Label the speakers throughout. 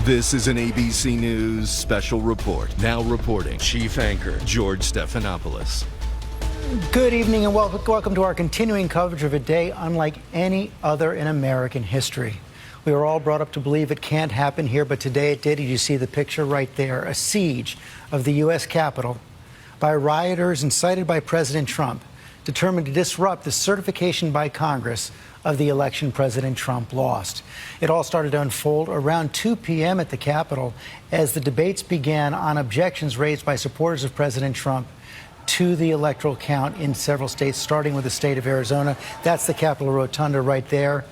Speaker 1: This is an ABC News special report. Now reporting, Chief Anchor George Stephanopoulos.
Speaker 2: Good evening and welcome to our continuing coverage of a day unlike any other in American history. We were all brought up to believe it can't happen here, but today it did. You see the picture right there, a siege of the U.S. Capitol by rioters incited by President Trump, determined to disrupt the certification by Congress of the election President Trump lost. It all started to unfold around 2 p.m. at the Capitol as the debates began on objections raised by supporters of President Trump to the electoral count in several states, starting with the state of Arizona. That's the Capitol Rotunda right there.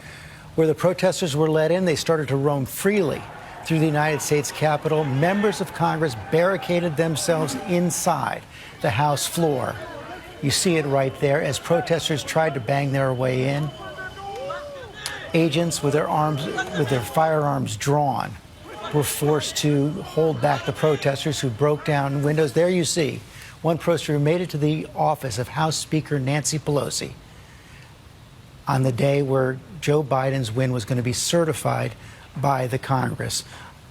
Speaker 2: Where the protesters were let in, they started to roam freely through the United States Capitol. Members of Congress barricaded themselves inside the House floor. You see it right there as protesters tried to bang their way in. Agents with their firearms drawn were forced to hold back the protesters who broke down windows. There you see one protester who made it to the office of House Speaker Nancy Pelosi on the day where Joe Biden's win was going to be certified by the Congress.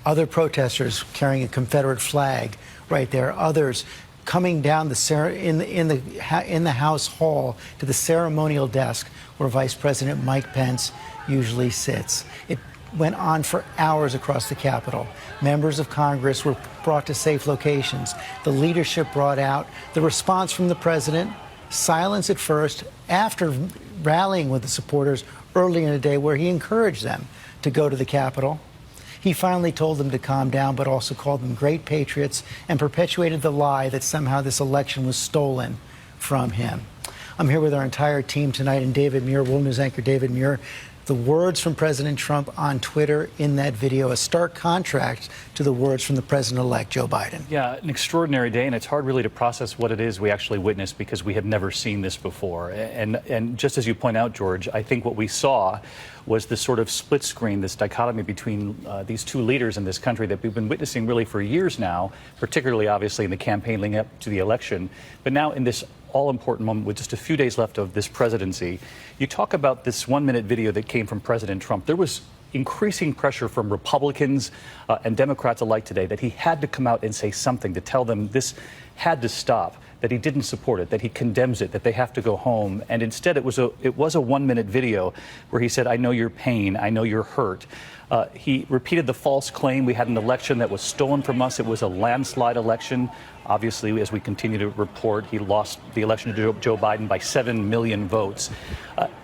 Speaker 2: Other protesters carrying a Confederate flag right there. Others coming down in the House hall to the ceremonial desk where Vice President Mike Pence usually sits. It went on for hours across the Capitol. Members of Congress were brought to safe locations. The leadership brought out. The response from the president, silence at first, after rallying with the supporters early in the day where he encouraged them to go to the Capitol. He finally told them to calm down, but also called them great patriots and perpetuated the lie that somehow this election was stolen from him. I'm here with our entire team tonight, and David Muir, World News anchor David Muir. The words from President Trump on Twitter in that video, a stark contrast to the words from the president-elect Joe Biden.
Speaker 3: Yeah, an extraordinary day, and it's hard really to process what it is we actually witnessed because we have never seen this before. And just as you point out, George, I think what we saw was this sort of split screen, this dichotomy between these two leaders in this country that we've been witnessing really for years now, particularly obviously in the campaign leading up to the election. But now in this all-important moment with just a few days left of this presidency, you talk about this one-minute video that came from President Trump. There was increasing pressure from Republicans and Democrats alike today that he had to come out and say something to tell them this had to stop, that he didn't support it, that he condemns it, that they have to go home. And instead, it was a one-minute video where he said, "I know your pain, I know you're hurt." He repeated the false claim we had an election that was stolen from us. It was a landslide election. Obviously, as we continue to report, he lost the election to Joe Biden by 7 million votes.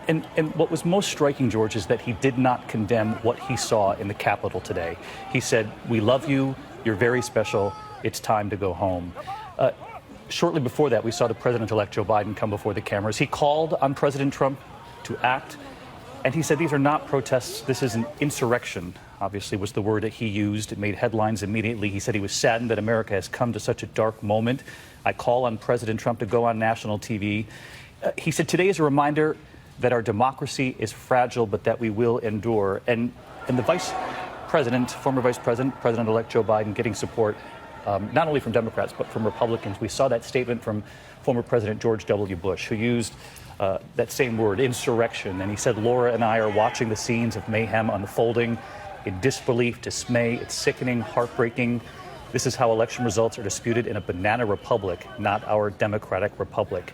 Speaker 3: And what was most striking, George, is that he did not condemn what he saw in the Capitol today. He said, "We love you. You're very special. It's time to go home." Shortly before that, we saw the president-elect Joe Biden come before the cameras. He called on President Trump to act, and he said these are not protests. This is an insurrection, obviously was the word that he used. It made headlines immediately. He said he was saddened that America has come to such a dark moment. I call on President Trump to go on national TV. He said today is a reminder that our democracy is fragile, but that we will endure. And the vice president, former vice president, President-elect Joe Biden getting support not only from Democrats, but from Republicans. We saw that statement from former President George W. Bush, who used that same word, insurrection. And he said, "Laura and I are watching the scenes of mayhem unfolding in disbelief, dismay. It's sickening, heartbreaking. This is how election results are disputed in a banana republic, not our democratic republic."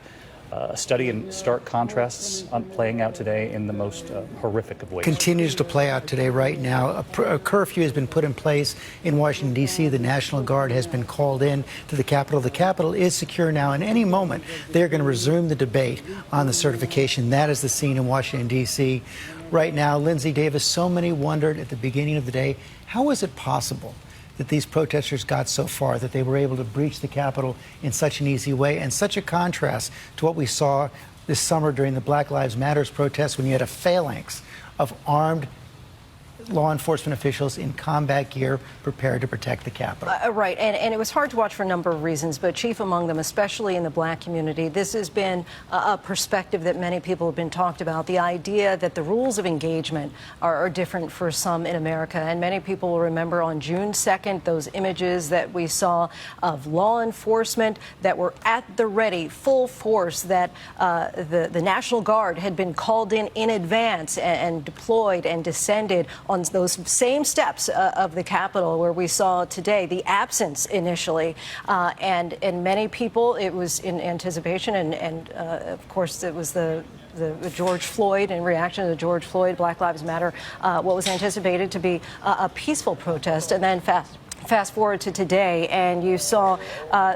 Speaker 3: A study in stark contrasts playing out today in the most horrific of ways.
Speaker 2: Continues to play out today right now. A curfew has been put in place in Washington, D.C. The National Guard has been called in to the Capitol. The Capitol is secure now. In any moment, they're going to resume the debate on the certification. That is the scene in Washington, D.C. right now. Lindsay Davis, so many wondered at the beginning of the day, how is it possible that these protesters got so far, that they were able to breach the Capitol in such an easy way, and such a contrast to what we saw this summer during the Black Lives Matter protests when you had a phalanx of armed law enforcement officials in combat gear prepared to protect the Capitol.
Speaker 4: Right, and it was hard to watch for a number of reasons, but chief among them, especially in the black community, this has been a perspective that many people have been talked about, the idea that the rules of engagement are different for some in America. And many people will remember on June 2nd, those images that we saw of law enforcement that were at the ready, full force, that the National Guard had been called in advance and deployed and descended on on those same steps of the Capitol where we saw today the absence initially, and many people, it was in anticipation, and of course it was the George Floyd, in reaction to the George Floyd, Black Lives Matter, what was anticipated to be a peaceful protest, and then fast forward to today, and you saw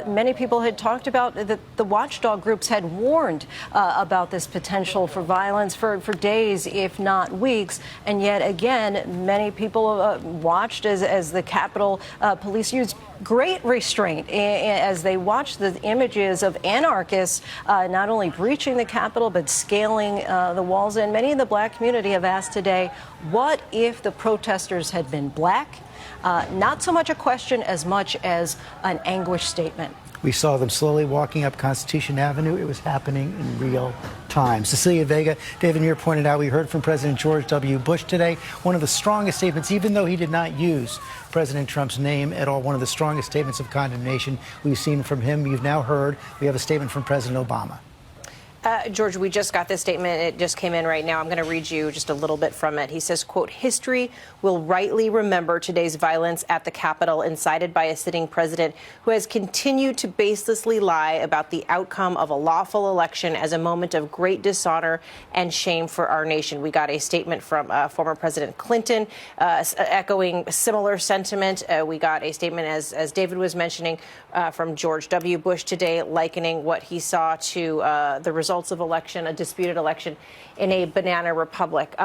Speaker 4: many people had talked about that the watchdog groups had warned about this potential for violence for days, if not weeks. And yet again, many people watched as the Capitol Police used great restraint as they watched the images of anarchists not only breaching the Capitol but scaling the walls. And many in the black community have asked today, what if the protesters had been black? Not so much a question as much as an anguish statement.
Speaker 2: We saw them slowly walking up Constitution Avenue. It was happening in real time. Cecilia Vega, David Muir pointed out, we heard from President George W. Bush today. One of the strongest statements, even though he did not use President Trump's name at all, one of the strongest statements of condemnation we've seen from him. You've now heard we have a statement from President Obama.
Speaker 5: George, we just got this statement. It just came in right now. I'm going to read you just a little bit from it. He says, quote, "History will rightly remember today's violence at the Capitol incited by a sitting president who has continued to baselessly lie about the outcome of a lawful election as a moment of great dishonor and shame for our nation." We got a statement from former President Clinton echoing similar sentiment. We got a statement, as David was mentioning, from George W. Bush today, likening what he saw to the results of election, a disputed election in a banana republic.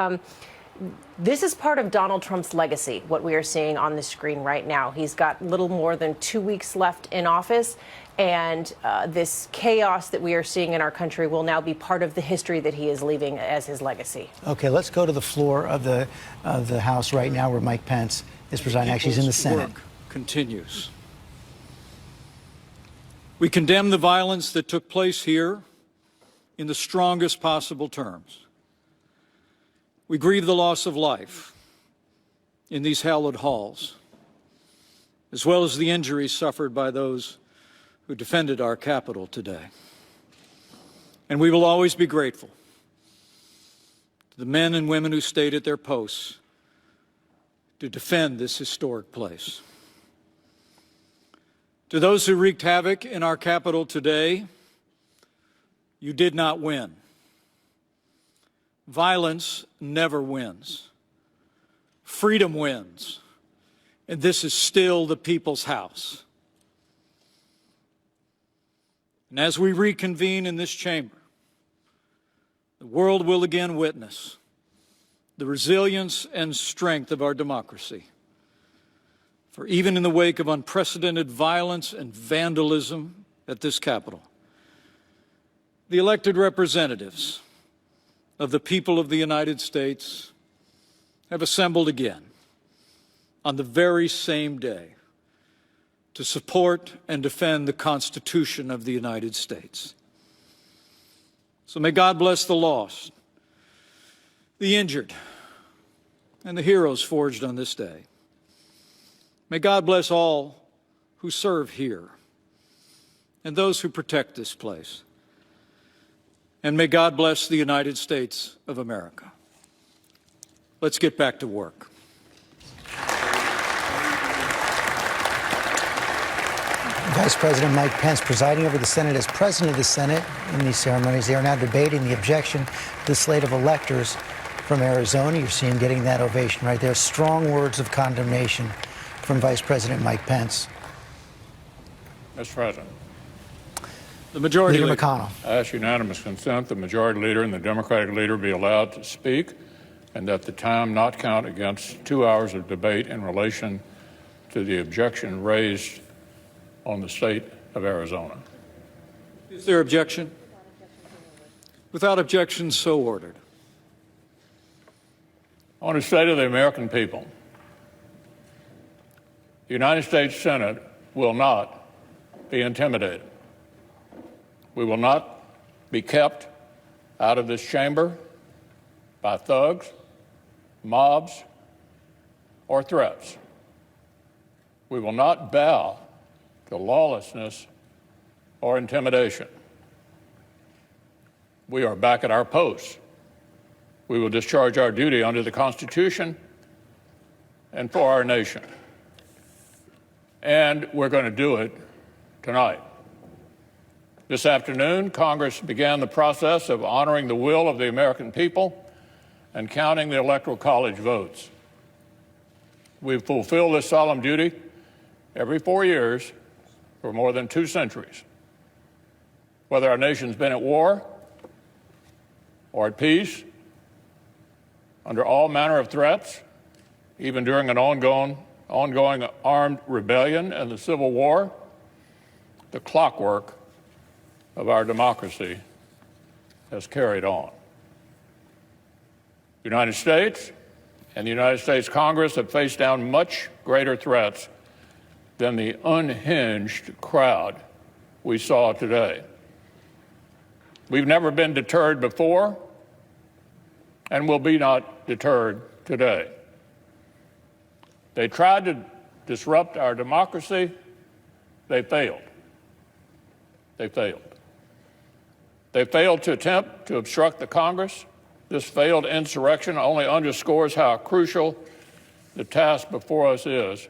Speaker 5: This is part of Donald Trump's legacy, what we are seeing on the screen right now. He's got little more than 2 weeks left in office, and this chaos that we are seeing in our country will now be part of the history that he is leaving as his legacy. Okay,
Speaker 2: let's go to the floor of the House right now where Mike Pence is presiding. Actually, he's in the Senate.
Speaker 6: Work continues. We condemn the violence that took place here in the strongest possible terms. We grieve the loss of life in these hallowed halls, as well as the injuries suffered by those who defended our Capitol today. And we will always be grateful to the men and women who stayed at their posts to defend this historic place. To those who wreaked havoc in our Capitol today, you did not win. Violence never wins. Freedom wins. And this is still the people's house. And as we reconvene in this chamber, the world will again witness the resilience and strength of our democracy. For even in the wake of unprecedented violence and vandalism at this Capitol, the elected representatives of the people of the United States have assembled again on the very same day to support and defend the Constitution of the United States. So may God bless the lost, the injured, and the heroes forged on this day. May God bless all who serve here and those who protect this place. And may God bless the United States of America. Let's get back to work.
Speaker 2: Vice President Mike Pence presiding over the Senate as president of the Senate in these ceremonies. They are now debating the objection to the slate of electors from Arizona. You're seeing getting that ovation right there. Strong words of condemnation from Vice President Mike Pence.
Speaker 7: Mr. President.
Speaker 6: The Majority
Speaker 2: Leader
Speaker 6: Leader.
Speaker 2: McConnell.
Speaker 7: I ask unanimous consent the Majority Leader and the Democratic Leader be allowed to speak, and that the time not count against 2 hours of debate in relation to the objection raised on the state of Arizona.
Speaker 6: Is there objection? Without objection, so ordered.
Speaker 7: I want to say to the American people, the United States Senate will not be intimidated. We will not be kept out of this chamber by thugs, mobs, or threats. We will not bow to lawlessness or intimidation. We are back at our posts. We will discharge our duty under the Constitution and for our nation. And we're going to do it tonight. This afternoon, Congress began the process of honoring the will of the American people and counting the Electoral College votes. We've fulfilled this solemn duty every 4 years for more than 2 centuries. Whether our nation's been at war or at peace, under all manner of threats, even during an ongoing armed rebellion and the Civil War, the clockwork of our democracy has carried on. The United States and the United States Congress have faced down much greater threats than the unhinged crowd we saw today. We've never been deterred before and will be not deterred today. They tried to disrupt our democracy. They failed. They failed. They failed to attempt to obstruct the Congress. This failed insurrection only underscores how crucial the task before us is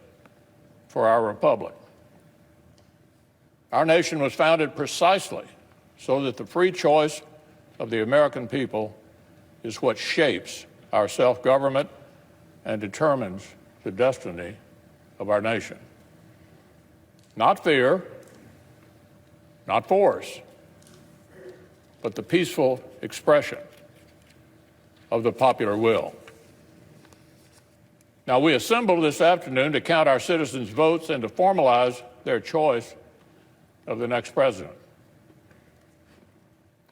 Speaker 7: for our republic. Our nation was founded precisely so that the free choice of the American people is what shapes our self-government and determines the destiny of our nation. Not fear, not force, but the peaceful expression of the popular will. Now, we assembled this afternoon to count our citizens' votes and to formalize their choice of the next president.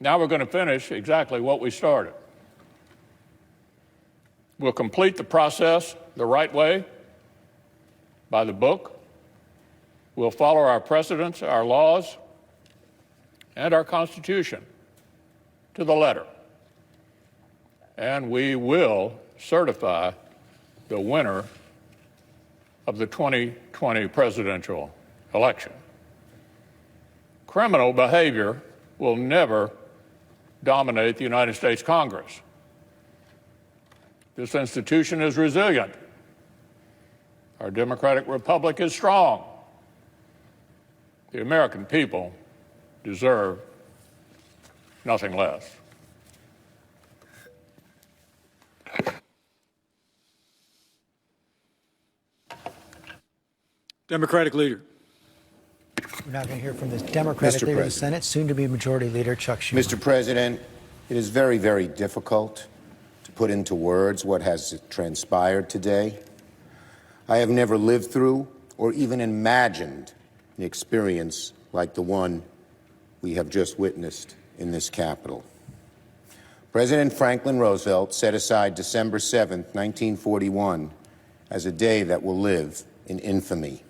Speaker 7: Now we're going to finish exactly what we started. We'll complete the process the right way, by the book. We'll follow our precedents, our laws, and our Constitution to the letter. And we will certify the winner of the 2020 presidential election. Criminal behavior will never dominate the United States Congress. This institution is resilient. Our democratic republic is strong. The American people deserve nothing less.
Speaker 6: Democratic leader.
Speaker 2: We're now going to hear from the Democratic leader of the Senate, soon to be Majority Leader Chuck Schumer.
Speaker 8: Mr. President, it is very, very difficult to put into words what has transpired today. I have never lived through or even imagined an experience like the one we have just witnessed in this Capitol. President Franklin Roosevelt set aside December 7, 1941, as a day that will live in infamy.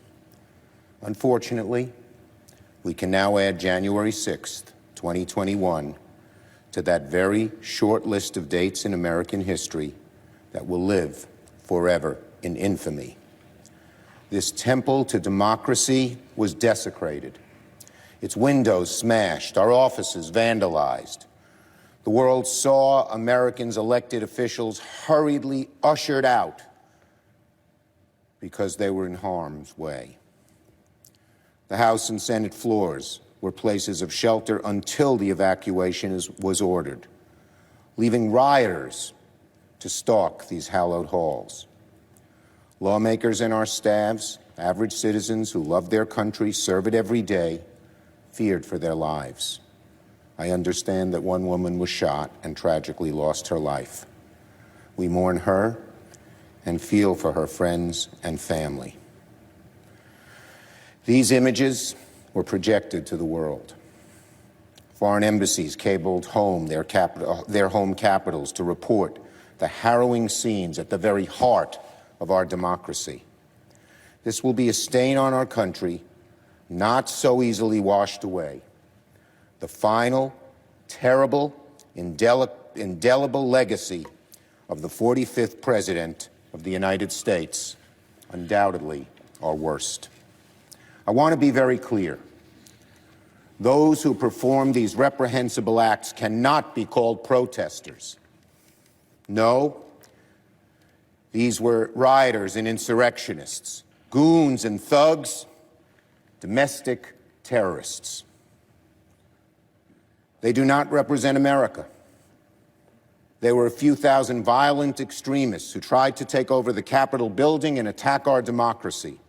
Speaker 8: Unfortunately, we can now add January 6, 2021, to that very short list of dates in American history that will live forever in infamy. This temple to democracy was desecrated, its windows smashed, our offices vandalized. The world saw Americans' elected officials hurriedly ushered out because they were in harm's way. The House and Senate floors were places of shelter until the evacuation was ordered, leaving rioters to stalk these hallowed halls. Lawmakers and our staffs, average citizens who love their country, serve it every day, feared for their lives. I understand that one woman was shot and tragically lost her life. We mourn her and feel for her friends and family. These images were projected to the world. Foreign embassies cabled home their home capitals to report the harrowing scenes at the very heart of our democracy. This will be a stain on our country, not so easily washed away. The final, terrible, indelible legacy of the 45th President of the United States, undoubtedly our worst. I want to be very clear. Those who perform these reprehensible acts cannot be called protesters. No, These were rioters and insurrectionists, goons and thugs, domestic terrorists. They do not represent America. They were a few thousand violent extremists who tried to take over the Capitol building and attack our democracy.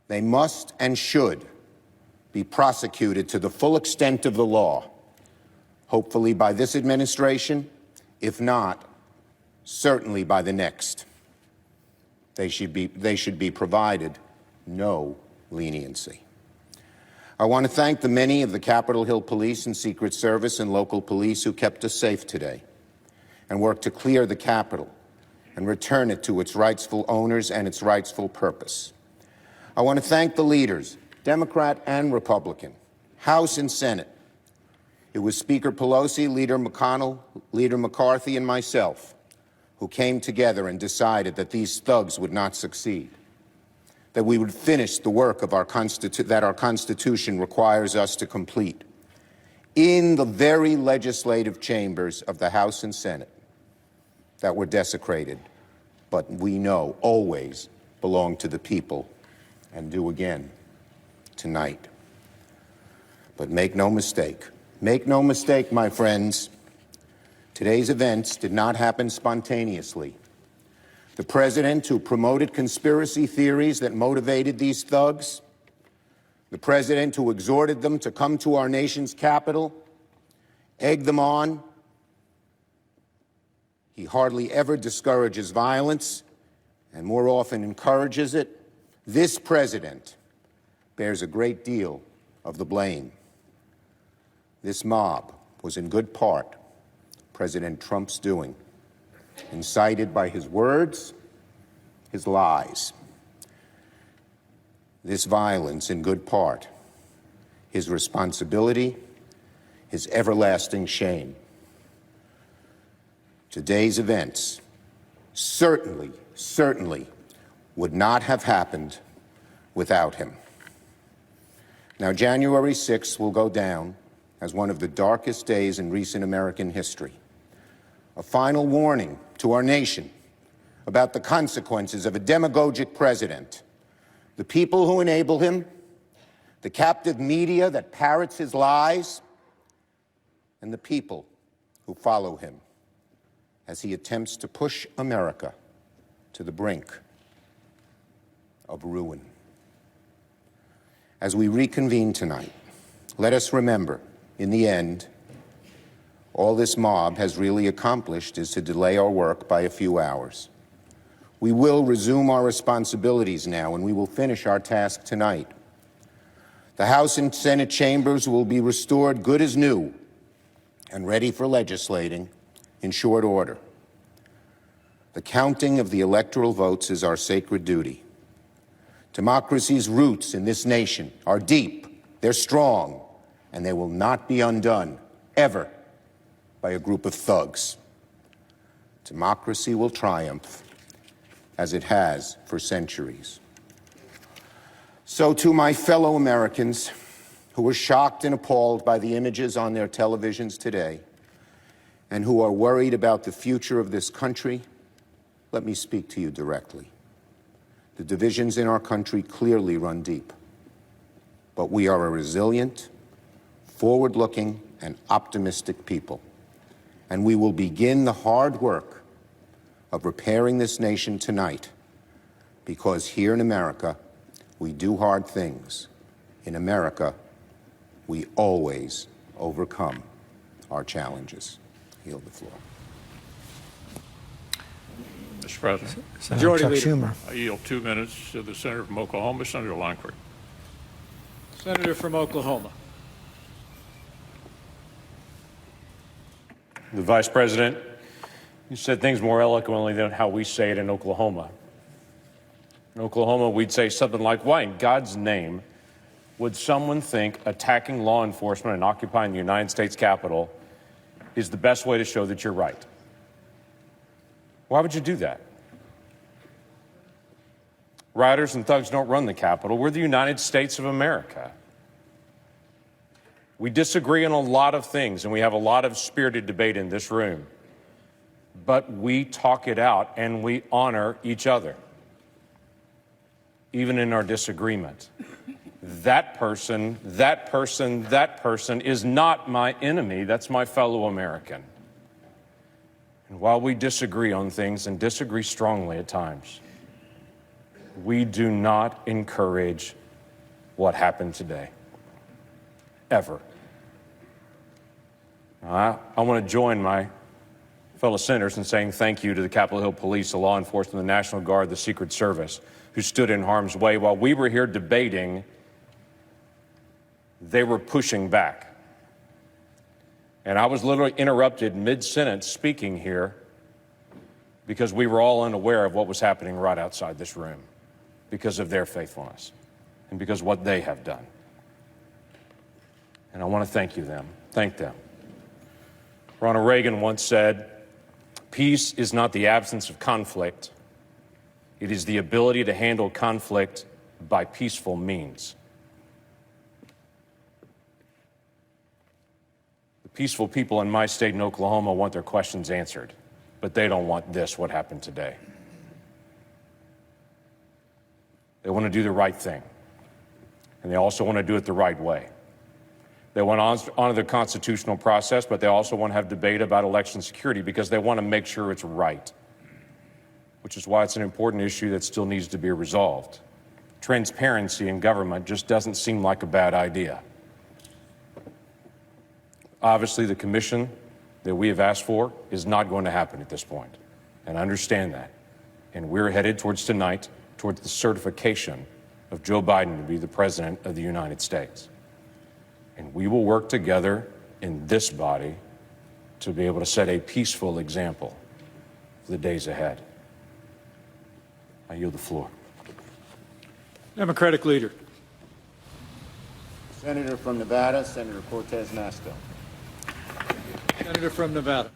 Speaker 8: They must and should be prosecuted to the full extent of the law, hopefully by this administration, if not, certainly by the next. They should be provided no leniency. I want to thank the many of the Capitol Hill Police and Secret Service and local police who kept us safe today and worked to clear the Capitol and return it to its rightful owners and its rightful purpose. I want to thank the leaders, Democrat and Republican, House and Senate. It was Speaker Pelosi, Leader McConnell, Leader McCarthy, and myself who came together and decided that these thugs would not succeed, that we would finish the work of that our Constitution requires us to complete in the very legislative chambers of the House and Senate that were desecrated, but we know always belong to the people and do again tonight. But make no mistake, my friends, today's events did not happen spontaneously. The president who promoted conspiracy theories that motivated these thugs, the president who exhorted them to come to our nation's capital, egged them on. He hardly ever discourages violence and more often encourages it. This president bears a great deal of the blame. This mob was in good part President Trump's doing, incited by his words, his lies. This violence, in good part, his responsibility, his everlasting shame. Today's events certainly would not have happened without him. Now, January 6th will go down as one of the darkest days in recent American history. A final warning to our nation about the consequences of a demagogic president, the people who enable him, the captive media that parrots his lies, and the people who follow him as he attempts to push America to the brink of ruin. As we reconvene tonight, let us remember, in the end, all this mob has really accomplished is to delay our work by a few hours. We will resume our responsibilities now, and we will finish our task tonight. The House and Senate chambers will be restored good as new and ready for legislating in short order. The counting of the electoral votes is our sacred duty. Democracy's roots in this nation are deep, they're strong, and they will not be undone, ever, by a group of thugs. Democracy will triumph, as it has for centuries. So to my fellow Americans who were shocked and appalled by the images on their televisions today and who are worried about the future of this country, let me speak to you directly. The divisions in our country clearly run deep, but we are a resilient, forward-looking, and optimistic people, and we will begin the hard work of repairing this nation tonight, because here in America, we do hard things. In America, we always overcome our challenges. I yield the floor.
Speaker 7: Mr. President,
Speaker 2: Senator Chuck Schumer.
Speaker 7: I yield 2 minutes to the senator from Oklahoma, Senator Lankford.
Speaker 6: Senator from Oklahoma.
Speaker 9: The Vice President, you said things more eloquently than how we say it in Oklahoma. In Oklahoma, we'd say something like, why in God's name would someone think attacking law enforcement and occupying the United States Capitol is the best way to show that you're right? Why would you do that? Rioters and thugs don't run the Capitol. We're the United States of America. We disagree on a lot of things, and we have a lot of spirited debate in this room. but we talk it out and we honor each other, even in our disagreement. That person is not my enemy. That's my fellow American. And while we disagree on things and disagree strongly at times, we do not encourage what happened today, ever. I want to join my fellow senators in saying thank you to the Capitol Hill Police, the law enforcement, the National Guard, the Secret Service, who stood in harm's way. While we were here debating, they were pushing back. And I was literally interrupted mid-sentence speaking here because we were all unaware of what was happening right outside this room because of their faithfulness and because of what they have done. And I want to thank them. Ronald Reagan once said, "Peace is not the absence of conflict. It is the ability to handle conflict by peaceful means." The peaceful people in my state in Oklahoma want their questions answered, but they don't want what happened today. They want to do the right thing, and they also want to do it the right way. They want to honor the constitutional process, but they also want to have debate about election security because they want to make sure it's right, which is why it's an important issue that still needs to be resolved. Transparency in government just doesn't seem like a bad idea. Obviously, the commission that we have asked for is not going to happen at this point, and I understand that. And we're headed towards tonight, towards the certification of Joe Biden to be the President of the United States. And we will work together in this body to be able to set a peaceful example for the days ahead. I yield the floor.
Speaker 6: Democratic leader.
Speaker 8: Senator from Nevada, Senator Cortez Masto.
Speaker 6: Senator from Nevada.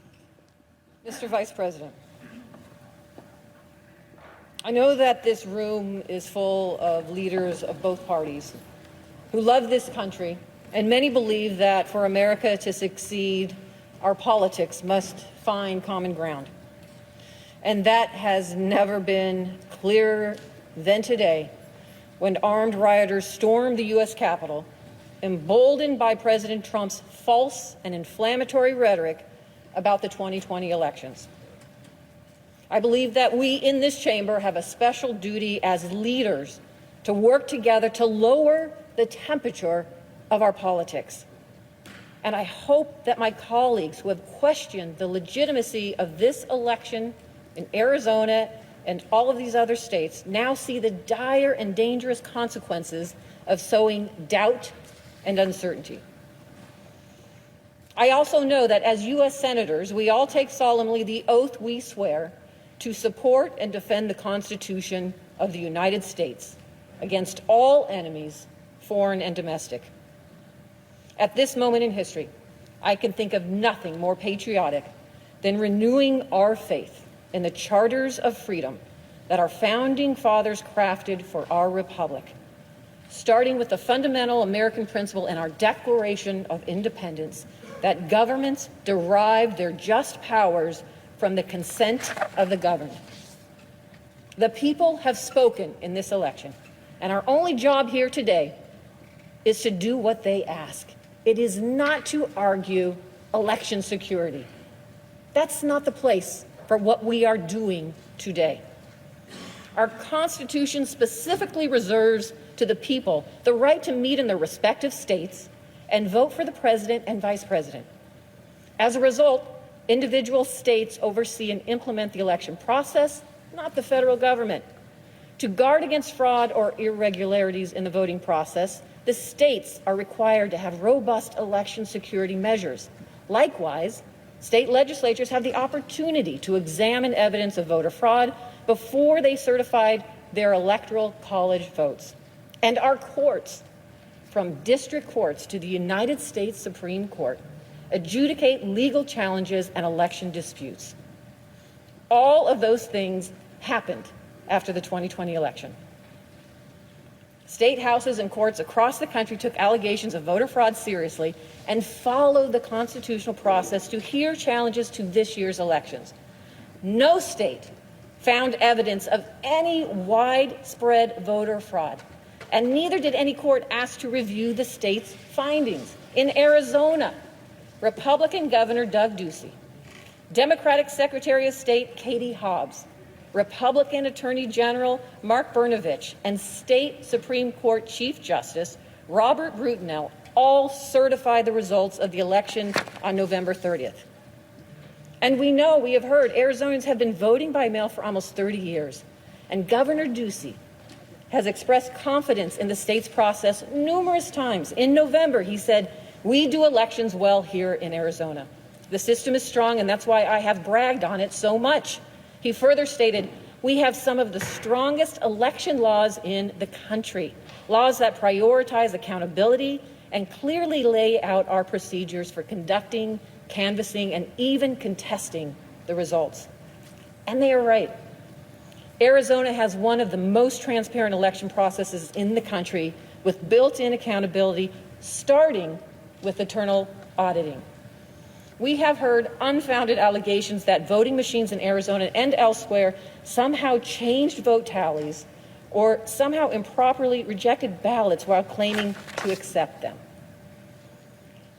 Speaker 10: Mr. Vice President, I know that this room is full of leaders of both parties who love this country, and many believe that for America to succeed, our politics must find common ground. And that has never been clearer than today, when armed rioters stormed the U.S. Capitol, emboldened by President Trump's false and inflammatory rhetoric about the 2020 elections. I believe that we in this chamber have a special duty as leaders to work together to lower the temperature of our politics. And I hope that my colleagues who have questioned the legitimacy of this election in Arizona and all of these other states now see the dire and dangerous consequences of sowing doubt and uncertainty. I also know that as U.S. senators, we all take solemnly the oath we swear to support and defend the Constitution of the United States against all enemies, foreign and domestic. At this moment in history, I can think of nothing more patriotic than renewing our faith in the charters of freedom that our founding fathers crafted for our republic, starting with the fundamental American principle in our Declaration of Independence that governments derive their just powers from the consent of the governed. The people have spoken in this election, and our only job here today is to do what they ask. It is not to argue election security. That's not the place for what we are doing today. Our Constitution specifically reserves to the people the right to meet in their respective states and vote for the president and vice president. As a result, individual states oversee and implement the election process, not the federal government. To guard against fraud or irregularities in the voting process, the states are required to have robust election security measures. Likewise, state legislatures have the opportunity to examine evidence of voter fraud before they certified their electoral college votes. And our courts, from district courts to the United States Supreme Court, adjudicate legal challenges and election disputes. All of those things happened after the 2020 election. State houses and courts across the country took allegations of voter fraud seriously and followed the constitutional process to hear challenges to this year's elections. no state found evidence of any widespread voter fraud, and neither did any court ask to review the state's findings. In Arizona, Republican Governor Doug Ducey, Democratic Secretary of State Katie Hobbs, Republican Attorney General Mark Brnovich, and State Supreme Court Chief Justice Robert Brutinel all certified the results of the election on November 30th. And we have heard, Arizonans have been voting by mail for almost 30 years. And Governor Ducey has expressed confidence in the state's process numerous times. In November, he said, "We do elections well here in Arizona. The system is strong, and that's why I have bragged on it so much." He further stated, "We have some of the strongest election laws in the country, laws that prioritize accountability and clearly lay out our procedures for conducting, canvassing, and even contesting the results." And they are right. Arizona has one of the most transparent election processes in the country, with built-in accountability, starting with internal auditing. We have heard unfounded allegations that voting machines in Arizona and elsewhere somehow changed vote tallies or somehow improperly rejected ballots while claiming to accept them.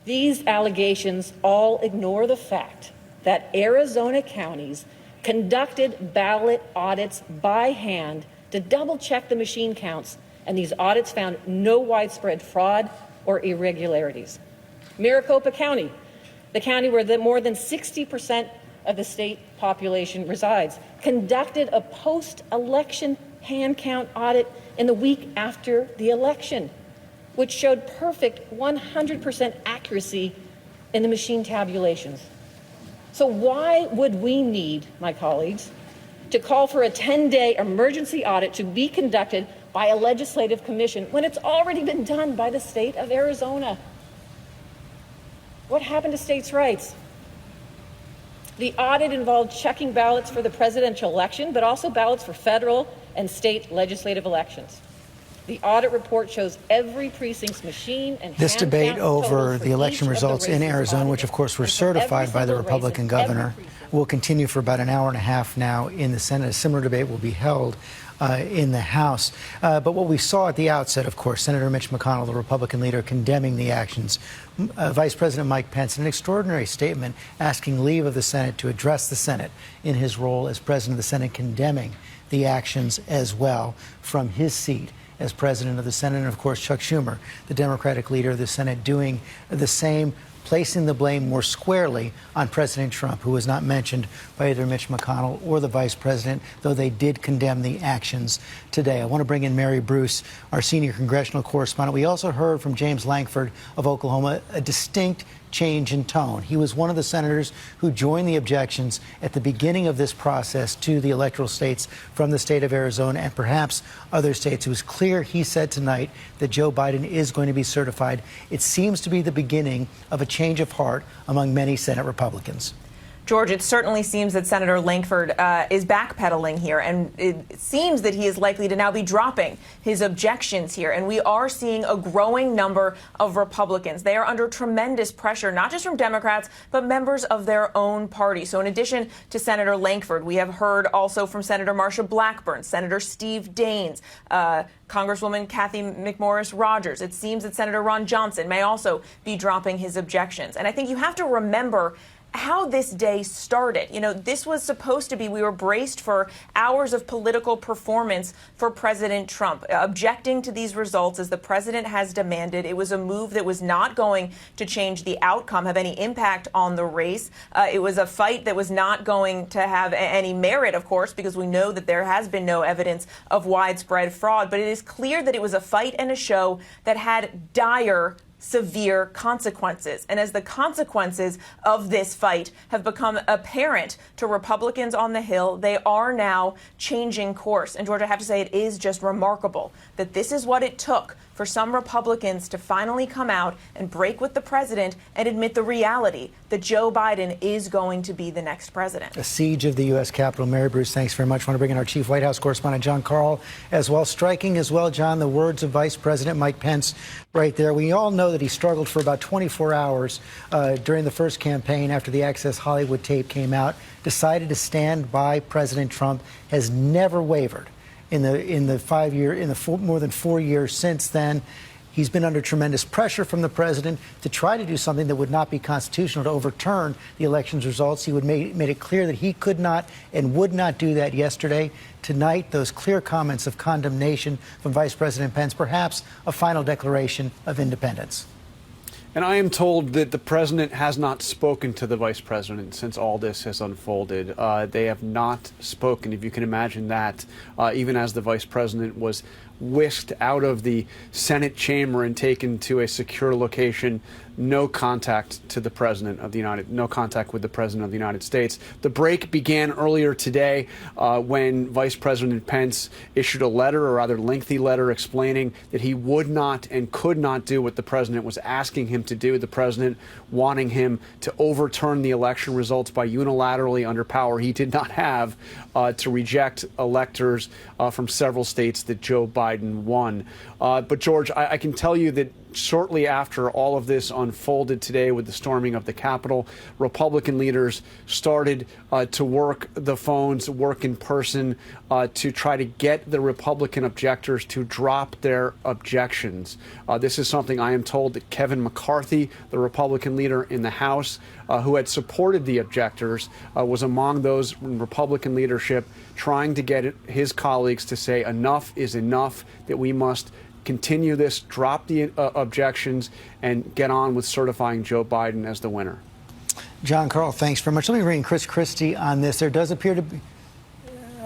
Speaker 10: These allegations all ignore the fact that Arizona counties conducted ballot audits by hand to double-check the machine counts, and these audits found no widespread fraud or irregularities. Maricopa County, the county where more than 60% of the state population resides, conducted a post-election hand count audit in the week after the election, which showed perfect 100% accuracy in the machine tabulations. So why would we need, my colleagues, to call for a 10-day emergency audit to be conducted by a legislative commission when it's already been done by the state of Arizona? What happened to states' rights? The audit involved checking ballots for the presidential election, but also ballots for federal and state legislative elections. The audit report shows every precinct's machine and
Speaker 2: this debate over the election results in Arizona, which of course were certified by the Republican governor, will continue for about an hour and a half now in the Senate. A similar debate will be held in the House. But what we saw at the outset, of course, Senator Mitch McConnell, the Republican leader, condemning the actions. Vice President Mike Pence, an extraordinary statement asking leave of the Senate to address the Senate in his role as president of the Senate, condemning the actions as well from his seat as president of the Senate. And of course, Chuck Schumer, the Democratic leader of the Senate, doing the same, placing the blame more squarely on President Trump, who was not mentioned by either Mitch McConnell or the vice president, though they did condemn the actions today. I want to bring in Mary Bruce, our senior congressional correspondent. We also heard from James Lankford of Oklahoma a distinct change in tone. He was one of the senators who joined the objections at the beginning of this process to the electoral states from the state of Arizona and perhaps other states. It was clear, he said tonight, that Joe Biden is going to be certified. It seems to be the beginning of a change of heart among many Senate Republicans.
Speaker 11: George, it certainly seems that Senator Lankford is backpedaling here, and it seems that he is likely to now be dropping his objections here. And we are seeing a growing number of Republicans. They are under tremendous pressure, not just from Democrats, but members of their own party. So in addition to Senator Lankford, we have heard also from Senator Marsha Blackburn, Senator Steve Daines, Congresswoman Kathy McMorris Rodgers. It seems that Senator Ron Johnson may also be dropping his objections. And I think you have to remember how this day started. You know, this was supposed to be, we were braced for hours of political performance for President Trump, objecting to these results as the president has demanded. It was a move that was not going to change the outcome, have any impact on the race. It was a fight that was not going to have any merit, of course, because we know that there has been no evidence of widespread fraud. But it is clear that it was a fight and a show that had dire, severe consequences. And as the consequences of this fight have become apparent to Republicans on the Hill, they are now changing course. And George, I have to say, it is just remarkable that this is what it took for some Republicans to finally come out and break with the president and admit the reality that Joe Biden is going to be the next president.
Speaker 2: A siege of the U.S. Capitol. Mary Bruce, thanks very much. I want to bring in our chief White House correspondent, John Karl, as well. Striking as well, John, the words of Vice President Mike Pence right there. We all know that he struggled for about 24 hours during the first campaign after the Access Hollywood tape came out, decided to stand by President Trump, has never wavered in the more than 4 years since then. He's been under tremendous pressure from the president to try to do something that would not be constitutional, to overturn the election's results. He made it clear that he could not and would not do that yesterday. Tonight, those clear comments of condemnation from Vice President Pence, perhaps a final declaration of independence.
Speaker 12: And I am told that the president has not spoken to the vice president since all this has unfolded. They have not spoken, if you can imagine that, even as the vice president was whisked out of the Senate chamber and taken to a secure location. No contact to the president of the no contact with the president of the United States. The break began earlier today when Vice President Pence issued a letter, or rather lengthy letter, explaining that he would not and could not do what the president was asking him to do. The president wanting him to overturn the election results by unilaterally, under power he did not have, to reject electors from several states that Joe Biden won. But George, I can tell you that shortly after all of this unfolded today with the storming of the Capitol, Republican leaders started to work the phones, work in person, to try to get the Republican objectors to drop their objections. This is something I am told that Kevin McCarthy, the Republican leader in the House, who had supported the objectors, was among those in Republican leadership trying to get his colleagues to say enough is enough, that we must continue this, drop the objections, and get on with certifying Joe Biden as the winner.
Speaker 2: John Karl, thanks very much. Let me bring Chris Christie on this. There does appear to be...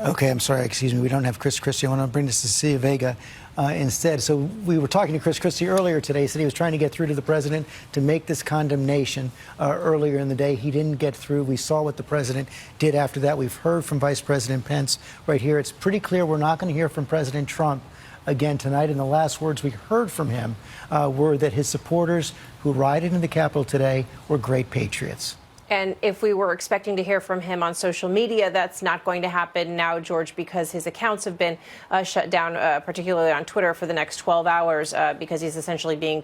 Speaker 2: Okay, I'm sorry, excuse me. We don't have Chris Christie. I want to bring this to Cecilia Vega instead. So we were talking to Chris Christie earlier today. He said he was trying to get through to the president to make this condemnation earlier in the day. He didn't get through. We saw what the president did after that. We've heard from Vice President Pence right here. It's pretty clear we're not going to hear from President Trump again tonight. And the last words we heard from him were that his supporters who rioted in the Capitol today were great patriots.
Speaker 5: And if we were expecting to hear from him on social media, that's not going to happen now, George, because his accounts have been shut down, particularly on Twitter, for the next 12 hours, because he's essentially being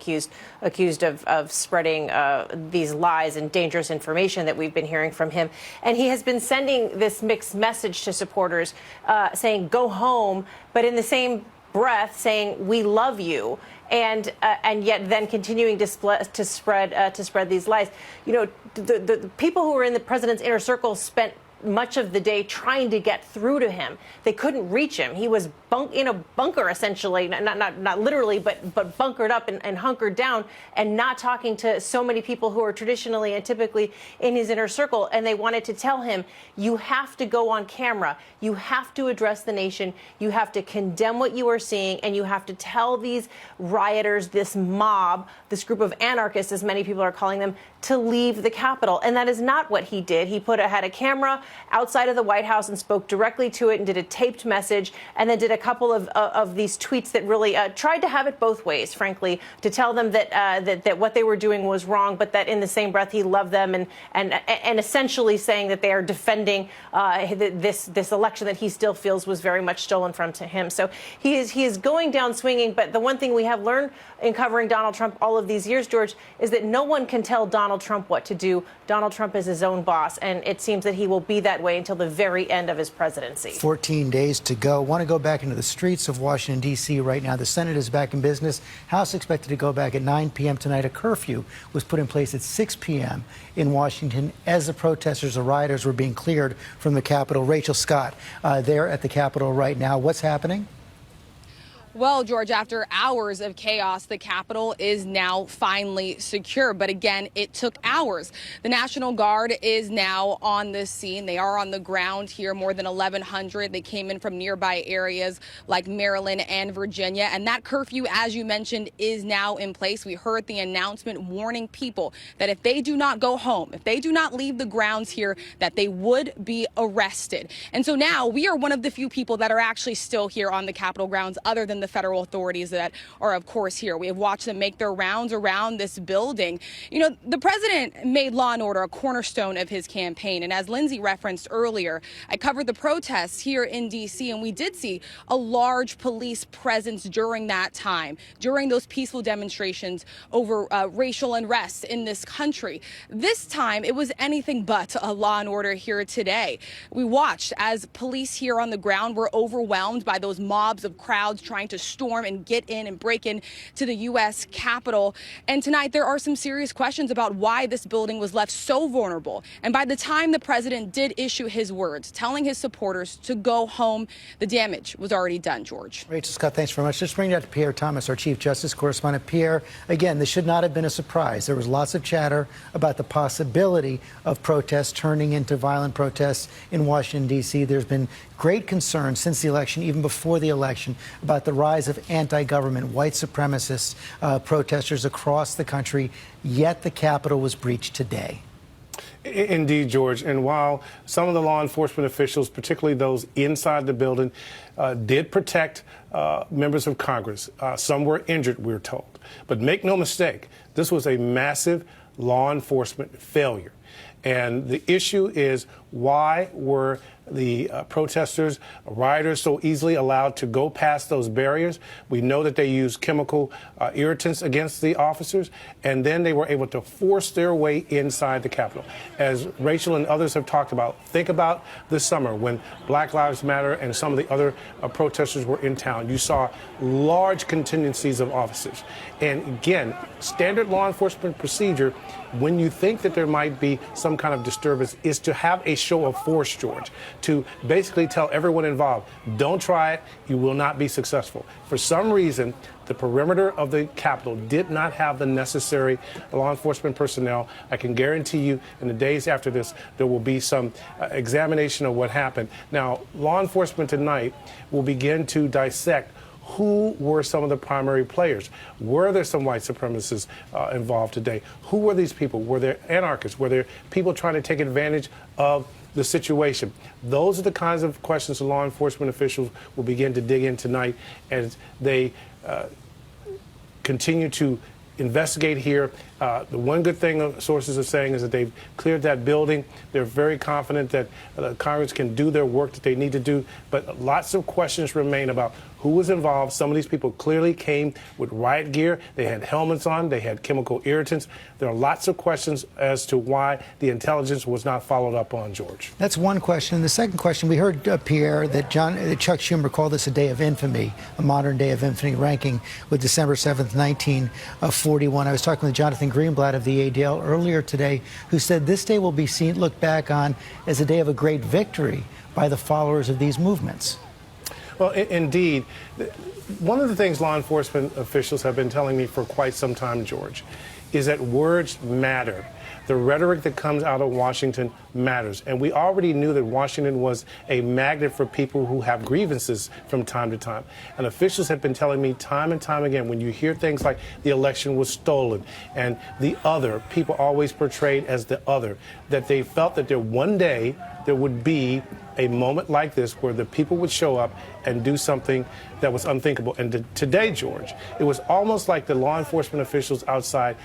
Speaker 5: accused of spreading these lies and dangerous information that we've been hearing from him. And he has been sending this mixed message to supporters saying, go home, but in the same breath saying, we love you. And yet then continuing to spread these lies. You know, the people who were in the president's inner circle spent much of the day trying to get through to him. They couldn't reach him. He was in a bunker, essentially, not literally, but bunkered up and hunkered down, and not talking to so many people who are traditionally and typically in his inner circle. And they wanted to tell him, you have to go on camera. You have to address the nation. You have to condemn what you are seeing, and you have to tell these rioters, this mob, this group of anarchists, as many people are calling them, to leave the Capitol. And that is not what he did. He had a camera outside of the White House and spoke directly to it and did a taped message, and then did a couple of these tweets that really tried to have it both ways, frankly, to tell them that what they were doing was wrong, but that in the same breath he loved them, and essentially saying that they are defending this election that he still feels was very much stolen from him. So he is going down swinging. But the one thing we have learned in covering Donald Trump all of these years, George, is that no one can tell Donald Trump what to do. Donald Trump is his own boss, and it seems that he will be that way until the very end of his presidency. 14
Speaker 2: days to go. Want to go back into the streets of Washington, D.C. right now. The Senate is back in business. House expected to go back at 9 p.m. tonight. A curfew was put in place at 6 p.m. in Washington as the protesters, the rioters, were being cleared from the Capitol. Rachel Scott there at the Capitol right now. What's happening?
Speaker 13: Well, George, after hours of chaos, the Capitol is now finally secure. But again, it took hours. The National Guard is now on the scene. They are on the ground here, more than 1,100. They came in from nearby areas like Maryland and Virginia. And that curfew, as you mentioned, is now in place. We heard the announcement warning people that if they do not go home, if they do not leave the grounds here, that they would be arrested. And so now we are one of the few people that are actually still here on the Capitol grounds, other than and the federal authorities that are, of course, here. We have watched them make their rounds around this building. You know, the president made law and order a cornerstone of his campaign. And as Lindsay referenced earlier, I covered the protests here in D.C., and we did see a large police presence during that time, during those peaceful demonstrations over racial unrest in this country. This time, it was anything but a law and order here today. We watched as police here on the ground were overwhelmed by those mobs of crowds trying to storm and get in and break in to the U.S. Capitol. And tonight, there are some serious questions about why this building was left so vulnerable. And by the time the president did issue his words, telling his supporters to go home, the damage was already done, George.
Speaker 2: Rachel Scott, thanks very much. Just bring that to Pierre Thomas, our Chief Justice Correspondent. Pierre, again, this should not have been a surprise. There was lots of chatter about the possibility of protests turning into violent protests in Washington, D.C. There's been great concern since the election, even before the election, about the rise of anti-government, white supremacist protesters across the country, yet the Capitol was breached today.
Speaker 14: Indeed, George. And while some of the law enforcement officials, particularly those inside the building, did protect members of Congress, some were injured, we're told. But make no mistake, this was a massive law enforcement failure. And the issue is, why were the protesters, rioters so easily allowed to go past those barriers? We know that they used chemical irritants against the officers, and then they were able to force their way inside the Capitol. As Rachel and others have talked about, think about this summer when Black Lives Matter and some of the other protesters were in town. You saw large contingencies of officers. And again, standard law enforcement procedure, when you think that there might be some kind of disturbance, is to have a show of force, George, to basically tell everyone involved, don't try it, you will not be successful. For some reason, the perimeter of the Capitol did not have the necessary law enforcement personnel. I can guarantee you in the days after this, there will be some examination of what happened. Now, law enforcement tonight will begin to dissect who were some of the primary players. Were there some white supremacists involved today? Who were these people? Were there anarchists? Were there people trying to take advantage of the situation? Those are the kinds of questions the law enforcement officials will begin to dig in tonight as they continue to investigate here. The one good thing sources are saying is that they've cleared that building. They're very confident that Congress can do their work that they need to do, but lots of questions remain about who was involved. Some of these people clearly came with riot gear. They had helmets on. They had chemical irritants. There are lots of questions as to why the intelligence was not followed up on, George.
Speaker 2: That's one question. And the second question, we heard, Pierre, that Chuck Schumer called this a day of infamy, a modern day of infamy, ranking with December 7th, 1941. I was talking with Jonathan Greenblatt of the ADL earlier today, who said this day will be looked back on as a day of a great victory by the followers of these movements.
Speaker 14: Well, indeed. One of the things law enforcement officials have been telling me for quite some time, George, is that words matter. The rhetoric that comes out of Washington matters. And we already knew that Washington was a magnet for people who have grievances from time to time. And officials have been telling me time and time again, when you hear things like the election was stolen and the other, people always portrayed as the other, that they felt that one day there would be a moment like this where the people would show up and do something that was unthinkable. And today, George, it was almost like the law enforcement officials outside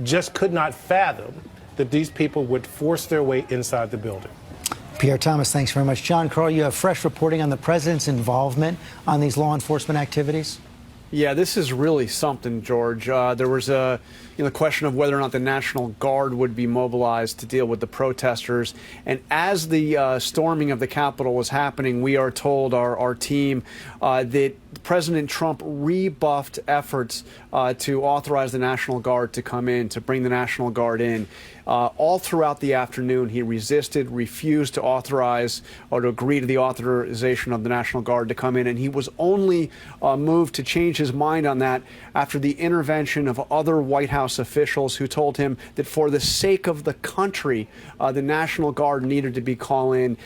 Speaker 14: just could not fathom that these people would force their way inside the building.
Speaker 2: Pierre Thomas, thanks very much. John Carl, you have fresh reporting on the president's involvement on these law enforcement activities?
Speaker 12: Yeah, this is really something, George. There was a question of whether or not the National Guard would be mobilized to deal with the protesters. And as the storming of the Capitol was happening, we are told, our team, that President Trump rebuffed efforts to authorize the National Guard to come in, to bring the National Guard in. All throughout the afternoon, he resisted, refused to authorize or to agree to the authorization of the National Guard to come in. And he was only moved to change his mind on that after the intervention of other White House officials who told him that for the sake of the country, the National Guard needed to be called in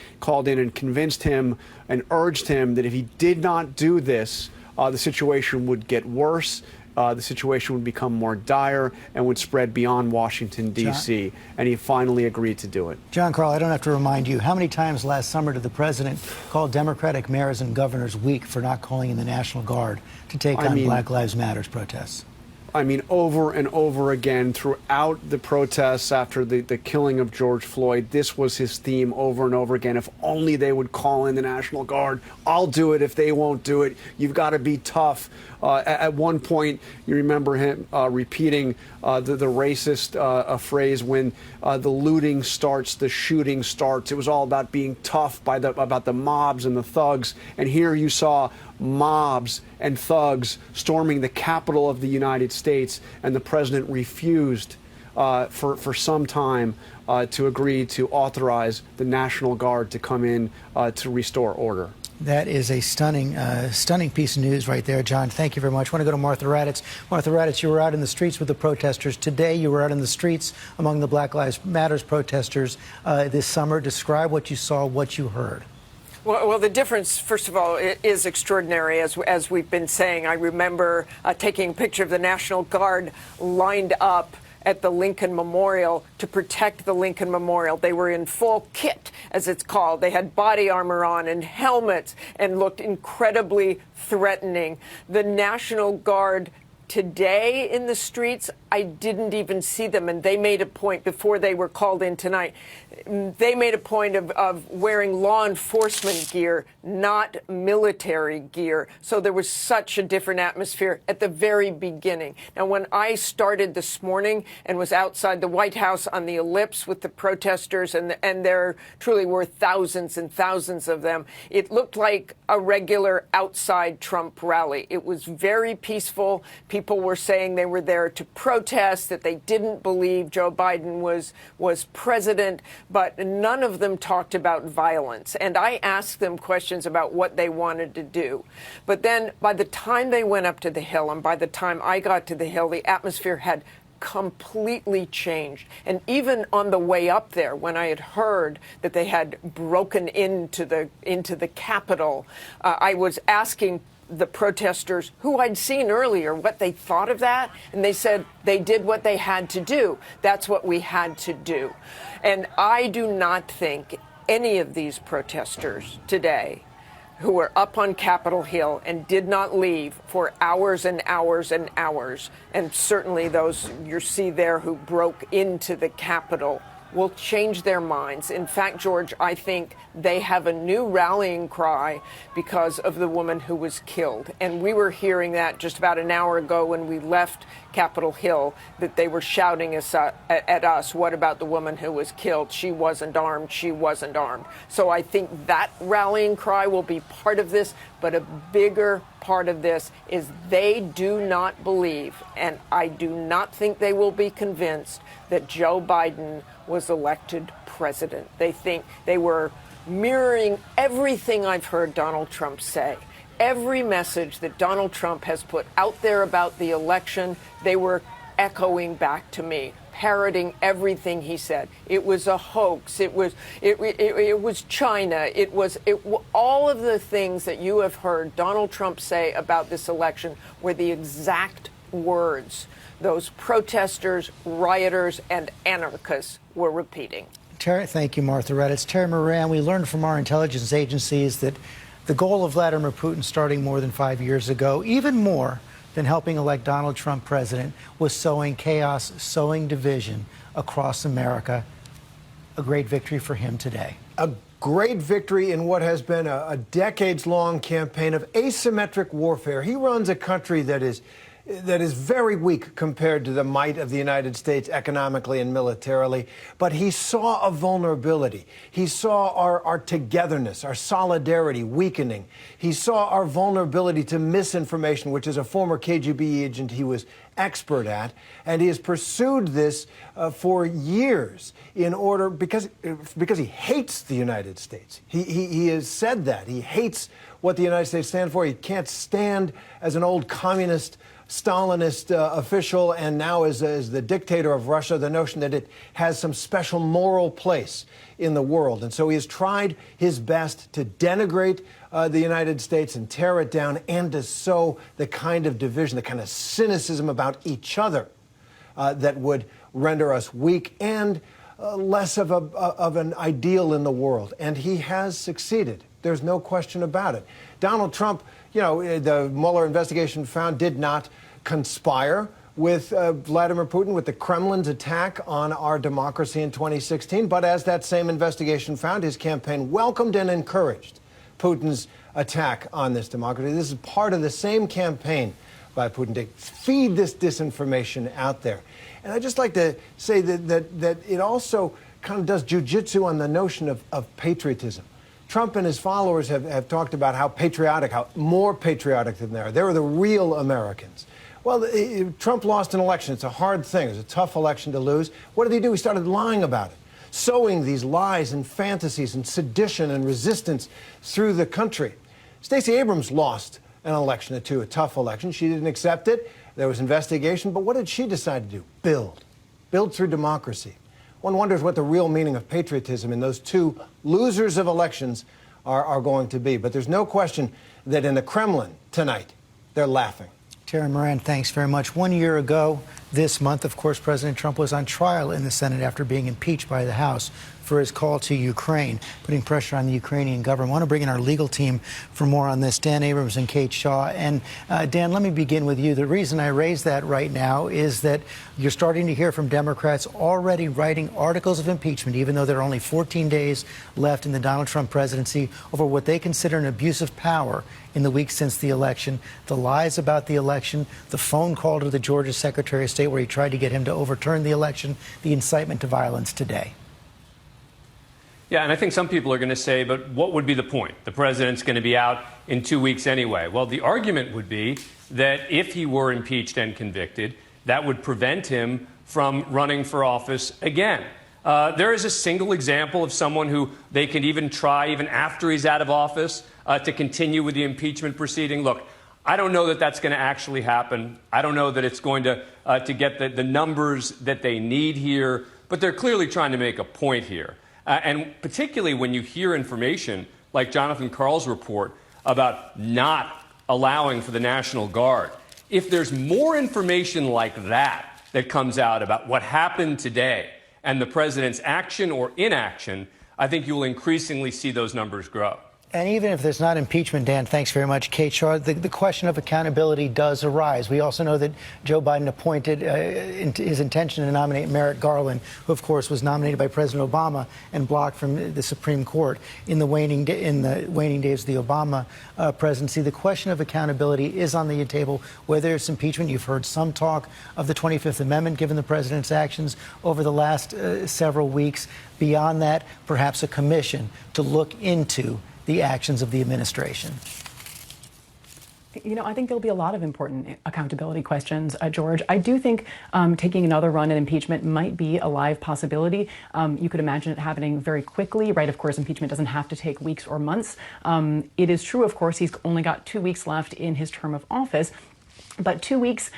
Speaker 12: and convinced him and urged him that if he did not do this, the situation would get worse the situation would become more dire and would spread beyond Washington, D.C., and he finally agreed to do it.
Speaker 2: Jon Karl, I don't have to remind you, how many times last summer did the president call Democratic mayors and governors weak for not calling in the National Guard to take on Black Lives Matter protests?
Speaker 12: I mean, over and over again throughout the protests after the killing of George Floyd, this was his theme over and over again. If only they would call in the National Guard. I'll do it if they won't do it. You've got to be tough. At one point, you remember him repeating the racist phrase, when the looting starts, the shooting starts. It was all about being tough about the mobs and the thugs. And here you saw mobs and thugs storming the Capitol of the United States, and the president refused for some time to agree to authorize the National Guard to come in to restore order.
Speaker 2: That is a stunning piece of news right there, John. Thank you very much. I want to go to Martha Raddatz. Martha Raddatz, you were out in the streets with the protesters. Today, you were out in the streets among the Black Lives Matter protesters this summer. Describe what you saw, what you heard.
Speaker 15: Well, the difference, first of all, is extraordinary, as we've been saying. I remember taking a picture of the National Guard lined up at the Lincoln Memorial to protect the Lincoln Memorial. They were in full kit, as it's called. They had body armor on and helmets and looked incredibly threatening. The National Guard today in the streets, I didn't even see them, and they made a point before they were called in tonight. They made a point of wearing law enforcement gear, not military gear. So there was such a different atmosphere at the very beginning. Now, when I started this morning and was outside the White House on the ellipse with the protesters, and there truly were thousands and thousands of them, it looked like a regular outside Trump rally. It was very peaceful. People were saying they were there to protest, that they didn't believe Joe Biden was president, but none of them talked about violence. And I asked them questions about what they wanted to do. But then by the time they went up to the Hill, and by the time I got to the Hill, the atmosphere had completely changed. And even on the way up there, when I had heard that they had broken into the Capitol, I was asking the protesters who I'd seen earlier what they thought of that, and they said they did what they had to do. That's what we had to do. And I do not think any of these protesters today who were up on Capitol Hill and did not leave for hours and hours and hours, and certainly those you see there who broke into the Capitol, will change their minds. In fact, George, I think they have a new rallying cry because of the woman who was killed. And we were hearing that just about an hour ago when we left Capitol Hill, that they were shouting at us, what about the woman who was killed? She wasn't armed. She wasn't armed. So I think that rallying cry will be part of this, but a bigger part of this is they do not believe, and I do not think they will be convinced, that Joe Biden was elected president. They think they were mirroring everything I've heard Donald Trump say. Every message that Donald Trump has put out there about the election, they were echoing back to me, parroting everything he said. It was a hoax. It was China. It was all of the things that you have heard Donald Trump say about this election were the exact words those protesters, rioters, and anarchists were repeating.
Speaker 2: Thank you, Martha Raddatz. Terry Moran, we learned from our intelligence agencies that the goal of Vladimir Putin starting more than 5 years ago, even more than helping elect Donald Trump president, was sowing chaos, sowing division across America. A great victory for him today.
Speaker 16: A great victory in what has been a decades-long campaign of asymmetric warfare. He runs a country that is very weak compared to the might of the United States economically and militarily. But he saw a vulnerability. He saw our togetherness, our solidarity weakening. He saw our vulnerability to misinformation, which as a former KGB agent he was expert at. And he has pursued this for years because he hates the United States. He has said that. He hates what the United States stands for. He can't stand as an old communist Stalinist official, and now as the dictator of Russia, the notion that it has some special moral place in the world. And so he has tried his best to denigrate the United States and tear it down, and to sow the kind of division, the kind of cynicism about each other that would render us weak and less of an ideal in the world. And he has succeeded. There's no question about it. Donald Trump, you know, the Mueller investigation found, did not conspire with Vladimir Putin, with the Kremlin's attack on our democracy in 2016. But as that same investigation found, his campaign welcomed and encouraged Putin's attack on this democracy. This is part of the same campaign by Putin to feed this disinformation out there. And I'd just like to say that it also kind of does jujitsu on the notion of patriotism. Trump and his followers have talked about how patriotic, how more patriotic than they are. They're the real Americans. Well, Trump lost an election. It's a hard thing. It was a tough election to lose. What did he do? He started lying about it, sowing these lies and fantasies and sedition and resistance through the country. Stacey Abrams lost an election or two, a tough election. She didn't accept it. There was investigation. But what did she decide to do? Build. Build through democracy. One wonders what the real meaning of patriotism in those two losers of elections are going to be. But there's no question that in the Kremlin tonight, they're laughing.
Speaker 2: Tara Moran, thanks very much. 1 year ago this month, of course, President Trump was on trial in the Senate after being impeached by the House for his call to Ukraine, putting pressure on the Ukrainian government. I want to bring in our legal team for more on this, Dan Abrams and Kate Shaw. And Dan, let me begin with you. The reason I raise that right now is that you're starting to hear from Democrats already writing articles of impeachment, even though there are only 14 days left in the Donald Trump presidency, over what they consider an abuse of power in the weeks since the election, the lies about the election, the phone call to the Georgia Secretary of State where he tried to get him to overturn the election, the incitement to violence today.
Speaker 17: Yeah, and I think some people are going to say, but what would be the point? The president's going to be out in 2 weeks anyway. Well, the argument would be that if he were impeached and convicted, that would prevent him from running for office again. There is a single example of someone who they can even try, even after he's out of office, to continue with the impeachment proceeding. Look, I don't know that that's going to actually happen. I don't know that it's going to get the numbers that they need here, but they're clearly trying to make a point here. And particularly when you hear information like Jonathan Karl's report about not allowing for the National Guard, if there's more information like that that comes out about what happened today and the president's action or inaction, I think you will increasingly see those numbers grow.
Speaker 2: And even if there's not impeachment, Dan, thanks very much, Kate Shaw, the question of accountability does arise. We also know that Joe Biden appointed his intention to nominate Merrick Garland, who, of course, was nominated by President Obama and blocked from the Supreme Court in the waning days of the Obama presidency. The question of accountability is on the table, whether it's impeachment. You've heard some talk of the 25th Amendment, given the president's actions over the last several weeks. Beyond that, perhaps a commission to look into the actions of the administration.
Speaker 18: You know, I think there'll be a lot of important accountability questions, George. I do think taking another run at impeachment might be a live possibility. You could imagine it happening very quickly, right? Of course, impeachment doesn't have to take weeks or months. It is true, of course, he's only got 2 weeks left in his term of office. But 2 weeks,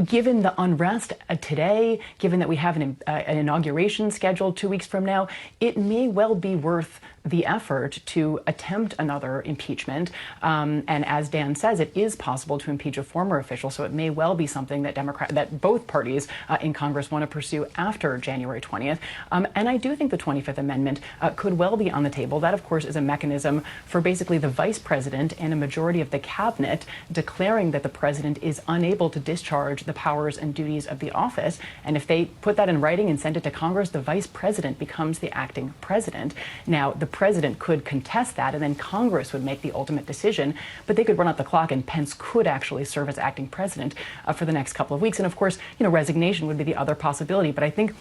Speaker 18: given the unrest today, given that we have an inauguration scheduled 2 weeks from now, it may well be worth the effort to attempt another impeachment. And as Dan says, it is possible to impeach a former official, so it may well be something that both parties in Congress want to pursue after January 20th. And I do think the 25th Amendment could well be on the table. That, of course, is a mechanism for basically the vice president and a majority of the cabinet declaring that the president is unable to discharge the powers and duties of the office. And if they put that in writing and send it to Congress, the vice president becomes the acting president. Now, the president could contest that, and then Congress would make the ultimate decision. But they could run out the clock, and Pence could actually serve as acting president for the next couple of weeks. And of course, resignation would be the other possibility. But I think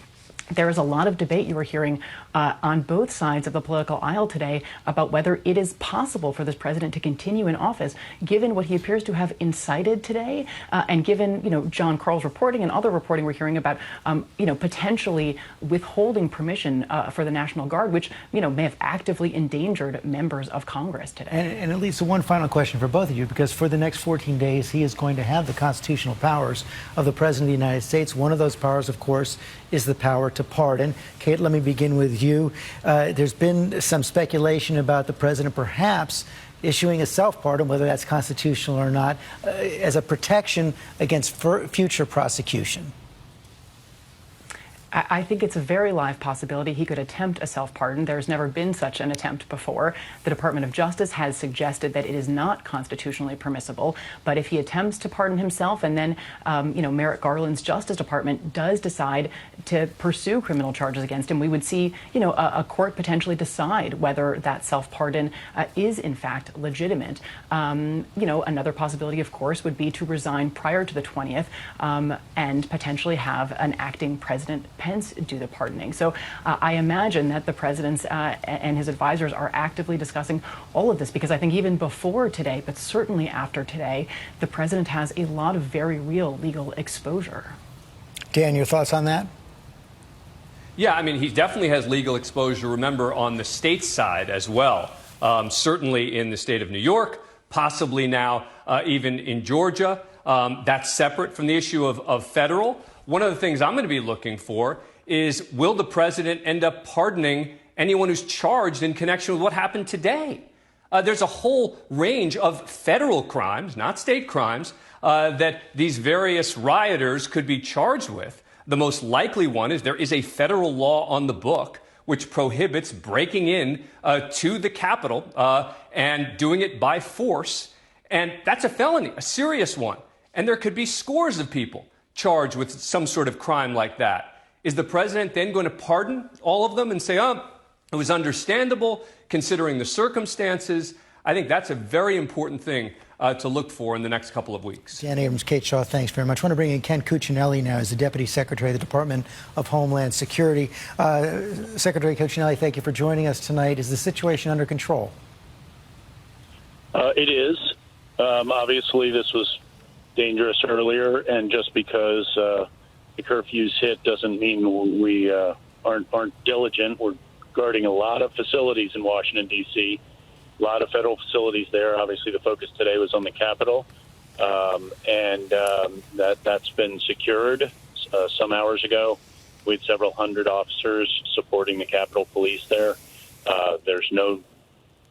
Speaker 18: there is a lot of debate you are hearing on both sides of the political aisle today about whether it is possible for this president to continue in office, given what he appears to have incited today, and given, John Karl's reporting and other reporting we're hearing about, potentially withholding permission for the National Guard, which, may have actively endangered members of Congress today.
Speaker 2: And it leads to one final question for both of you, because for the next 14 days, he is going to have the constitutional powers of the President of the United States. One of those powers, of course, is the power to pardon. Kate, let me begin with you. There's been some speculation about the president perhaps issuing a self-pardon, whether that's constitutional or not, as a protection against future prosecution.
Speaker 18: I think it's a very live possibility he could attempt a self-pardon. There's never been such an attempt before. The Department of Justice has suggested that it is not constitutionally permissible. But if he attempts to pardon himself and then, Merrick Garland's Justice Department does decide to pursue criminal charges against him, we would see, a court potentially decide whether that self-pardon is in fact legitimate. Another possibility, of course, would be to resign prior to the 20th and potentially have an acting president Pence do the pardoning. So I imagine that the president and his advisors are actively discussing all of this, because I think even before today, but certainly after today, the president has a lot of very real legal exposure.
Speaker 2: Dan, your thoughts on that?
Speaker 17: Yeah, I mean, he definitely has legal exposure, remember, on the state side as well. Certainly in the state of New York, possibly now even in Georgia. That's separate from the issue of federal. One of the things I'm going to be looking for is, will the president end up pardoning anyone who's charged in connection with what happened today? There's a whole range of federal crimes, not state crimes, that these various rioters could be charged with. The most likely one is there is a federal law on the book which prohibits breaking in to the Capitol and doing it by force. And that's a felony, a serious one. And there could be scores of people charged with some sort of crime like that. Is the president then going to pardon all of them and say, it was understandable considering the circumstances? I think that's a very important thing to look for in the next couple of weeks.
Speaker 2: Dan Abrams, Kate Shaw, thanks very much. I want to bring in Ken Cuccinelli now as the Deputy Secretary of the Department of Homeland Security. Secretary Cuccinelli, thank you for joining us tonight. Is the situation under control?
Speaker 19: It is. Obviously, this was dangerous earlier, and just because the curfews hit doesn't mean we aren't diligent. We're guarding a lot of facilities in Washington, D.C., a lot of federal facilities there. Obviously, the focus today was on the Capitol, and that's been secured some hours ago. We had several hundred officers supporting the Capitol Police there. There's no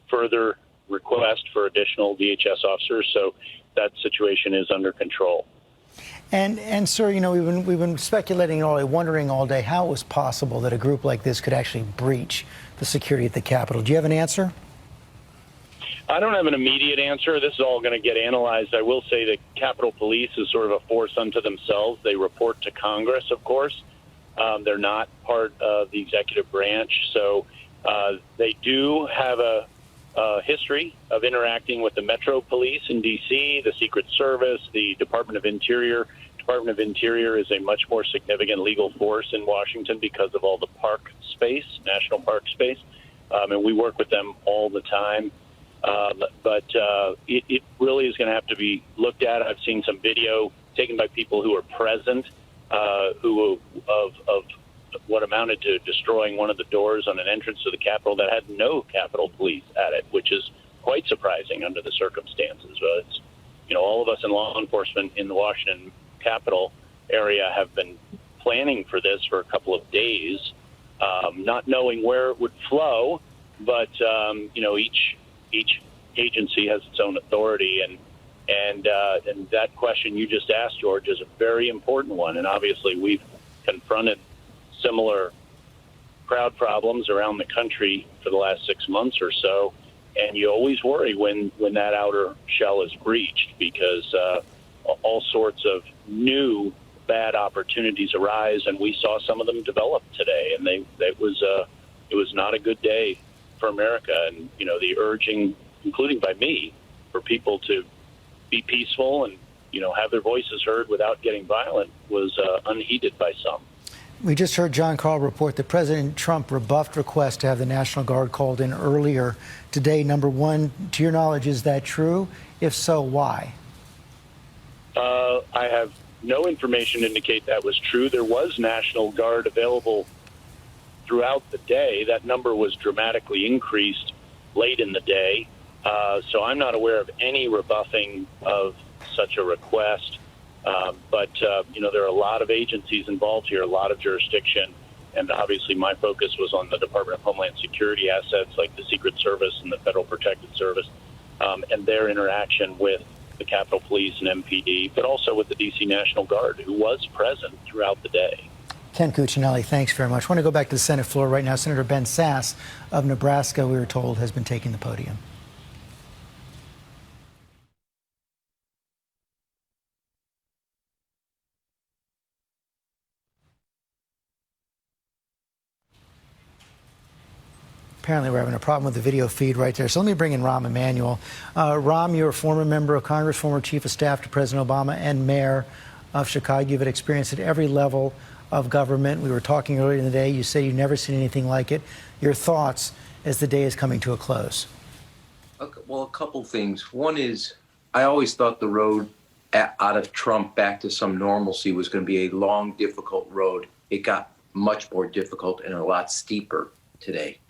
Speaker 19: further request for additional DHS officers, so that situation is under control.
Speaker 2: And sir, we've been speculating all day, wondering all day how it was possible that a group like this could actually breach the security at the Capitol. Do you have an answer?
Speaker 19: I don't have an immediate answer. This is all going to get analyzed. I will say that Capitol Police is sort of a force unto themselves. They report to Congress, of course. They're not part of the executive branch, so they do have a history of interacting with the Metro Police in D.C., the Secret Service, the Department of Interior. Department of Interior is a much more significant legal force in Washington because of all the park space, national park space, and we work with them all the time. But it really is going to have to be looked at. I've seen some video taken by people who were present, of what amounted to destroying one of the doors on an entrance to the Capitol that had no Capitol Police at it, which is quite surprising under the circumstances. It's, all of us in law enforcement in the Washington Capitol area have been planning for this for a couple of days, not knowing where it would flow, but each agency has its own authority, and that question you just asked, George, is a very important one. And obviously, we've confronted similar crowd problems around the country for the last 6 months or so, and you always worry when that outer shell is breached, because all sorts of new bad opportunities arise, and we saw some of them develop today, and it was not a good day for America. And the urging, including by me, for people to be peaceful and have their voices heard without getting violent was unheeded by some.
Speaker 2: We just heard John Carl report that President Trump rebuffed requests to have the National Guard called in earlier today. Number one, to your knowledge, is that true? If so, why?
Speaker 19: I have no information to indicate that was true. There was National Guard available throughout the day. That number was dramatically increased late in the day. So I'm not aware of any rebuffing of such a request. But there are a lot of agencies involved here, a lot of jurisdiction, And obviously my focus was on the Department of Homeland Security assets like the Secret Service and the Federal Protective Service, and their interaction with the Capitol Police and MPD, but also with the D.C. National Guard, who was present throughout the day.
Speaker 2: Ken Cuccinelli, thanks very much. I want to go back to the Senate floor right now. Senator Ben Sasse of Nebraska, we were told, has been taking the podium. Apparently, we're having a problem with the video feed right there. So let me bring in Rahm Emanuel. Rahm, you're a former member of Congress, former chief of staff to President Obama, and mayor of Chicago. You've had experience at every level of government. We were talking earlier in the day. You say you've never seen anything like it. Your thoughts as the day is coming to a close?
Speaker 20: Well, a couple things. One is I always thought the road out of Trump back to some normalcy was going to be a long, difficult road. It got much more difficult and a lot steeper today.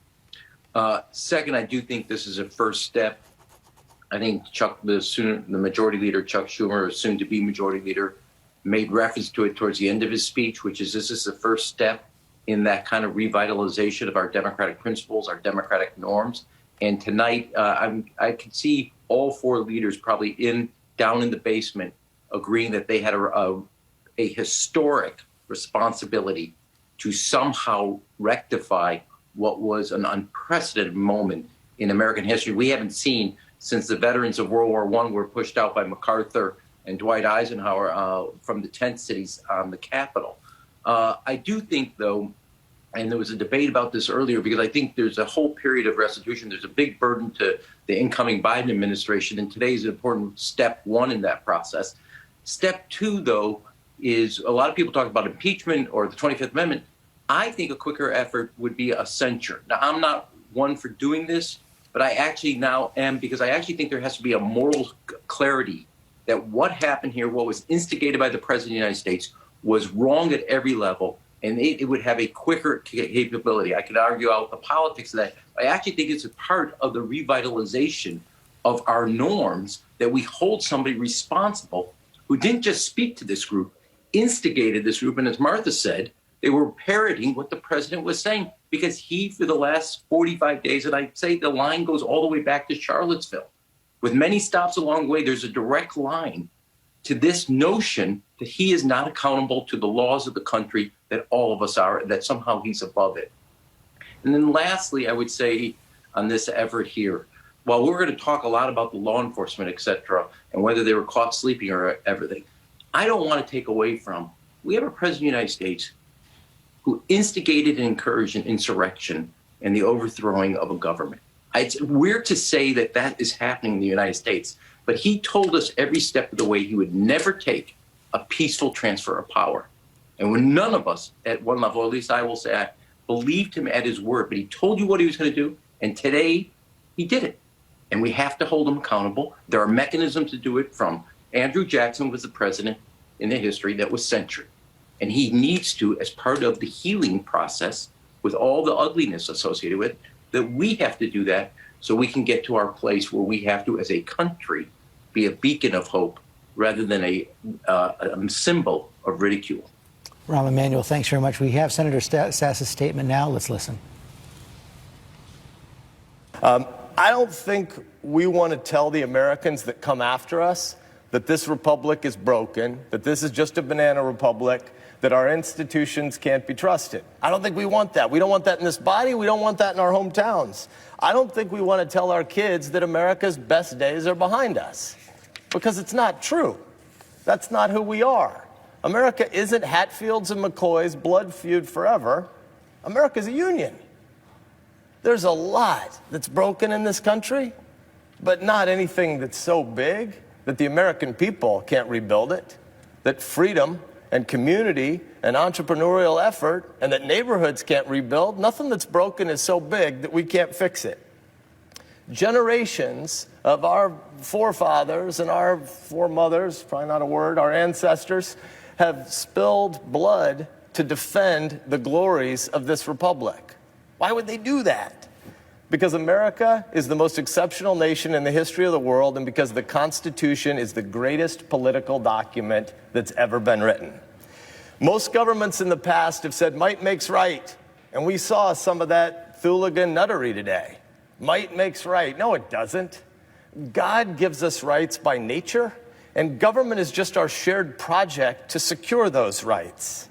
Speaker 20: Second, I do think this is a first step. I think the majority leader, Chuck Schumer, soon to be majority leader, made reference to it towards the end of his speech, which is this is the first step in that kind of revitalization of our democratic principles, our democratic norms. And tonight, I could see all four leaders probably down in the basement agreeing that they had a historic responsibility to somehow rectify what was an unprecedented moment in American history we haven't seen since the veterans of World War I were pushed out by MacArthur and Dwight Eisenhower from the tent cities on the Capitol. I do think, though, and there was a debate about this earlier, because I think there's a whole period of restitution. There's a big burden to the incoming Biden administration, and today is an important step one in that process. Step two, though, is a lot of people talk about impeachment or the 25th Amendment. I think a quicker effort would be a censure. Now, I'm not one for doing this, but I actually now am, because I actually think there has to be a moral clarity that what happened here, what was instigated by the President of the United States, was wrong at every level, and it would have a quicker capability. I could argue out the politics of that. I actually think it's a part of the revitalization of our norms that we hold somebody responsible who didn't just speak to this group, instigated this group, and as Martha said, they were parroting what the president was saying, because he, for the last 45 days, and I'd say the line goes all the way back to Charlottesville. With many stops along the way, there's a direct line to this notion that he is not accountable to the laws of the country, that all of us are, that somehow he's above it. And then lastly, I would say on this effort here, while we're going to talk a lot about the law enforcement, et cetera, and whether they were caught sleeping or everything, I don't want to take away from, we have a president of the United States who instigated and encouraged an insurrection and the overthrowing of a government. It's weird to say that that is happening in the United States, but he told us every step of the way he would never take a peaceful transfer of power. And when none of us at one level, or at least I will say, I believed him at his word, but he told you what he was going to do, and today he did it. And we have to hold him accountable. There are mechanisms to do it. From Andrew Jackson was the president in the history that was censured. And he needs to, as part of the healing process, with all the ugliness associated with it, that we have to do that so we can get to our place where we have to, as a country, be a beacon of hope rather than a symbol of ridicule.
Speaker 2: Rahm Emanuel, thanks very much. We have Senator Sasse's statement now. Let's listen.
Speaker 21: I don't think we want to tell the Americans that come after us that this republic is broken, that this is just a banana republic, that our institutions can't be trusted. I don't think we want that. We don't want that in this body. We don't want that in our hometowns. I don't think we want to tell our kids that America's best days are behind us, because it's not true. That's not who we are. America isn't Hatfield's and McCoy's blood feud forever. America's a union. There's a lot that's broken in this country, but not anything that's so big that the American people can't rebuild it, that freedom and community and entrepreneurial effort and that neighborhoods can't rebuild. Nothing that's broken is so big that we can't fix it. Generations of our forefathers and our foremothers, probably not a word, our ancestors, have spilled blood to defend the glories of this republic. Why would they do that? Because America is the most exceptional nation in the history of the world, and because the Constitution is the greatest political document that's ever been written. Most governments in the past have said might makes right, and we saw some of that hooligan nuttery today. Might makes right. No, it doesn't. God gives us rights by nature, and government is just our shared project to secure those rights.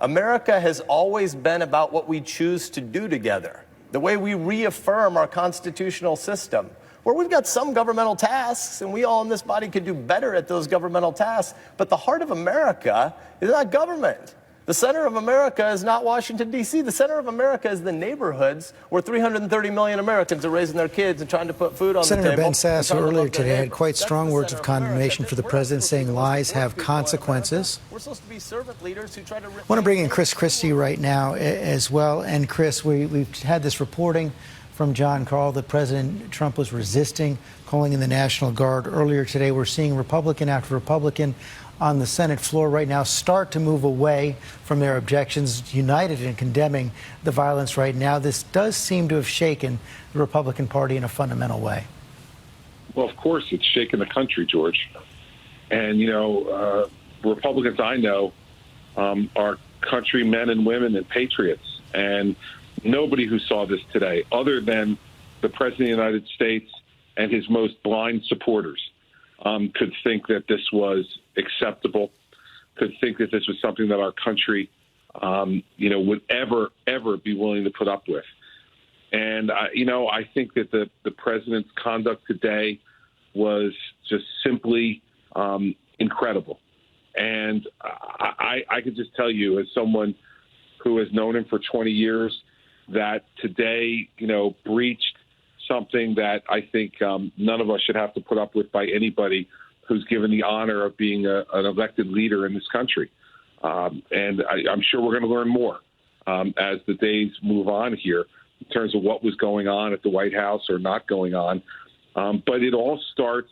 Speaker 21: America has always been about what we choose to do together, the way we reaffirm our constitutional system, where we've got some governmental tasks, and we all in this body could do better at those governmental tasks, but the heart of America is not government. The center of America is not Washington, D.C. The center of America is the neighborhoods where 330 million Americans are raising their kids and trying to put food on the table.
Speaker 2: Senator Ben Sasse earlier today had quite strong words of condemnation for the president, saying lies have consequences.
Speaker 21: We're supposed to be servant leaders who try to...
Speaker 2: I want to bring in Chris Christie right now as well. And Chris, we've had this reporting from John Karl that President Trump was resisting calling in the National Guard earlier today. We're seeing Republican after Republican on the Senate floor right now start to move away from their objections, united in condemning the violence right now. This does seem to have shaken the Republican Party in a fundamental way.
Speaker 1: Well, of course, it's shaken the country, George. And, you know, Republicans I know are countrymen and women and patriots. And nobody who saw this today, other than the President of the United States and his most blind supporters, could think that this was acceptable, could think that this was something that our country, would ever be willing to put up with. And, I think that the president's conduct today was just simply incredible. And I could just tell you, as someone who has known him for 20 years, that today, breached something that I think none of us should have to put up with by anybody who's given the honor of being an elected leader in this country. And I'm sure we're going to learn more as the days move on here in terms of what was going on at the White House or not going on. But it all starts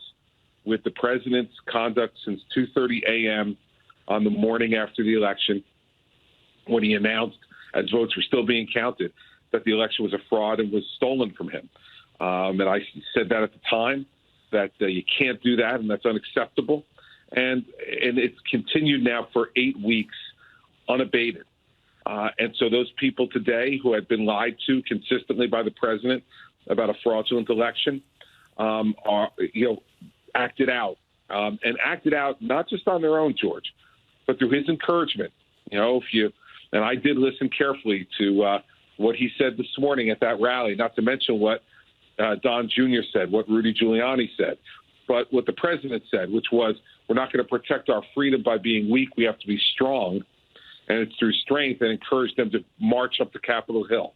Speaker 1: with the president's conduct since 2:30 a.m. on the morning after the election, when he announced, as votes were still being counted, that the election was a fraud and was stolen from him. And I said that at the time, that you can't do that, and that's unacceptable. And it's continued now for 8 weeks unabated. And so those people today who had been lied to consistently by the president about a fraudulent election are, acted out. And acted out not just on their own, George, but through his encouragement. And I did listen carefully to what he said this morning at that rally, not to mention what Don Jr. said, what Rudy Giuliani said, but what the president said, which was, we're not going to protect our freedom by being weak. We have to be strong. And it's through strength, and encourage them to march up to Capitol Hill.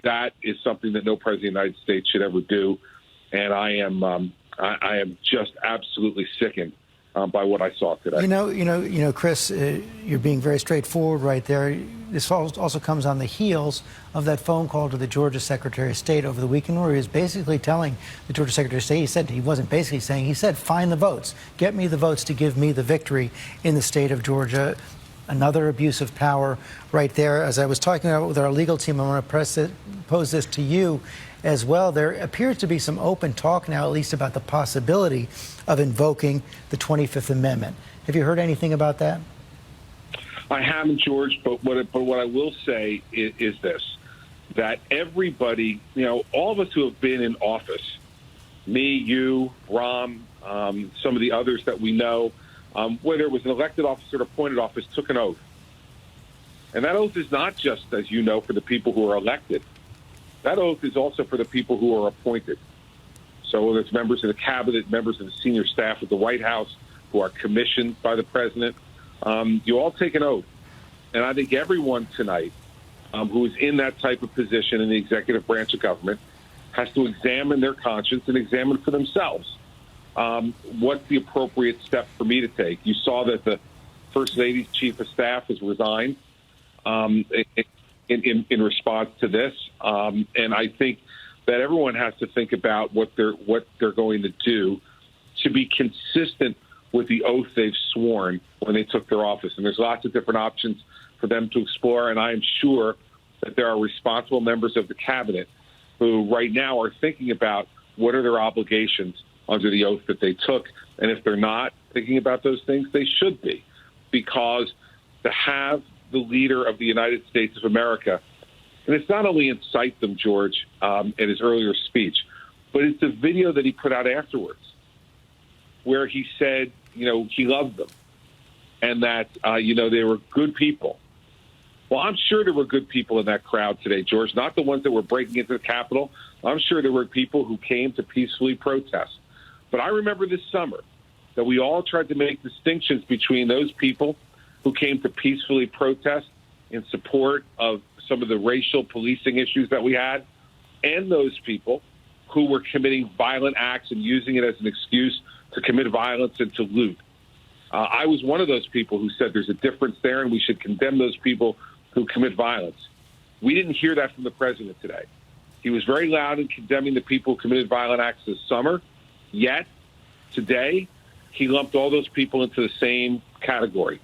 Speaker 1: That is something that no president of the United States should ever do. And I am just absolutely sickened by what I saw today.
Speaker 2: Chris, you're being very straightforward right there. This also comes on the heels of that phone call to the Georgia Secretary of State over the weekend, where he was basically telling the Georgia Secretary of State, he said, find the votes, get me the votes to give me the victory in the state of Georgia. Another abuse of power right there. As I was talking about with our legal team, I want to pose this to you as well. There appears to be some open talk now, at least about the possibility of invoking the 25th Amendment. Have you heard anything about that?
Speaker 1: I haven't, George, but what I will say is this, that everybody, all of us who have been in office, me, you, Rahm, some of the others that we know, whether it was an elected office or an appointed office, took an oath. And that oath is not just, as you know, for the people who are elected. That oath is also for the people who are appointed. So whether it's members of the cabinet, members of the senior staff at the White House who are commissioned by the president, you all take an oath. And I think everyone tonight who is in that type of position in the executive branch of government has to examine their conscience and examine for themselves what's the appropriate step for me to take. You saw that the First Lady's chief of staff has resigned in response to this. And I think that everyone has to think about what they're going to do to be consistent with the oath they've sworn when they took their office. And there's lots of different options for them to explore. And I am sure that there are responsible members of the cabinet who right now are thinking about what are their obligations under the oath that they took. And if they're not thinking about those things, they should be, because to have the leader of the United States of America, and it's not only incite them, George, in his earlier speech, but it's the video that he put out afterwards where he said, he loved them and that, they were good people. Well, I'm sure there were good people in that crowd today, George, not the ones that were breaking into the Capitol. I'm sure there were people who came to peacefully protest. But I remember this summer that we all tried to make distinctions between those people who came to peacefully protest in support of some of the racial policing issues that we had, and those people who were committing violent acts and using it as an excuse to commit violence and to loot. I was one of those people who said there's a difference there and we should condemn those people who commit violence. We didn't hear that from the president today. He was very loud in condemning the people who committed violent acts this summer, yet today he lumped all those people into the same category,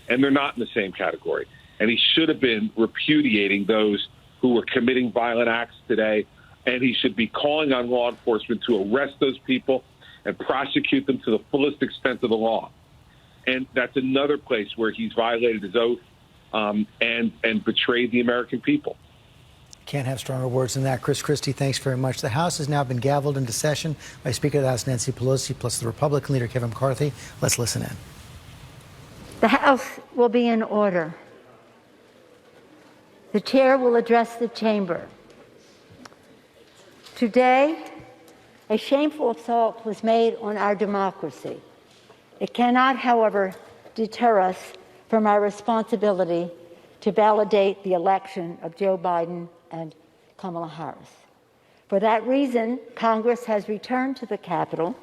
Speaker 1: and they're not in the same category. And he should have been repudiating those who were committing violent acts today, and he should be calling on law enforcement to arrest those people and prosecute them to the fullest extent of the law. And that's another place where he's violated his oath and betrayed the American people.
Speaker 2: Can't have stronger words than that. Chris Christie, thanks very much. The House has now been gavelled into session by Speaker of the House Nancy Pelosi plus the Republican leader Kevin McCarthy. Let's listen in.
Speaker 3: The House will be in order. The chair will address the chamber. Today, a shameful assault was made on our democracy. It cannot, however, deter us from our responsibility to validate the election of Joe Biden and Kamala Harris. For that reason, Congress has returned to the Capitol.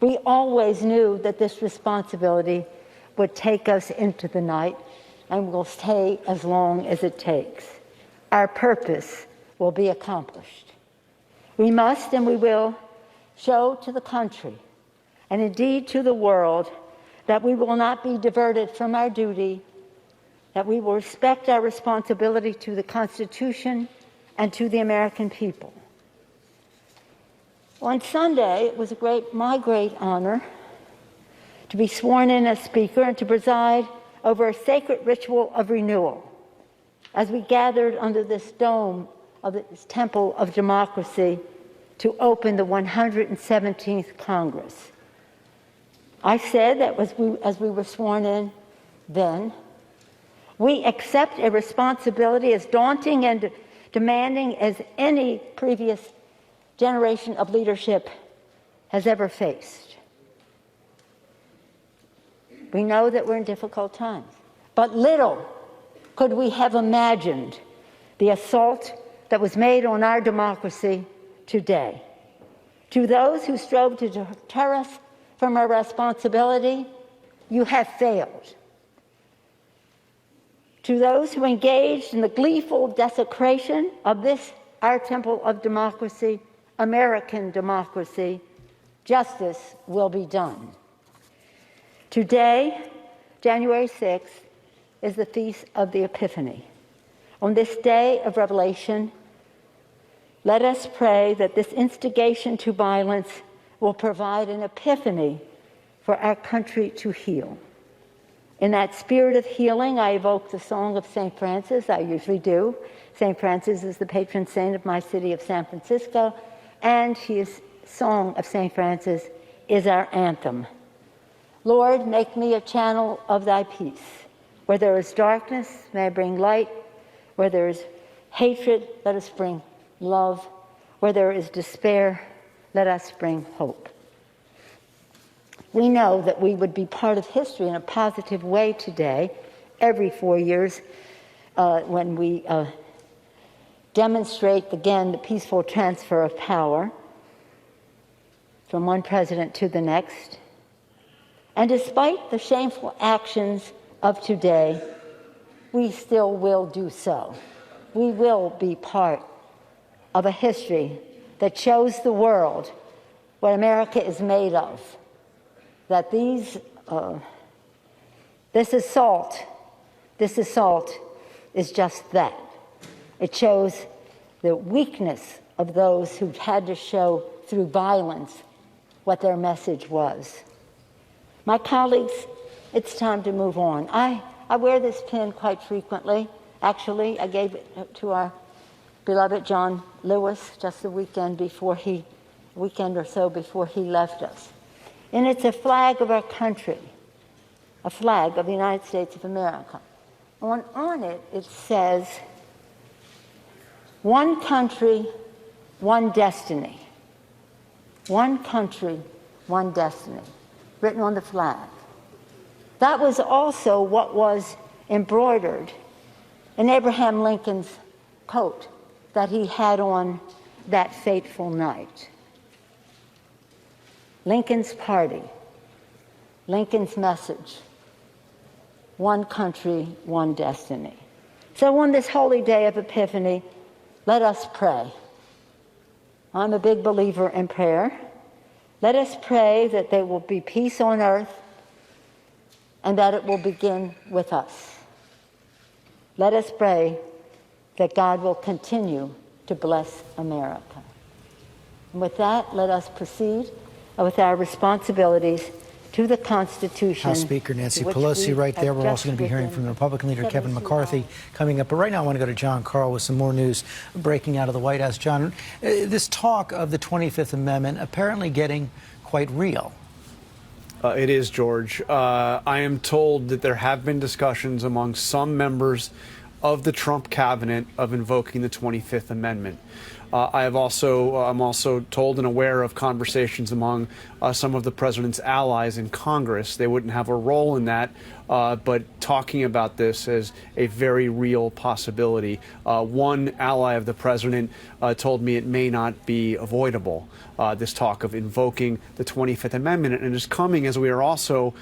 Speaker 3: We always knew that this responsibility would take us into the night and will stay as long as it takes. Our purpose will be accomplished. We must and we will show to the country and indeed to the world that we will not be diverted from our duty, that we will respect our responsibility to the Constitution and to the American people. On Sunday, it was my great honor to be sworn in as Speaker and to preside over a sacred ritual of renewal as we gathered under this dome of this temple of democracy to open the 117th Congress. I said that as we were sworn in then, we accept a responsibility as daunting and demanding as any previous generation of leadership has ever faced. We know that we're in difficult times, but little could we have imagined the assault that was made on our democracy today. To those who strove to deter us from our responsibility, you have failed. To those who engaged in the gleeful desecration of this, our temple of democracy, American democracy, justice will be done. Today, January 6th, is the Feast of the Epiphany. On this day of revelation, let us pray that this instigation to violence will provide an epiphany for our country to heal. In that spirit of healing, I evoke the song of St. Francis. I usually do. St. Francis is the patron saint of my city of San Francisco, and his song of St. Francis is our anthem. Lord, make me a channel of thy peace. Where there is darkness, may I bring light. Where there is hatred, let us bring love. Where there is despair, let us bring hope. We know that we would be part of history in a positive way today, every 4 years, when we demonstrate again the peaceful transfer of power from one president to the next. And despite the shameful actions of today, we still will do so. We will be part of a history that shows the world what America is made of. That this assault is just that. It shows the weakness of those who had to show through violence what their message was. My colleagues, it's time to move on. I I wear this pin quite frequently. Actually, I gave it to our beloved John Lewis just the weekend or so before he left us. And it's a flag of our country, a flag of the United States of America. On it, it says, "One country, one destiny." One country, one destiny, written on the flag. That was also what was embroidered in Abraham Lincoln's coat that he had on that fateful night. Lincoln's party, Lincoln's message, one country, one destiny. So on this holy day of Epiphany, let us pray. I'm a big believer in prayer. Let us pray that there will be peace on earth and that it will begin with us. Let us pray that God will continue to bless America. And with that, let us proceed with our responsibilities to the Constitution.
Speaker 2: House Speaker Nancy Pelosi right there. We're also going to be hearing from the Republican leader Kevin McCarthy coming up. But right now I want to go to John Karl with some more news breaking out of the White House. John, this talk of the 25th Amendment apparently getting quite real.
Speaker 12: It is, George. I am told that there have been discussions among some members of the Trump cabinet of invoking the 25th Amendment. I'm also told and aware of conversations among some of the president's allies in Congress. They wouldn't have a role in that, but talking about this as a very real possibility. One ally of the president told me it may not be avoidable, this talk of invoking the 25th Amendment. And it is coming as we are also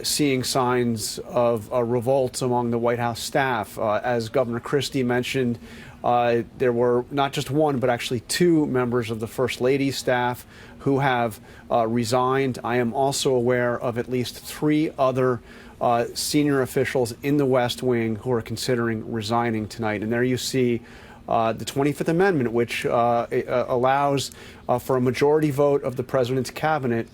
Speaker 12: seeing signs of revolt among the White House staff. As Governor Christie mentioned, there were not just one, but actually two members of the First Lady's staff who have resigned. I am also aware of at least three other senior officials in the West Wing who are considering resigning tonight. And there you see the 25th Amendment, which allows for a majority vote of the president's cabinet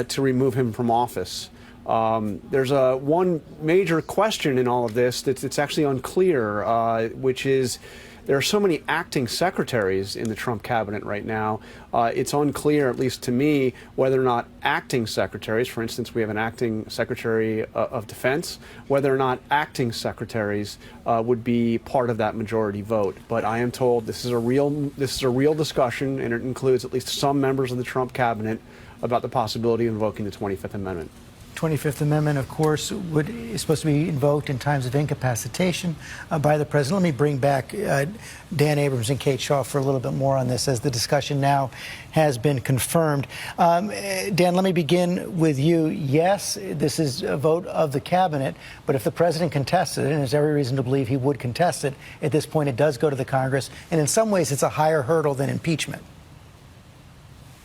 Speaker 12: to remove him from office. There's one major question in all of this that's actually unclear, which is there are so many acting secretaries in the Trump cabinet right now. It's unclear, at least to me, whether or not acting secretaries, for instance, we have an acting secretary of defense, whether or not acting secretaries would be part of that majority vote. But I am told this is a real discussion, and it includes at least some members of the Trump cabinet about the possibility of invoking the 25th Amendment.
Speaker 2: 25th Amendment, of course, is supposed to be invoked in times of incapacitation by the president. Let me bring back Dan Abrams and Kate Shaw for a little bit more on this, as the discussion now has been confirmed. Dan, let me begin with you. Yes, this is a vote of the cabinet, but if the president contests it, and there's every reason to believe he would contest it, at this point it does go to the Congress, and in some ways it's a higher hurdle than impeachment.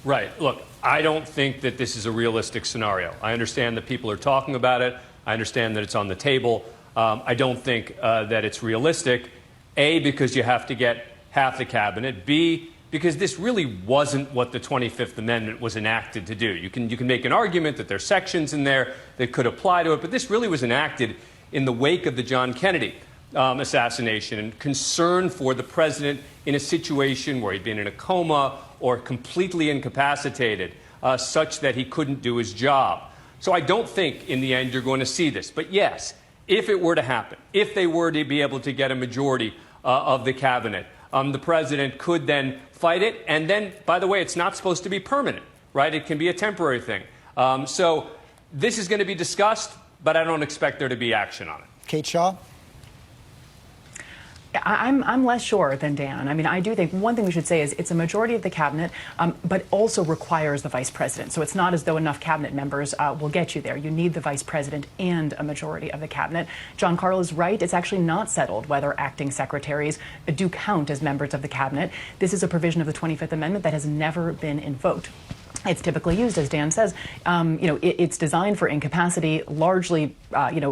Speaker 17: Right. Look, I don't think that this is a realistic scenario. I understand that people are talking about it. I understand that it's on the table. I don't think that it's realistic, A, because you have to get half the cabinet, B, because this really wasn't what the 25th Amendment was enacted to do. You can make an argument that there's sections in there that could apply to it, but this really was enacted in the wake of the John Kennedy assassination and concern for the president in a situation where he'd been in a coma or completely incapacitated, such that he couldn't do his job. So I don't think in the end you're going to see this. But yes, if it were to happen, if they were to be able to get a majority of the cabinet, the president could then fight it. And then, by the way, it's not supposed to be permanent, right? It can be a temporary thing. So this is going to be discussed, but I don't expect there to be action on it.
Speaker 2: Kate Shaw?
Speaker 18: I'm less sure than Dan. I mean, I do think one thing we should say is it's a majority of the cabinet, but also requires the vice president. So it's not as though enough cabinet members will get you there. You need the vice president and a majority of the cabinet. John Karl is right. It's actually not settled whether acting secretaries do count as members of the cabinet. This is a provision of the 25th Amendment that has never been invoked. It's typically used, as Dan says. It's designed for incapacity, largely,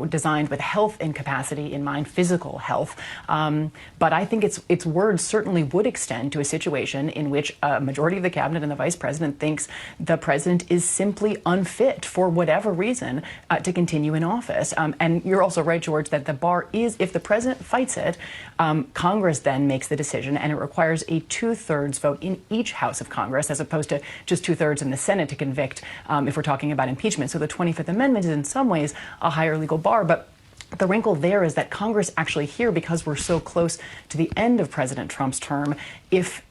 Speaker 18: designed with health incapacity in mind, physical health. But I think its words certainly would extend to a situation in which a majority of the cabinet and the vice president thinks the president is simply unfit for whatever reason to continue in office. And you're also right, George, that the bar is, if the president fights it, Congress then makes the decision, and it requires a 2/3 vote in each house of Congress, as opposed to just 2/3 in the Senate to convict if we're talking about impeachment. So the 25th Amendment is in some ways a higher legal bar, but the wrinkle there is that Congress actually here, because we're so close to the end of President Trump's term, if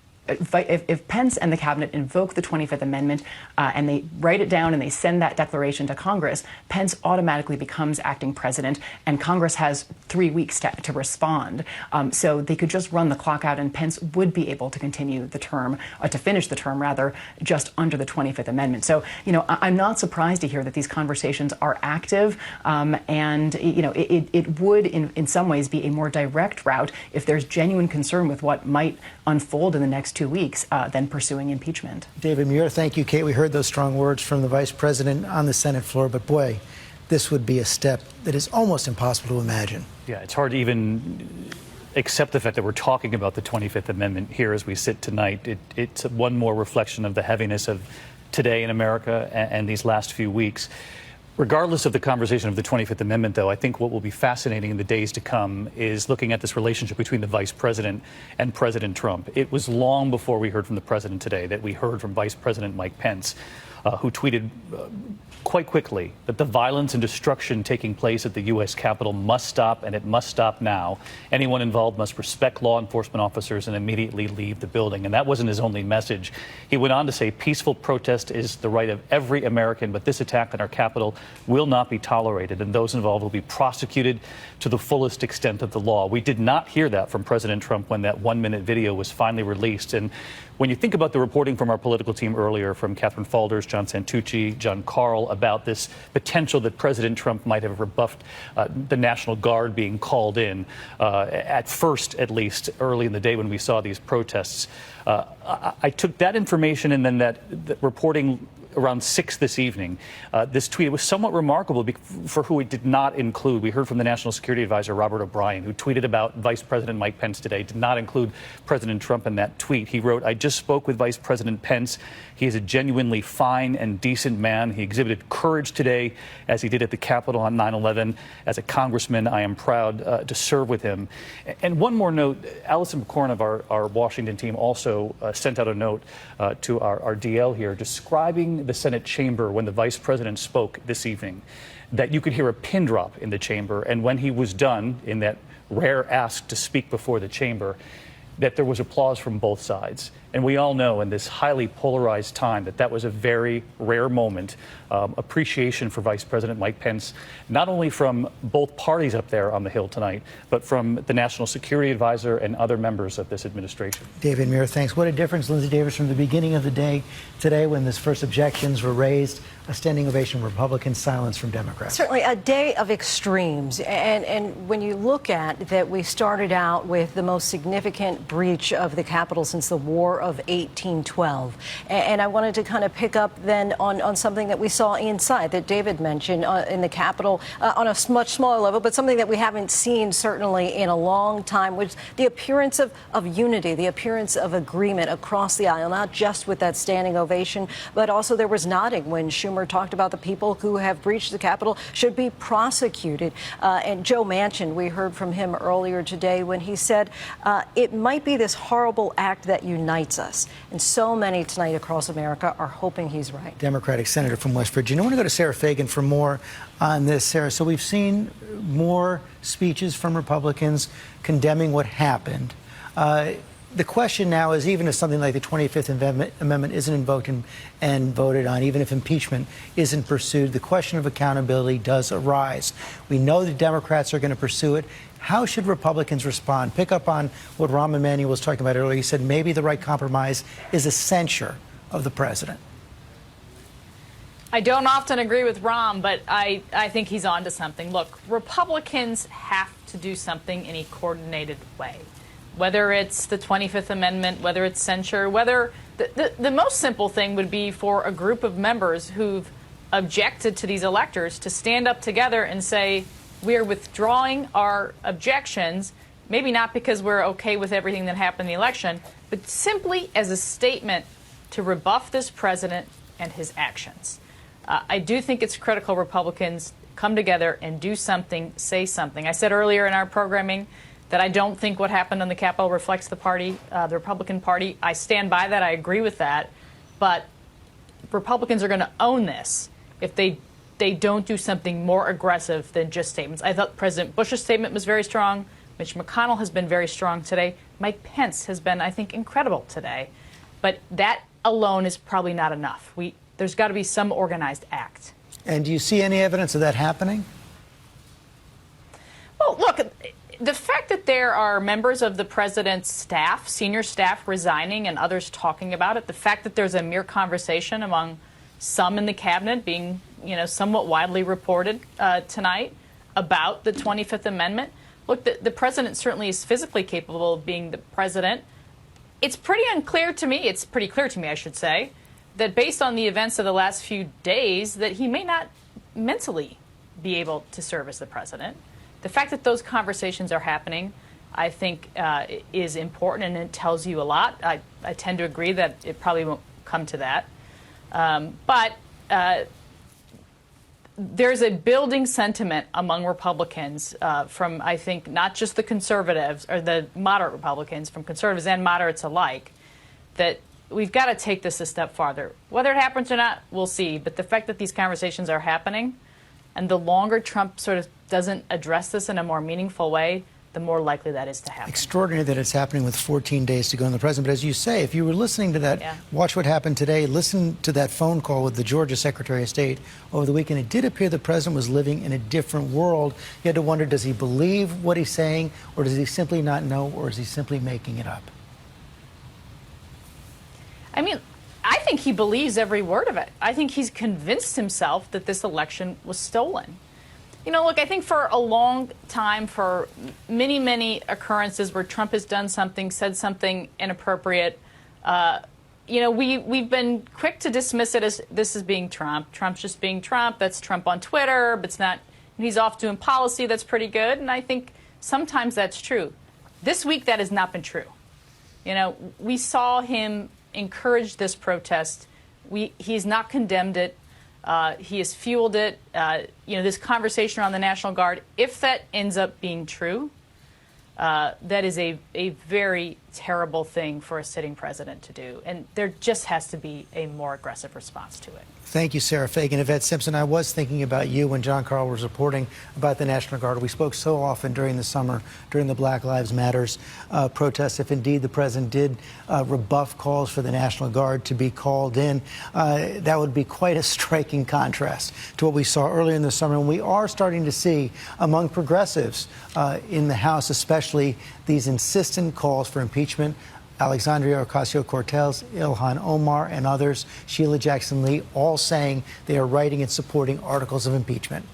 Speaker 18: Pence and the cabinet invoke the 25th Amendment and they write it down and they send that declaration to Congress, Pence automatically becomes acting president, and Congress has 3 weeks to respond. So they could just run the clock out, and Pence would be able to continue the term, to finish the term rather, just under the 25th Amendment. So, I'm not surprised to hear that these conversations are active, and it would in some ways be a more direct route if there's genuine concern with what might unfold in the next 2 weeks than pursuing impeachment.
Speaker 2: David Muir, thank you, Kate. We heard those strong words from the vice president on the Senate floor, but boy, this would be a step that is almost impossible to imagine.
Speaker 4: Yeah, it's hard to even accept the fact that we're talking about the 25th Amendment here as we sit tonight. It's one more reflection of the heaviness of today in America and these last few weeks. Regardless of the conversation of the 25th Amendment, though, I think what will be fascinating in the days to come is looking at this relationship between the vice president and President Trump. It was long before we heard from the president today that we heard from Vice President Mike Pence, who tweeted quite quickly that the violence and destruction taking place at the U.S. Capitol must stop, and it must stop now. Anyone involved must respect law enforcement officers and immediately leave the building. And that wasn't his only message. He went on to say peaceful protest is the right of every American, but this attack on our Capitol will not be tolerated, and those involved will be prosecuted to the fullest extent of the law. We did not hear that from President Trump when that 1-minute video was finally released. And when you think about the reporting from our political team earlier, from Catherine Falders, John Santucci, John Carl, about this potential that President Trump might have rebuffed the National Guard being called in, at first, at least, early in the day when we saw these protests, I took that information and then that reporting around 6 this evening. This tweet was somewhat remarkable for who it did not include. We heard from the National Security Advisor, Robert O'Brien, who tweeted about Vice President Mike Pence today, did not include President Trump in that tweet. He wrote, "I just spoke with Vice President Pence. He is a genuinely fine and decent man. He exhibited courage today, as he did at the Capitol on 9/11. As a congressman, I am proud to serve with him." And one more note, Allison McCorn of our Washington team also sent out a note to our DL here describing the Senate chamber when the vice president spoke this evening, that you could hear a pin drop in the chamber. And when he was done, in that rare ask to speak before the chamber, that there was applause from both sides. And we all know in this highly polarized time that was a very rare moment. Appreciation for Vice President Mike Pence, not only from both parties up there on the Hill tonight, but from the National Security Advisor and other members of this administration.
Speaker 2: David Muir, thanks. What a difference, Lindsay Davis, from the beginning of the day today when these first objections were raised. A standing ovation from Republicans, silence from Democrats.
Speaker 5: Certainly a day of extremes. And when you look at that, we started out with the most significant breach of the Capitol since the War of 1812. And I wanted to kind of pick up then on something that we saw inside that David mentioned in the Capitol on a much smaller level, but something that we haven't seen certainly in a long time, which the appearance of unity, the appearance of agreement across the aisle, not just with that standing ovation, but also there was nodding when Schumer talked about the people who have breached the Capitol should be prosecuted. And Joe Manchin, we heard from him earlier today when he said it might be this horrible act that unites us. And so many tonight across America are hoping he's right.
Speaker 2: Democratic Senator from West Virginia. I want to go to Sarah Fagan for more on this. Sarah, so we've seen more speeches from Republicans condemning what happened. The question now is, even if something like the 25th Amendment isn't invoked and voted on, even if impeachment isn't pursued, the question of accountability does arise. We know the Democrats are going to pursue it. How should Republicans respond? Pick up on what Rahm Emanuel was talking about earlier. He said maybe the right compromise is a censure of the president.
Speaker 22: I don't often agree with Rahm, but I think he's on to something. Look, Republicans have to do something in a coordinated way. Whether it's the 25th Amendment, whether it's censure, whether The most simple thing would be for a group of members who've objected to these electors to stand up together and say, we are withdrawing our objections, maybe not because we're okay with everything that happened in the election, but simply as a statement to rebuff this president and his actions. I do think it's critical Republicans come together and do something, say something. I said earlier in our programming that I don't think what happened on the Capitol reflects the party, the Republican Party. I stand by that. I agree with that. But Republicans are going to own this if they don't do something more aggressive than just statements. I thought President Bush's statement was very strong. Mitch McConnell has been very strong today. Mike Pence has been, I think, incredible today. But that alone is probably not enough. There's got to be some organized act.
Speaker 2: And do you see any evidence of that happening?
Speaker 22: Well, look, the fact that there are members of the president's staff, senior staff, resigning and others talking about it, the fact that there's a mere conversation among some in the cabinet being, somewhat widely reported tonight about the 25th Amendment. Look, the president certainly is physically capable of being the president. It's pretty clear to me, I should say, that based on the events of the last few days, that he may not mentally be able to serve as the president. The fact that those conversations are happening, I think, is important, and it tells you a lot. I tend to agree that it probably won't come to that. But there's a building sentiment among Republicans from, I think, not just the conservatives or the moderate Republicans, from conservatives and moderates alike, that we've got to take this a step farther. Whether it happens or not, we'll see. But the fact that these conversations are happening, and the longer Trump sort of doesn't address this in a more meaningful way, the more likely that is to happen.
Speaker 2: Extraordinary that it's happening with 14 days to go in the president. But as you say, if you were listening to that, watch what happened today, listen to that phone call with the Georgia Secretary of State over the weekend, it did appear the president was living in a different world. You had to wonder, does he believe what he's saying, or does he simply not know, or is he simply making it up?
Speaker 22: I mean, I think he believes every word of it. I think he's convinced himself that this election was stolen. Look, I think for a long time, for many, many occurrences where Trump has done something, said something inappropriate, we've been quick to dismiss it as this is being Trump. Trump's just being Trump. That's Trump on Twitter, but it's not. He's off doing policy that's pretty good. And I think sometimes that's true. This week, that has not been true. We saw him encourage this protest. He's not condemned it. He has fueled it. This conversation around the National Guard, if that ends up being true, that is a very terrible thing for a sitting president to do. And there just has to be a more aggressive response to it.
Speaker 2: Thank you, Sarah Fagan. Yvette Simpson, I was thinking about you when John Carl was reporting about the National Guard. We spoke so often during the summer, during the Black Lives Matters protests. If indeed the president did rebuff calls for the National Guard to be called in, that would be quite a striking contrast to what we saw earlier in the summer. And we are starting to see among progressives in the House, especially, these insistent calls for impeachment. Alexandria Ocasio-Cortez, Ilhan Omar, and others, Sheila Jackson-Lee, all saying they are writing and supporting articles of impeachment.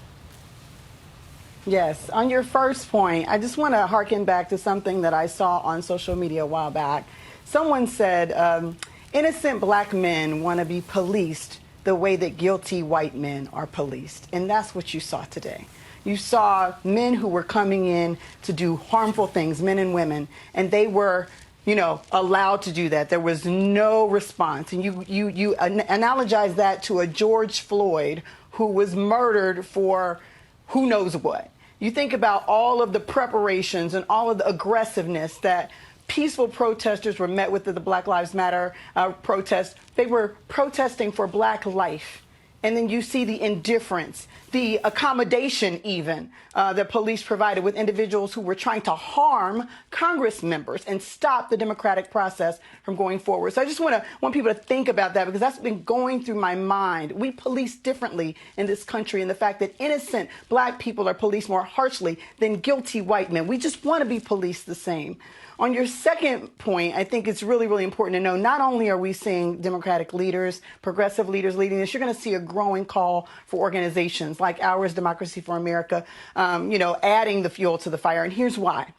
Speaker 7: Yes. On your first point, I just want to harken back to something that I saw on social media a while back. Someone said, innocent black men want to be policed the way that guilty white men are policed. And that's what you saw today. You saw men who were coming in to do harmful things, men and women, and they were allowed to do that. There was no response. And you analogize that to a George Floyd who was murdered for who knows what. You think about all of the preparations and all of the aggressiveness that peaceful protesters were met with at the Black Lives Matter protest. They were protesting for black life. And then you see the indifference, the accommodation even that police provided with individuals who were trying to harm Congress members and stop the democratic process from going forward. So I just want people to think about that, because that's been going through my mind. We police differently in this country, and the fact that innocent black people are policed more harshly than guilty white men. We just want to be policed the same. On your second point, I think it's really, really important to know, not only are we seeing Democratic leaders, progressive leaders leading this, you're going to see a growing call for organizations like ours, Democracy for America, adding the fuel to the fire. And here's why.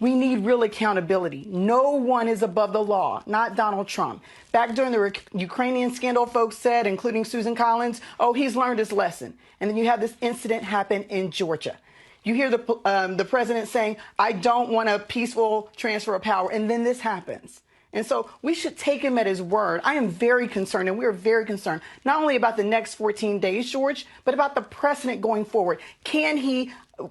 Speaker 7: We need real accountability. No one is above the law, not Donald Trump. Back during the Ukrainian scandal, folks said, including Susan Collins, oh, he's learned his lesson. And then you have this incident happen in Georgia. You hear the president saying, I don't want a peaceful transfer of power. And then this happens. And so we should take him at his word. I am very concerned, and we are very concerned, not only about the next 14 days, George, but about the precedent going forward.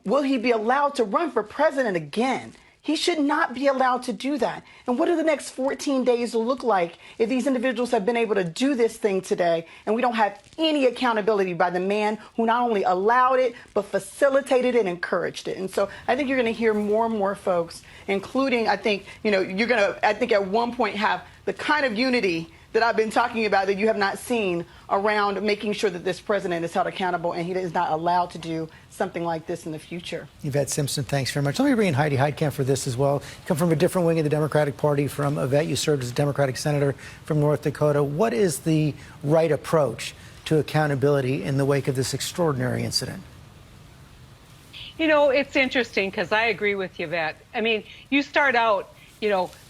Speaker 7: Will he be allowed to run for president again? He should not be allowed to do that. And what do the next 14 days look like if these individuals have been able to do this thing today and we don't have any accountability by the man who not only allowed it, but facilitated and encouraged it? And so I think you're going to hear more and more folks, including, I think, you're going to, I think at one point have the kind of unity that I've been talking about that you have not seen around making sure that this president is held accountable and he is not allowed to do something like this in the future.
Speaker 2: Yvette Simpson, thanks very much. Let me bring in Heidi Heitkamp for this as well. You come from a different wing of the Democratic Party from Yvette. You served as a Democratic senator from North Dakota. What is the right approach to accountability in the wake of this extraordinary incident?
Speaker 8: It's interesting because I agree with Yvette. I mean, you start out,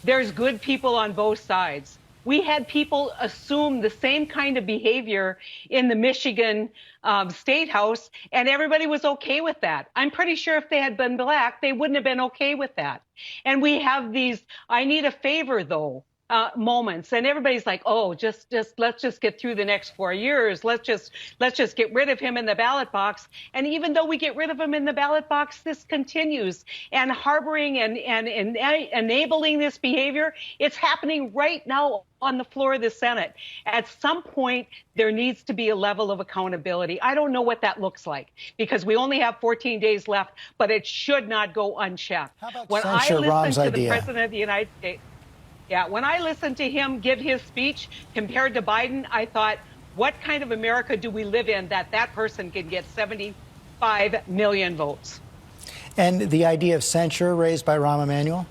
Speaker 8: there's good people on both sides. We had people assume the same kind of behavior in the Michigan State House, and everybody was okay with that. I'm pretty sure if they had been black, they wouldn't have been okay with that. And we have these, I need a favor, though, moments, and everybody's like, oh, just let's just get through the next 4 years. Let's just get rid of him in the ballot box. And even though we get rid of him in the ballot box, this continues. And harboring and enabling this behavior, it's happening right now on the floor of the Senate. At some point, there needs to be a level of accountability. I don't know what that looks like because we only have 14 days left, but it should not go unchecked.
Speaker 2: How about
Speaker 8: when I
Speaker 2: censure Rom's
Speaker 8: listen to the
Speaker 2: idea?
Speaker 8: President of the United States, when I listened to him give his speech compared to Biden, I thought, what kind of America do we live in that person can get 75 million votes?
Speaker 2: And the idea of censure raised by Rahm Emanuel?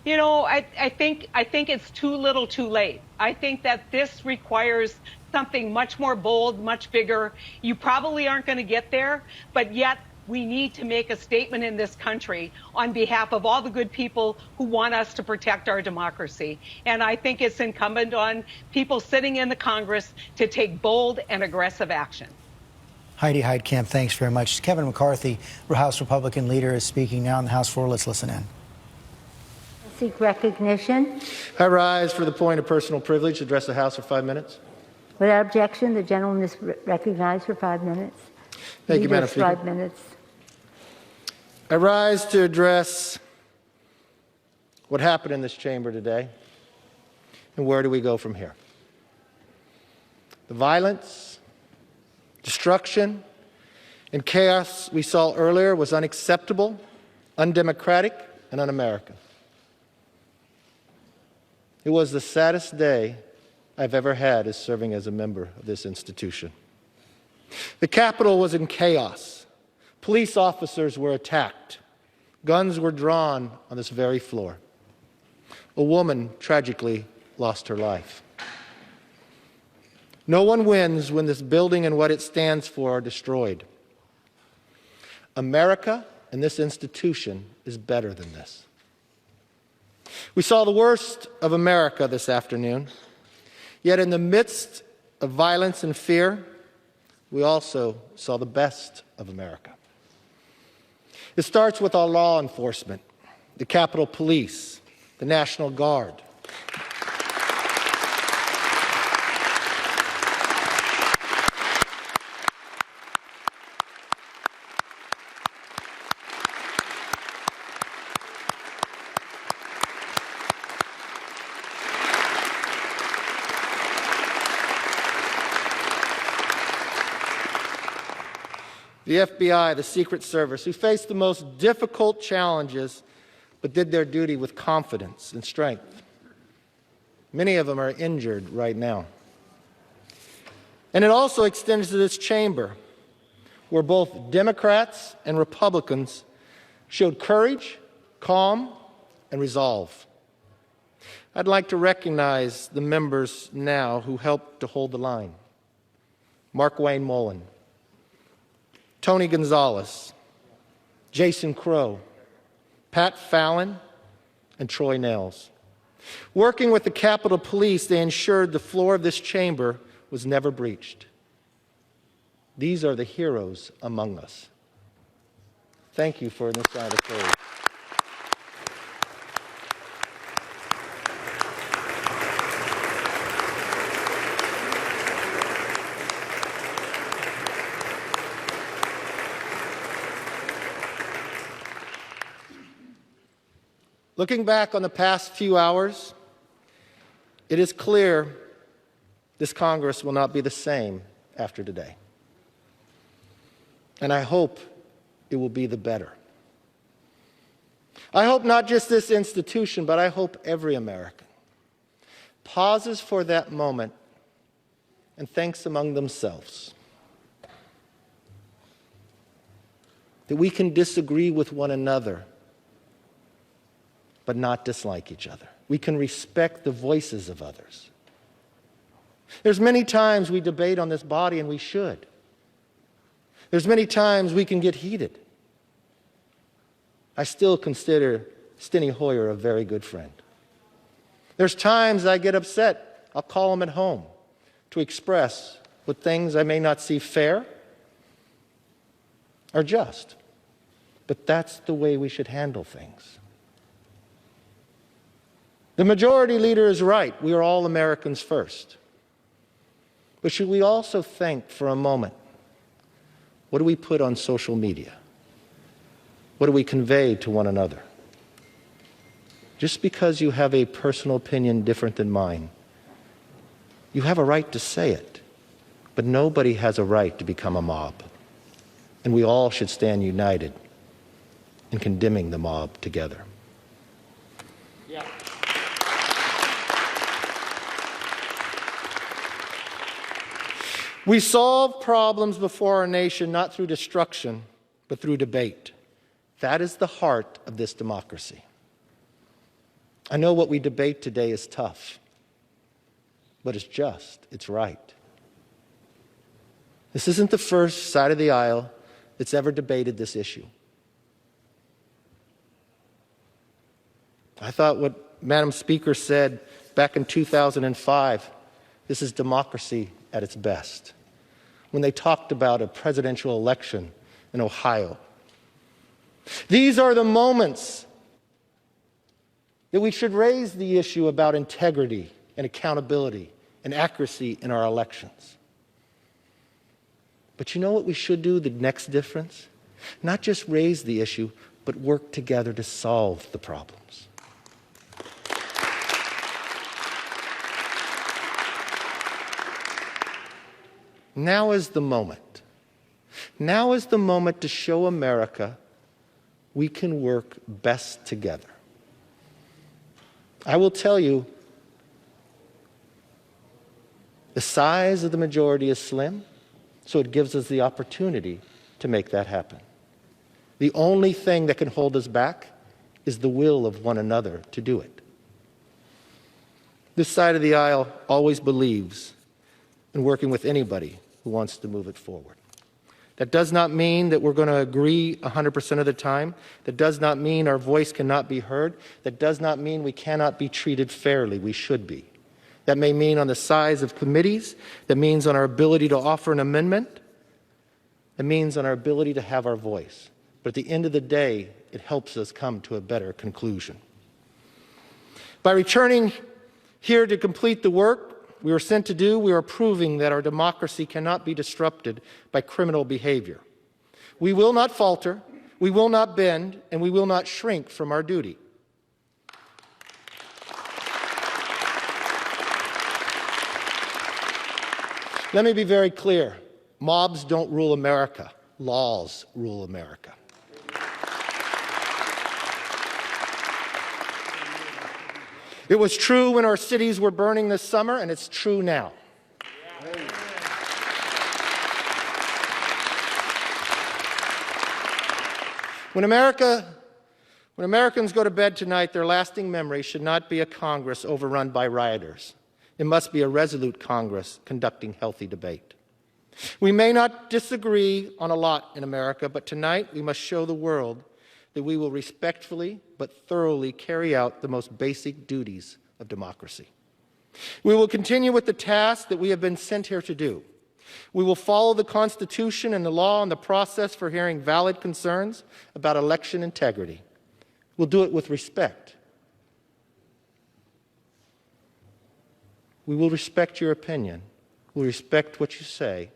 Speaker 8: I think it's too little too late. I think that this requires something much more bold, much bigger. You probably aren't going to get there, but yet we need to make a statement in this country on behalf of all the good people who want us to protect our democracy. And I think it's incumbent on people sitting in the Congress to take bold and aggressive action.
Speaker 2: Heidi Heitkamp, thanks very much. Kevin McCarthy, House Republican leader, is speaking now on the House floor. Let's listen in.
Speaker 3: Seek recognition.
Speaker 9: I rise for the point of personal privilege to address the House for 5 minutes.
Speaker 3: Without objection, the gentleman is recognized for 5 minutes.
Speaker 9: Thank you, Madam Speaker.
Speaker 3: 5 minutes.
Speaker 9: I rise to address what happened in this chamber today and where do we go from here. The violence, destruction, and chaos we saw earlier was unacceptable, undemocratic, and un-American. It was the saddest day I've ever had as serving as a member of this institution. The Capitol was in chaos. Police officers were attacked. Guns were drawn on this very floor. A woman tragically lost her life. No one wins when this building and what it stands for are destroyed. America and this institution is better than this. We saw the worst of America this afternoon, yet in the midst of violence and fear, we also saw the best of America. It starts with our law enforcement, the Capitol Police, the National Guard. The FBI, the Secret Service, who faced the most difficult challenges but did their duty with confidence and strength. Many of them are injured right now. And it also extends to this chamber, where both Democrats and Republicans showed courage, calm, and resolve. I'd like to recognize the members now who helped to hold the line. Mark Wayne Mullen, Tony Gonzalez, Jason Crow, Pat Fallon, and Troy Nehls. Working with the Capitol Police, they ensured the floor of this chamber was never breached. These are the heroes among us. Thank you for this round of applause. Looking back on the past few hours, it is clear this Congress will not be the same after today. And I hope it will be the better. I hope not just this institution, but I hope every American pauses for that moment and thinks among themselves that we can disagree with one another but not dislike each other. We can respect the voices of others. There's many times we debate on this body, and we should. There's many times we can get heated. I still consider Steny Hoyer a very good friend. There's times I get upset. I'll call him at home to express what things I may not see fair or just. But that's the way we should handle things. The majority leader is right. We are all Americans first. But should we also think for a moment, what do we put on social media? What do we convey to one another? Just because you have a personal opinion different than mine, you have a right to say it, but nobody has a right to become a mob. And we all should stand united in condemning the mob together. Yeah. We solve problems before our nation not through destruction, but through debate. That is the heart of this democracy. I know what we debate today is tough, but it's just, it's right. This isn't the first side of the aisle that's ever debated this issue. I thought what Madam Speaker said back in 2005, this is democracy at its best, when they talked about a presidential election in Ohio. These are the moments that we should raise the issue about integrity and accountability and accuracy in our elections. But you know what we should do, the next difference? Not just raise the issue, but work together to solve the problems. Now is the moment. Now is the moment to show America we can work best together. I will tell you, the size of the majority is slim, so it gives us the opportunity to make that happen. The only thing that can hold us back is the will of one another to do it. This side of the aisle always believes in working with anybody who wants to move it forward. That does not mean that we're going to agree 100% of the time. That does not mean our voice cannot be heard. That does not mean we cannot be treated fairly. We should be. That may mean on the size of committees. That means on our ability to offer an amendment. It means on our ability to have our voice. But at the end of the day, it helps us come to a better conclusion. By returning here to complete the work we were sent to do, we are proving that our democracy cannot be disrupted by criminal behavior. We will not falter, we will not bend, and we will not shrink from our duty. Let me be very clear. Mobs don't rule America. Laws rule America. It was true when our cities were burning this summer, and it's true now. When Americans go to bed tonight, their lasting memory should not be a Congress overrun by rioters. It must be a resolute Congress conducting healthy debate. We may not disagree on a lot in America, but tonight we must show the world that we will respectfully but thoroughly carry out the most basic duties of democracy. We will continue with the task that we have been sent here to do. We will follow the Constitution and the law and the process for hearing valid concerns about election integrity. We'll do it with respect. We will respect your opinion. We'll respect what you say,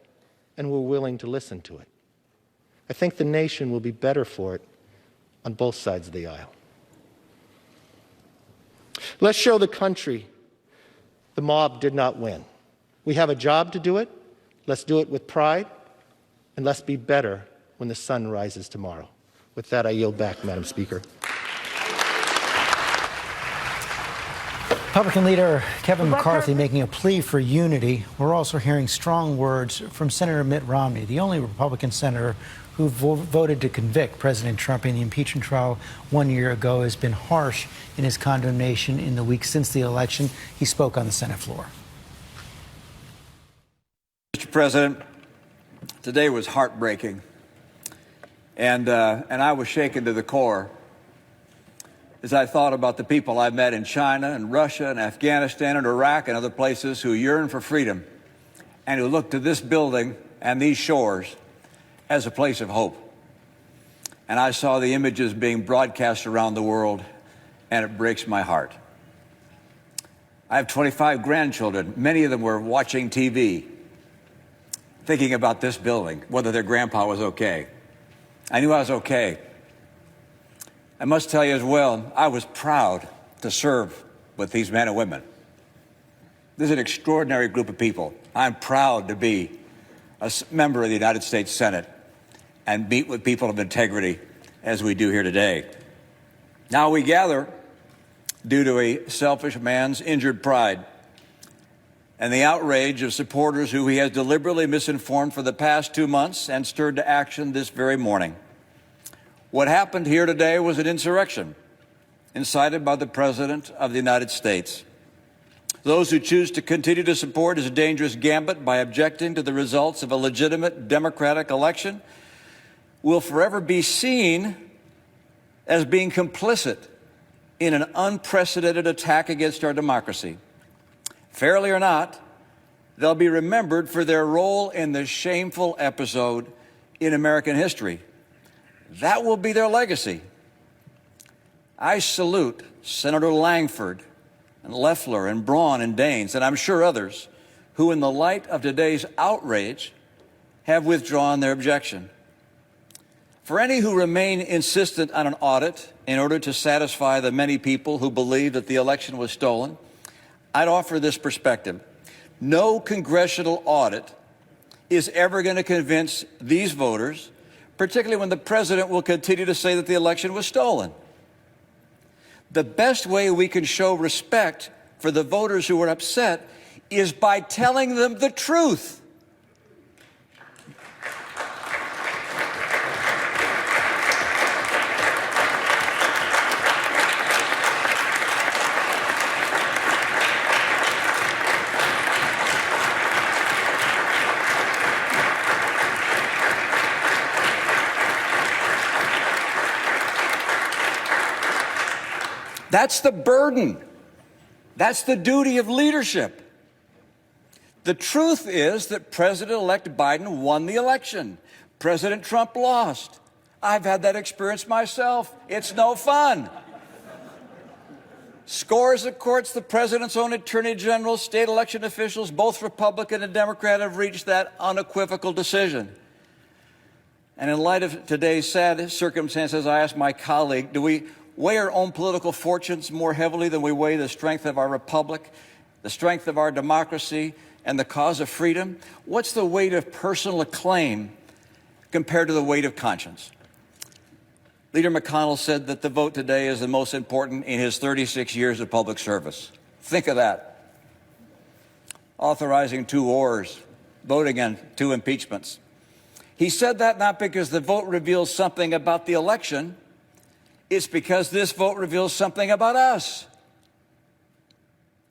Speaker 9: and we're willing to listen to it. I think the nation will be better for it on both sides of the aisle. Let's show the country the mob did not win. We have a job to do it. Let's do it with pride, and let's be better when the sun rises tomorrow. With that, I yield back, Madam Speaker.
Speaker 2: Republican leader Kevin McCarthy making a plea for unity. We're also hearing strong words from Senator Mitt Romney, the only Republican senator who voted to convict President Trump in the impeachment trial 1 year ago, has been harsh in his condemnation in the weeks since the election. He spoke on the Senate floor.
Speaker 6: Mr. President, today was heartbreaking, and I was shaken to the core as I thought about the people I met in China and Russia and Afghanistan and Iraq and other places who yearn for freedom and who look to this building and these shores as a place of hope. And I saw the images being broadcast around the world, and it breaks my heart. I have 25 grandchildren. Many of them were watching TV, thinking about this building, whether their grandpa was okay. I knew I was okay. I must tell you as well, I was proud to serve with these men and women. This is an extraordinary group of people. I'm proud to be a member of the United States Senate and meet with people of integrity as we do here today. Now we gather due to a selfish man's injured pride and the outrage of supporters who he has deliberately misinformed for the past 2 months and stirred to action this very morning. What happened here today was an insurrection incited by the President of the United States. Those who choose to continue to support his dangerous gambit by objecting to the results of a legitimate democratic election will forever be seen as being complicit in an unprecedented attack against our democracy. Fairly or not, they'll be remembered for their role in this shameful episode in American history. That will be their legacy. I salute Senator Langford and Loeffler and Braun and Daines, and I'm sure others, who in the light of today's outrage have withdrawn their objection. For any who remain insistent on an audit in order to satisfy the many people who believe that the election was stolen, I'd offer this perspective. No congressional audit is ever going to convince these voters, particularly when the president will continue to say that the election was stolen. The best way we can show respect for the voters who are upset is by telling them the truth. That's the burden. That's the duty of leadership. The truth is that President-elect Biden won the election. President Trump lost. I've had that experience myself. It's no fun. Scores of courts, the president's own attorney general, state election officials, both Republican and Democrat, have reached that unequivocal decision. And in light of today's sad circumstances, I asked my colleague, do we weigh our own political fortunes more heavily than we weigh the strength of our republic, the strength of our democracy, and the cause of freedom? What's the weight of personal acclaim compared to the weight of conscience? Leader McConnell said that the vote today is the most important in his 36 years of public service. Think of that. Authorizing 2 wars, voting on 2 impeachments. He said that not because the vote reveals something about the election, it's because this vote reveals something about us.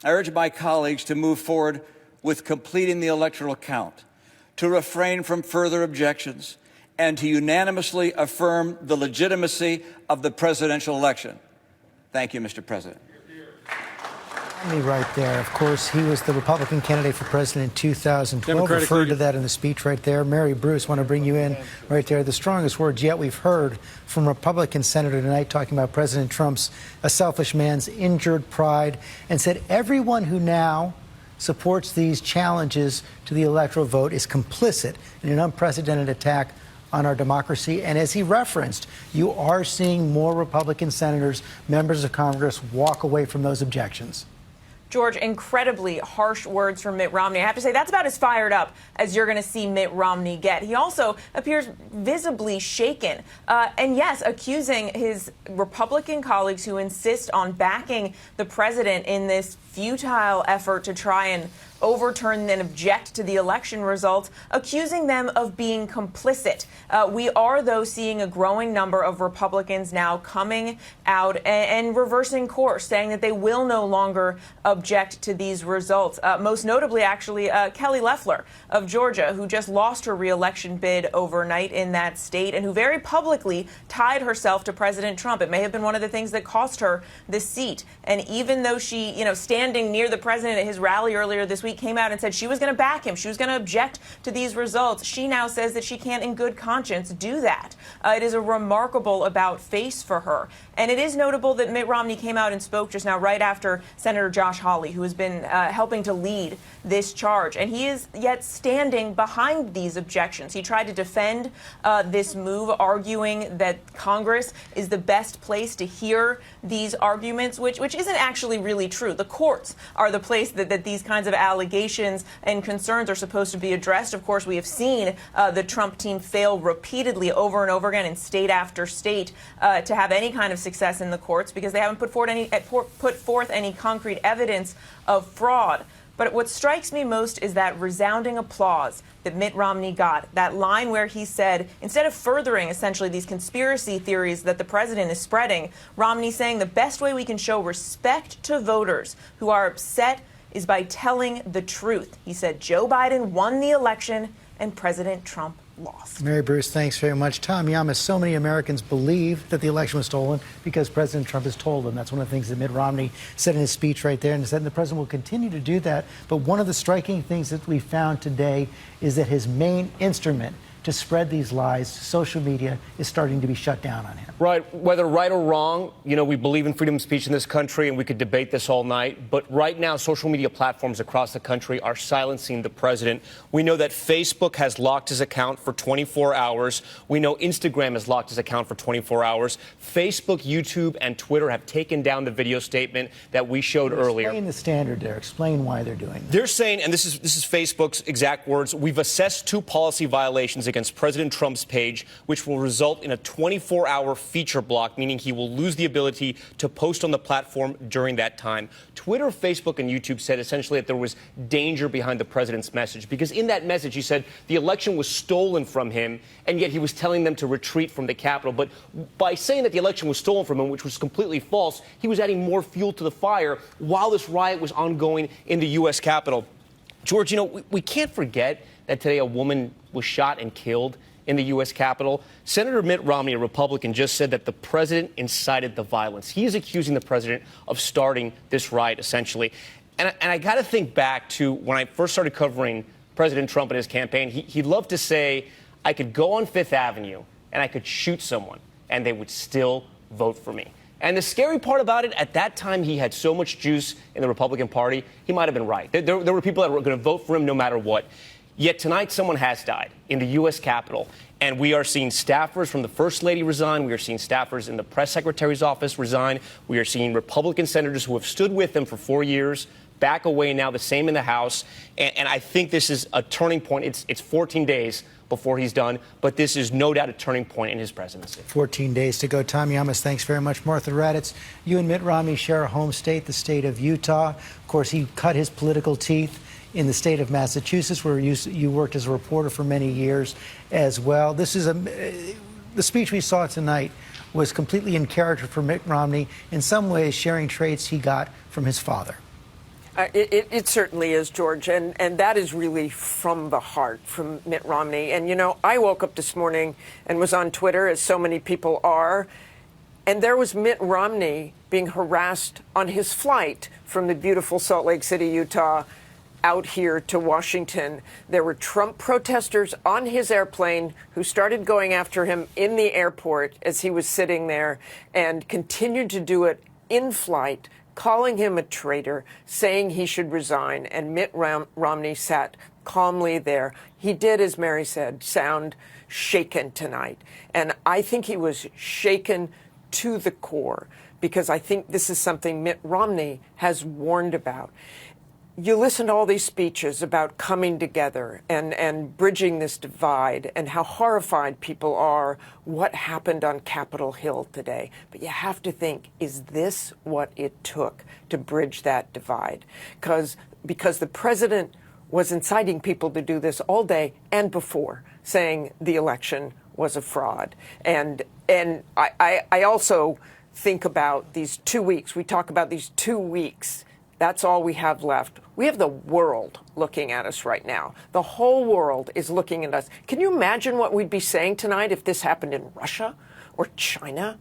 Speaker 6: I urge my colleagues to move forward with completing the electoral count, to refrain from further objections, and to unanimously affirm the legitimacy of the presidential election. Thank you, Mr. President.
Speaker 2: Romney right there. Of course, he was the Republican candidate for president in 2012. Referred to that in the speech right there. Mary Bruce, want to bring you in right there. The strongest words yet we've heard from a Republican senator tonight talking about President Trump's a selfish man's injured pride, and said everyone who now supports these challenges to the electoral vote is complicit in an unprecedented attack on our democracy. And as he referenced, you are seeing more Republican senators, members of Congress, walk away from those objections.
Speaker 10: George, incredibly harsh words from Mitt Romney. I have to say, that's about as fired up as you're going to see Mitt Romney get. He also appears visibly shaken. And yes, accusing his Republican colleagues who insist on backing the president in this futile effort to try and overturn and object to the election results, accusing them of being complicit. We are, though, seeing a growing number of Republicans now coming out and reversing course, saying that they will no longer object to these results. Most notably, actually, Kelly Loeffler of Georgia, who just lost her re-election bid overnight in that state and who very publicly tied herself to President Trump. It may have been one of the things that cost her the seat. And even though she, standing near the president at his rally earlier this week, came out and said she was going to back him, she was going to object to these results, she now says that she can't in good conscience do that. It is a remarkable about face for her. And it is notable that Mitt Romney came out and spoke just now right after Senator Josh Hawley, who has been helping to lead this charge. And he is yet standing behind these objections. He tried to defend this move, arguing that Congress is the best place to hear these arguments, which isn't actually really true. The courts are the place that these kinds of allegations and concerns are supposed to be addressed. Of course, we have seen the Trump team fail repeatedly over and over again in state after state to have any kind of success in the courts because they haven't put forth any concrete evidence of fraud. But what strikes me most is that resounding applause that Mitt Romney got, that line where he said, instead of furthering essentially these conspiracy theories that the president is spreading, Romney saying the best way we can show respect to voters who are upset is by telling the truth. He said Joe Biden won the election and President Trump lost.
Speaker 2: Mary Bruce, thanks very much. Tom Yamas, so many Americans believe that the election was stolen because President Trump has told them. That's one of the things that Mitt Romney said in his speech right there, and said the president will continue to do that. But one of the striking things that we found today is that his main instrument to spread these lies, social media, is starting to be shut down on him.
Speaker 11: Right. Whether right or wrong, we believe in freedom of speech in this country, and we could debate this all night. But right now, social media platforms across the country are silencing the president. We know that Facebook has locked his account for 24 hours. We know Instagram has locked his account for 24 hours. Facebook, YouTube, and Twitter have taken down the video statement that we showed earlier.
Speaker 2: Explain the standard there. Explain why they're doing that.
Speaker 11: They're saying, and this is Facebook's exact words, we've assessed 2 policy violations against President Trump's page, which will result in a 24-hour feature block, meaning he will lose the ability to post on the platform during that time. Twitter, Facebook, and YouTube said essentially that there was danger behind the president's message, because in that message he said the election was stolen from him, and yet he was telling them to retreat from the Capitol. But by saying that the election was stolen from him, which was completely false, he was adding more fuel to the fire while this riot was ongoing in the U.S. Capitol. George, we can't forget that today a woman was shot and killed in the U.S. Capitol. Senator Mitt Romney, a Republican, just said that the president incited the violence. He is accusing the president of starting this riot, essentially. And I got to think back to when I first started covering President Trump and his campaign. He loved to say, I could go on Fifth Avenue and I could shoot someone and they would still vote for me. And the scary part about it, at that time, he had so much juice in the Republican Party, he might have been right. There were people that were going to vote for him no matter what. Yet tonight, someone has died in the U.S. Capitol. And we are seeing staffers from the First Lady resign. We are seeing staffers in the press secretary's office resign. We are seeing Republican senators who have stood with him for 4 years back away now, the same in the House. And I think this is a turning point. It's 14 days before he's done, but this is no doubt a turning point in his presidency.
Speaker 2: 14 days to go. Tom Yamas, thanks very much. Martha Raddatz, you and Mitt Romney share a home state, the state of Utah. Of course, he cut his political teeth in the state of Massachusetts, where you worked as a reporter for many years as well. This is the speech we saw tonight was completely in character for Mitt Romney, in some ways sharing traits he got from his father.
Speaker 15: It certainly is, George, and that is really from the heart, from Mitt Romney. And, you know, I woke up this morning and was on Twitter, as so many people are, and there was Mitt Romney being harassed on his flight from the beautiful Salt Lake City, Utah, out here to Washington. There were Trump protesters on his airplane who started going after him in the airport as he was sitting there and continued to do it in flight, calling him a traitor, saying he should resign, and Mitt Romney sat calmly there. He did, as Mary said, sound shaken tonight. And I think he was shaken to the core, because I think this is something Mitt Romney has warned about. You listen to all these speeches about coming together and bridging this divide and how horrified people are what happened on Capitol Hill today. But you have to think, is this what it took to bridge that divide? Because the president was inciting people to do this all day and before, saying the election was a fraud. And I also think about these 2 weeks. We talk about these 2 weeks. That's all we have left. We have the world looking at us right now. The whole world is looking at us. Can you imagine what we'd be saying tonight if this happened in Russia or China?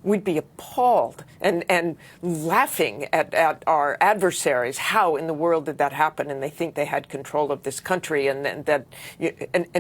Speaker 15: We'd be appalled and laughing at our adversaries. How in the world did that happen? And they think they had control of this country, and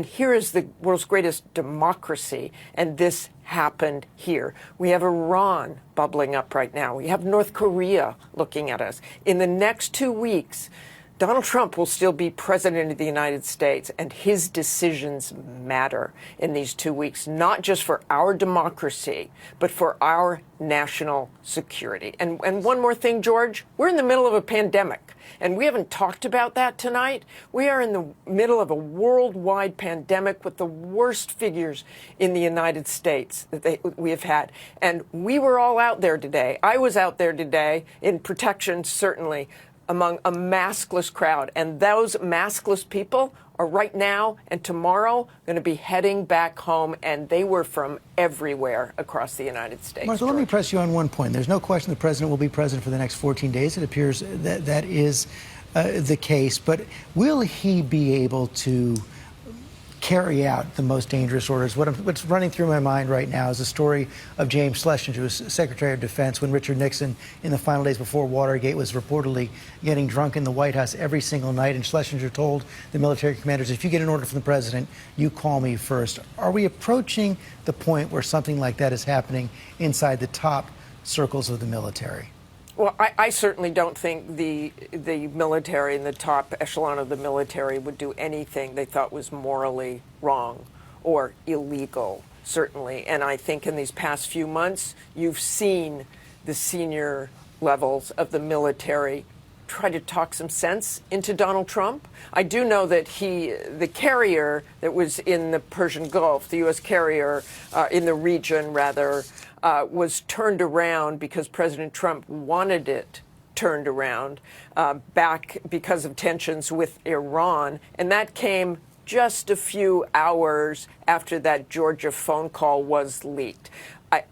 Speaker 15: here is the world's greatest democracy, and this happened here. We have Iran bubbling up right now. We have North Korea looking at us. In the next 2 weeks, Donald Trump will still be president of the United States, and his decisions matter in these 2 weeks, not just for our democracy, but for our national security. And one more thing, George, we're in the middle of a pandemic, and we haven't talked about that tonight. We are in the middle of a worldwide pandemic with the worst figures in the United States that we have had. And we were all out there today. I was out there today in protection, certainly, among a maskless crowd. And those maskless people are right now and tomorrow going to be heading back home, and they were from everywhere across the United States.
Speaker 2: Martha, let me press you on one point. There's no question the president will be president for the next 14 days. It appears that that is the case. But will he be able to carry out the most dangerous orders? What's running through my mind right now is the story of James Schlesinger, who was Secretary of Defense when Richard Nixon, in the final days before Watergate, was reportedly getting drunk in the White House every single night. And Schlesinger told the military commanders, if you get an order from the president, you call me first. Are we approaching the point where something like that is happening inside the top circles of the military?
Speaker 15: Well, I certainly don't think the military and the top echelon of the military would do anything they thought was morally wrong or illegal, certainly. And I think in these past few months, you've seen the senior levels of the military try to talk some sense into Donald Trump. I do know that the carrier that was in the Persian Gulf, the U.S. carrier in the region, rather, was turned around because President Trump wanted it turned around back because of tensions with Iran. And that came just a few hours after that Georgia phone call was leaked.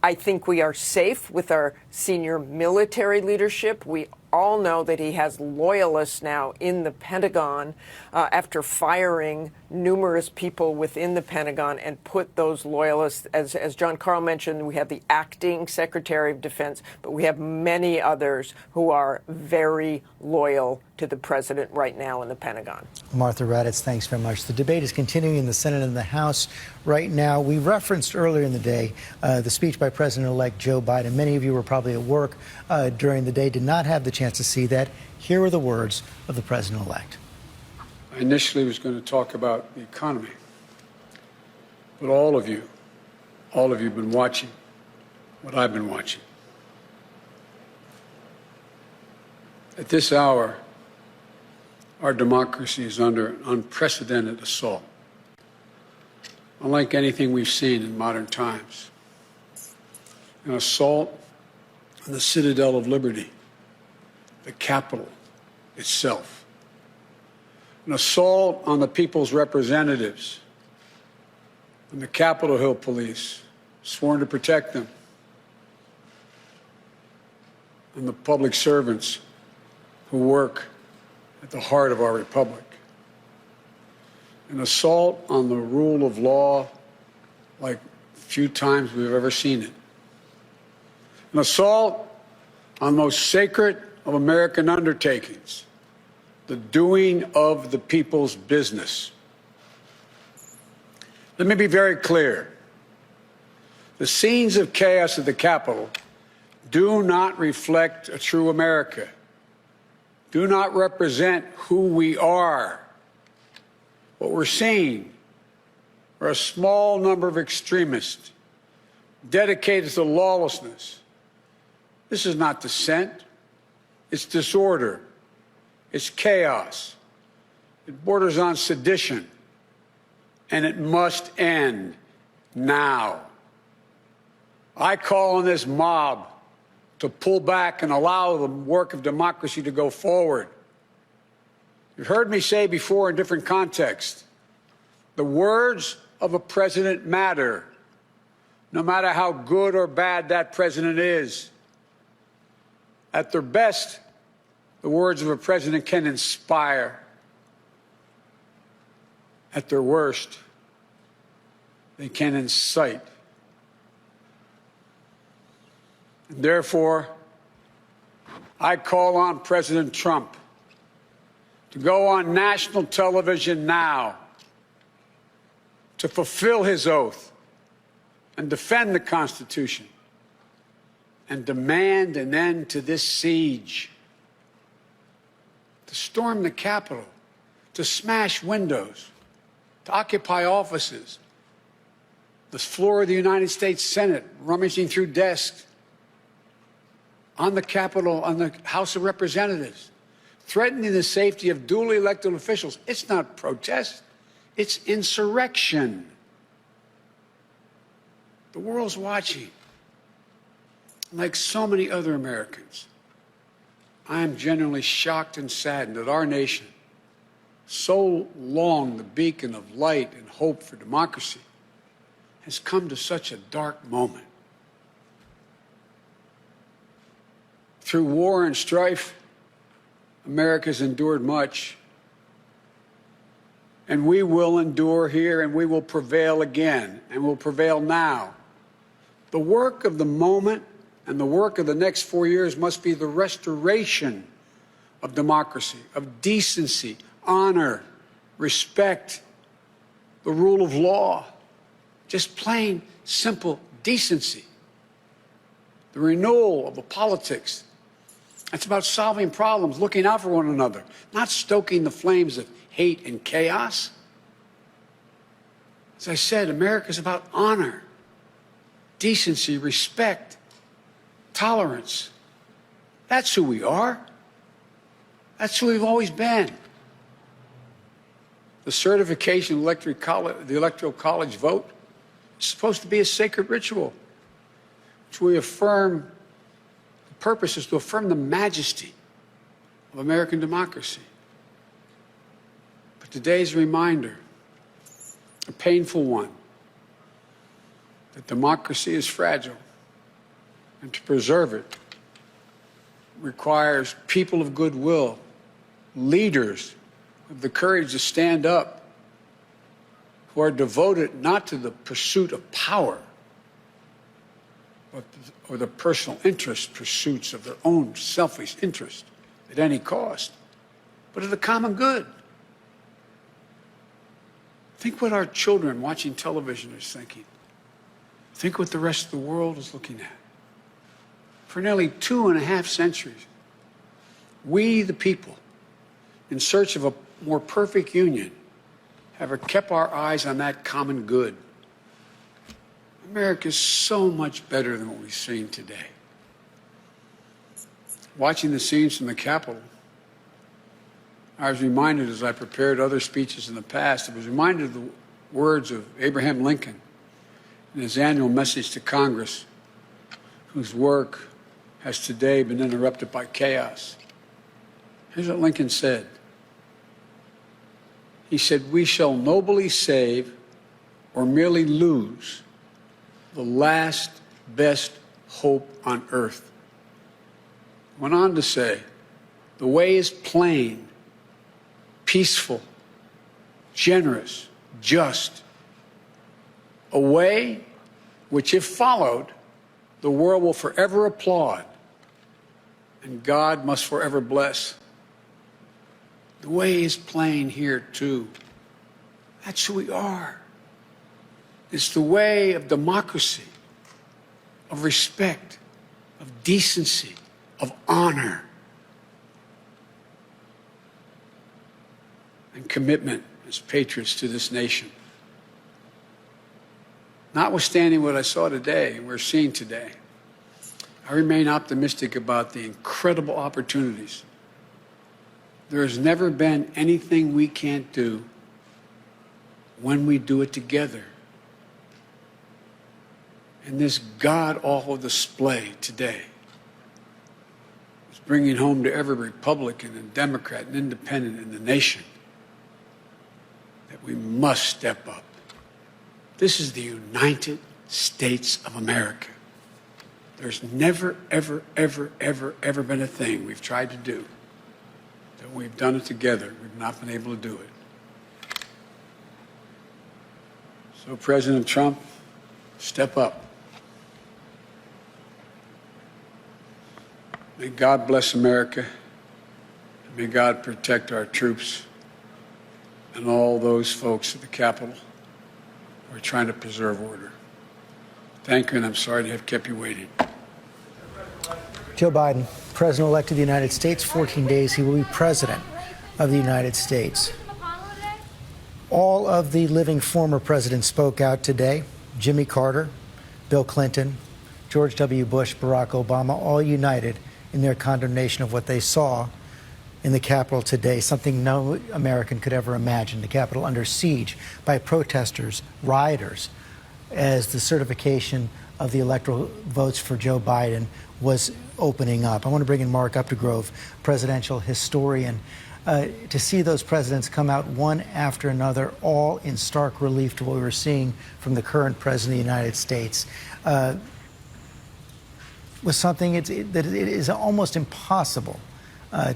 Speaker 15: I think we are safe with our senior military leadership. We all know that he has loyalists now in the Pentagon after firing numerous people within the Pentagon and put those loyalists, as John Carl mentioned, we have the acting Secretary of Defense, but we have many others who are very loyal to the president right now in the Pentagon.
Speaker 2: Martha Raddatz, thanks very much. The debate is continuing in the Senate and the House right now. We referenced earlier in the day the speech by President-elect Joe Biden. Many of you were probably at work during the day, did not have the chance to see that. Here are the words of the president-elect.
Speaker 13: I initially was going to talk about the economy, but all of you have been watching what I've been watching. At this hour, our democracy is under an unprecedented assault, unlike anything we've seen in modern times. An assault on the citadel of liberty, the Capitol itself. An assault on the people's representatives and the Capitol Hill police, sworn to protect them, and the public servants who work at the heart of our republic. An assault on the rule of law like few times we've ever seen it. An assault on the most sacred of American undertakings, the doing of the people's business. Let me be very clear. The scenes of chaos at the Capitol do not reflect a true America, do not represent who we are. What we're seeing are a small number of extremists dedicated to lawlessness. This is not dissent. It's disorder. It's chaos. It borders on sedition. And it must end now. I call on this mob to pull back and allow the work of democracy to go forward. You've heard me say before in different contexts, the words of a president matter, no matter how good or bad that president is. At their best, the words of a president can inspire. At their worst, they can incite. And therefore, I call on President Trump to go on national television now to fulfill his oath and defend the Constitution and demand an end to this siege, to storm the Capitol, to smash windows, to occupy offices, the floor of the United States Senate, rummaging through desks, on the Capitol, on the House of Representatives, threatening the safety of duly elected officials. It's not protest, it's insurrection. The world's watching. Like so many other Americans, I am genuinely shocked and saddened that our nation, so long the beacon of light and hope for democracy, has come to such a dark moment. Through war and strife, America's endured much. And we will endure here, and we will prevail again, and will prevail now. The work of the moment and the work of the next 4 years must be the restoration of democracy, of decency, honor, respect, the rule of law, just plain, simple decency. The renewal of the politics. It's about solving problems, looking out for one another, not stoking the flames of hate and chaos. As I said, America is about honor, decency, respect, tolerance. That's who we are. That's who we've always been. The certification of the Electoral College vote is supposed to be a sacred ritual, which we affirm. The purpose is to affirm the majesty of American democracy. But today's reminder, a painful one, that democracy is fragile, and to preserve it requires people of goodwill, leaders with the courage to stand up, who are devoted not to the pursuit of power, or the personal interest pursuits of their own selfish interest at any cost, but of the common good. Think what our children watching television is thinking. Think what the rest of the world is looking at. For nearly 2.5 centuries, we, the people, in search of a more perfect union, have kept our eyes on that common good. America is so much better than what we've seen today. Watching the scenes from the Capitol, I was reminded, as I prepared other speeches in the past, I was reminded of the words of Abraham Lincoln in his annual message to Congress, whose work has today been interrupted by chaos. Here's what Lincoln said. He said, "We shall nobly save or merely lose the last best hope on earth." Went on to say, "The way is plain peaceful, generous, just, a way which, if followed, the world will forever applaud and God must forever bless. The way is plain here, too. That's who we are. It's the way of democracy, of respect, of decency, of honor, and commitment as patriots to this nation. Notwithstanding what I saw today, and we're seeing today, I remain optimistic about the incredible opportunities. There has never been anything we can't do when we do it together. And this god-awful display today is bringing home to every Republican and Democrat and Independent in the nation that we must step up. This is the United States of America. There's never, ever, ever, ever, ever been a thing we've tried to do that we've done it together. We've not been able to do it. So, President Trump, step up. May God bless America. And may God protect our troops and all those folks at the Capitol who are trying to preserve order. Thank you, and I'm sorry to have kept you waiting.
Speaker 2: Joe Biden, President-elect of the United States, 14 days he will be President of the United States. All of the living former presidents spoke out today. Jimmy Carter, Bill Clinton, George W. Bush, Barack Obama, all united in their condemnation of what they saw in the Capitol today, something no American could ever imagine. The Capitol under siege by protesters, rioters, as the certification of the electoral votes for Joe Biden was opening up. I want to bring in Mark Updegrove, presidential historian, to see those presidents come out one after another, all in stark relief to what we were seeing from the current president of the United States, was something that it is almost impossible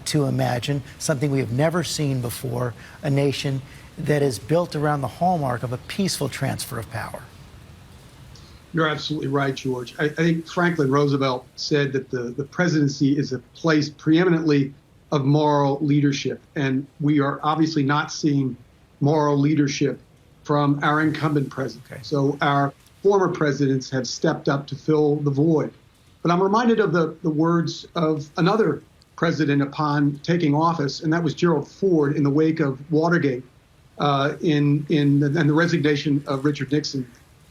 Speaker 2: to imagine, something we have never seen before, a nation that is built around the hallmark of a peaceful transfer of power.
Speaker 14: You're absolutely right, George. I think Franklin Roosevelt said that the presidency is a place preeminently of moral leadership. And we are obviously not seeing moral leadership from our incumbent president. Okay. So our former presidents have stepped up to fill the void. But I'm reminded of the words of another president upon taking office, and that was Gerald Ford in the wake of Watergate and the resignation of Richard Nixon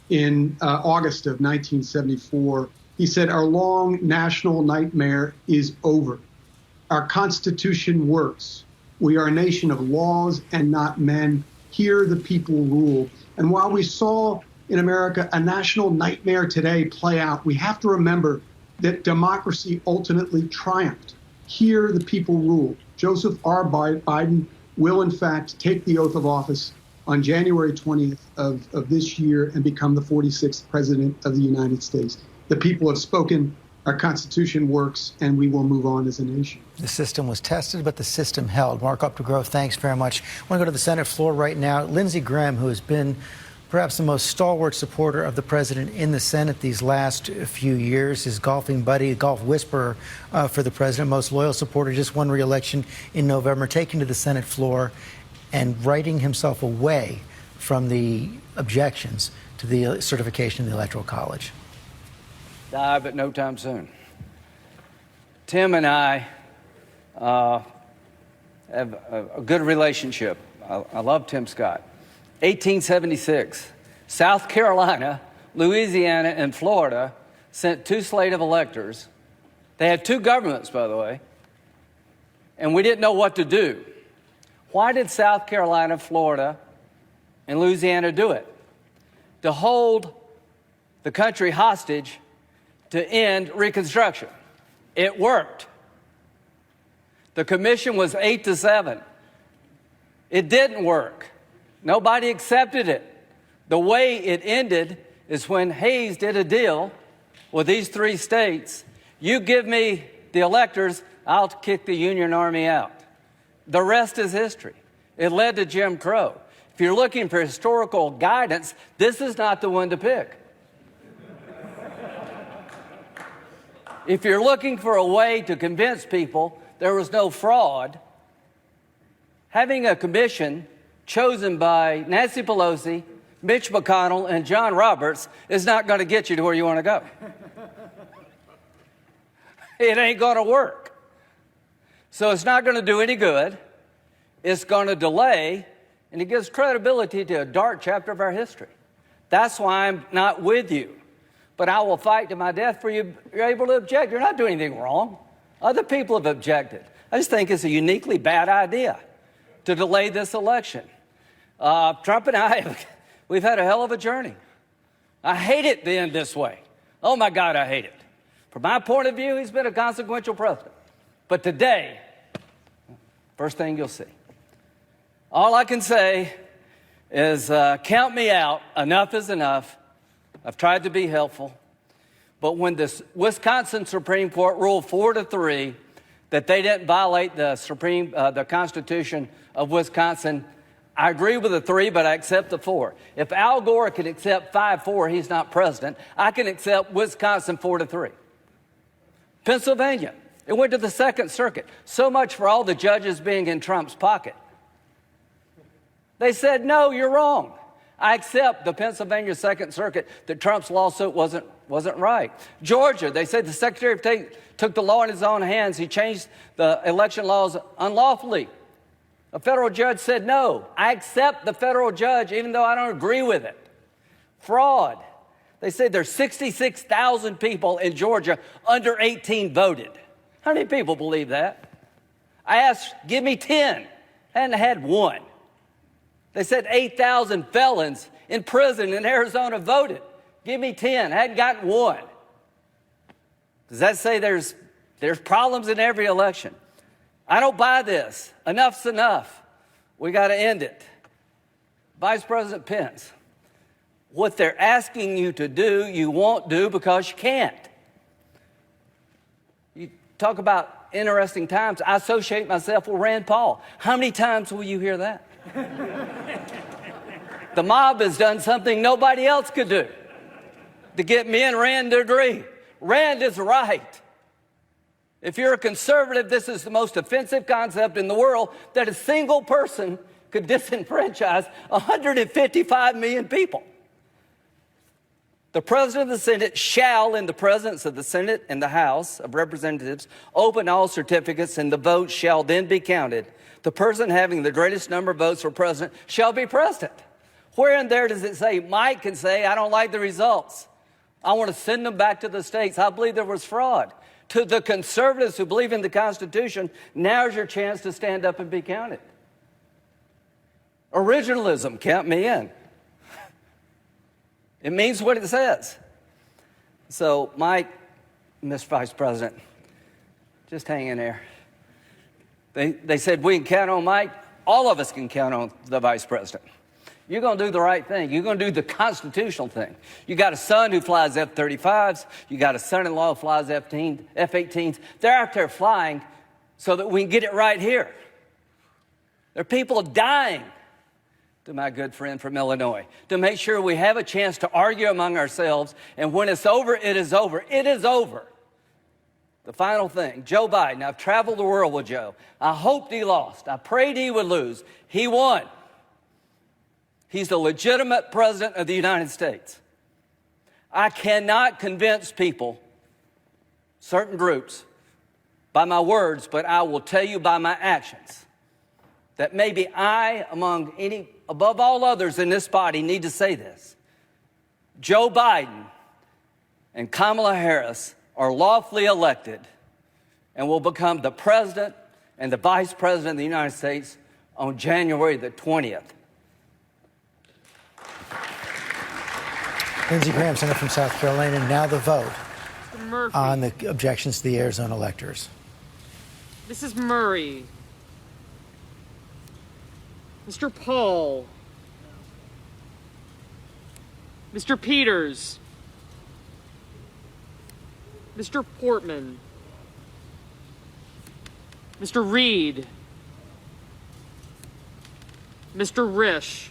Speaker 14: in August of 1974. He said, "Our long national nightmare is over. Our Constitution works. We are a nation of laws and not men. Here the people rule." And while we saw in America a national nightmare today play out, we have to remember that democracy ultimately triumphed. Here the people rule. Joseph R. Biden will, in fact, take the oath of office on January 20th of this year and become the 46th president of the United States. The people have spoken, our Constitution works, and we will move on as a nation.
Speaker 2: The system was tested, but the system held. Mark Updegrove, thanks very much. I want to go to the Senate floor right now. Lindsey Graham, who has been perhaps the most stalwart supporter of the president in the Senate these last few years, his golfing buddy, golf whisperer for the president, most loyal supporter, just won re-election in November, taking to the Senate floor and writing himself away from the objections to the certification of the Electoral College.
Speaker 16: Die, but no time soon. Tim and I have a good relationship. I love Tim Scott. 1876, South Carolina, Louisiana, and Florida sent two slate of electors. They had two governments, by the way, and we didn't know what to do. Why did South Carolina, Florida, and Louisiana do it? To hold the country hostage to end Reconstruction. It worked. The commission was 8-7. It didn't work. Nobody accepted it. The way it ended is when Hayes did a deal with these three states. You give me the electors, I'll kick the Union Army out. The rest is history. It led to Jim Crow. If you're looking for historical guidance, this is not the one to pick. If you're looking for a way to convince people there was no fraud, having a commission chosen by Nancy Pelosi, Mitch McConnell, and John Roberts is not going to get you to where you want to go. It ain't going to work. So it's not going to do any good. It's going to delay, and it gives credibility to a dark chapter of our history. That's why I'm not with you. But I will fight to my death for you. You're able to object. You're not doing anything wrong. Other people have objected. I just think it's a uniquely bad idea to delay this election. Trump and I, we've had a hell of a journey. I hate it to end this way. Oh, my God, I hate it. From my point of view, he's been a consequential president. But today, first thing you'll see. All I can say is count me out. Enough is enough. I've tried to be helpful. But when the Wisconsin Supreme Court ruled 4-3 that they didn't violate the Constitution of Wisconsin, I agree with the 3, but I accept the 4. If Al Gore can accept 5-4, he's not president. I can accept Wisconsin 4-3. Pennsylvania, it went to the Second Circuit. So much for all the judges being in Trump's pocket. They said, no, you're wrong. I accept the Pennsylvania Second Circuit that Trump's lawsuit wasn't right. Georgia, they said the Secretary of State took the law in his own hands. He changed the election laws unlawfully. A federal judge said, no, I accept the federal judge even though I don't agree with it. Fraud. They said there's 66,000 people in Georgia under 18 voted. How many people believe that? I asked, give me 10. I hadn't had one. They said 8,000 felons in prison in Arizona voted. Give me 10. I hadn't gotten one. Does that say there's problems in every election? I don't buy this. Enough's enough. We got to end it. Vice President Pence, what they're asking you to do, you won't do because you can't. You talk about interesting times. I associate myself with Rand Paul. How many times will you hear that? The mob has done something nobody else could do to get me and Rand to agree. Rand is right. If you're a conservative, this is the most offensive concept in the world, that a single person could disenfranchise 155 million people. The President of the Senate shall, in the presence of the Senate and the House of Representatives, open all certificates, and the votes shall then be counted. The person having the greatest number of votes for president shall be president. Where in there does it say Mike can say, I don't like the results, I want to send them back to the states? I believe there was fraud. To the conservatives who believe in the Constitution, now's your chance to stand up and be counted. Originalism, count me in. It means what it says. So, Mike, Mr. Vice President, just hang in there. They said we can count on Mike. All of us can count on the Vice President. You're going to do the right thing. You're going to do the constitutional thing. You got a son who flies F-35s. You got a son-in-law who flies F-18s. They're out there flying so that we can get it right here. There are people dying, to my good friend from Illinois, to make sure we have a chance to argue among ourselves. And when it's over, it is over. It is over. The final thing, Joe Biden. I've traveled the world with Joe. I hoped he lost. I prayed he would lose. He won. He's the legitimate president of the United States. I cannot convince people, certain groups, by my words, but I will tell you by my actions that maybe I, above all others in this body, need to say this. Joe Biden and Kamala Harris are lawfully elected and will become the president and the vice president of the United States on January the 20th.
Speaker 2: Lindsey Graham, Senator from South Carolina. Now the vote on the objections to the Arizona electors.
Speaker 19: Mrs. Murray. Mr. Paul. Mr. Peters. Mr. Portman. Mr. Reed. Mr. Risch,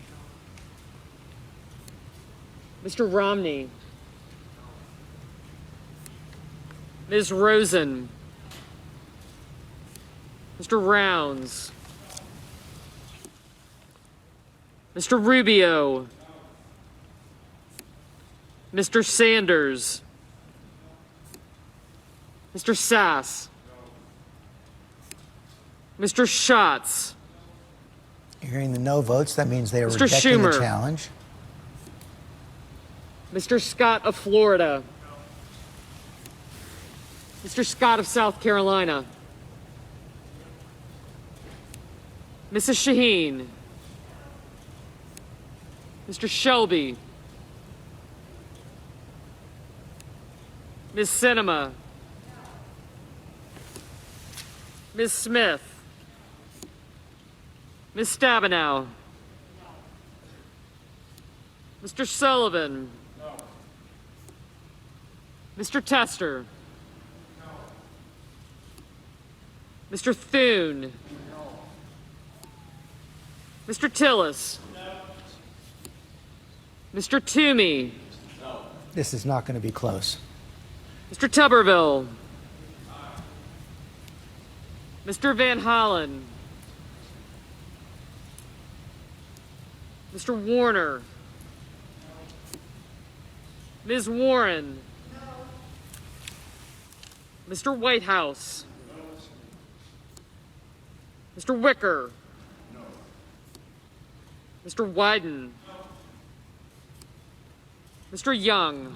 Speaker 19: Mr. Romney, Ms. Rosen, Mr. Rounds, Mr. Rubio, Mr. Sanders, Mr. Sass, Mr. Schatz.
Speaker 2: Hearing the no votes, that means they are
Speaker 19: Mr.
Speaker 2: rejecting
Speaker 19: Schumer.
Speaker 2: the challenge.
Speaker 19: Mr. Scott of Florida. Mr. Scott of South Carolina. Mrs. Shaheen. Mr. Shelby. Ms. Sinema. Ms. Smith. Ms. Stabenow. Mr. Sullivan. Mr. Tester. Mr. Thune. Mr. Tillis. Mr. Toomey.
Speaker 2: This is not going to be close.
Speaker 19: Mr. Tuberville. Mr. Van Hollen. Mr. Warner. Ms. Warren. Mr. Whitehouse. Mr. Wicker. Mr. Wyden. Mr. Young.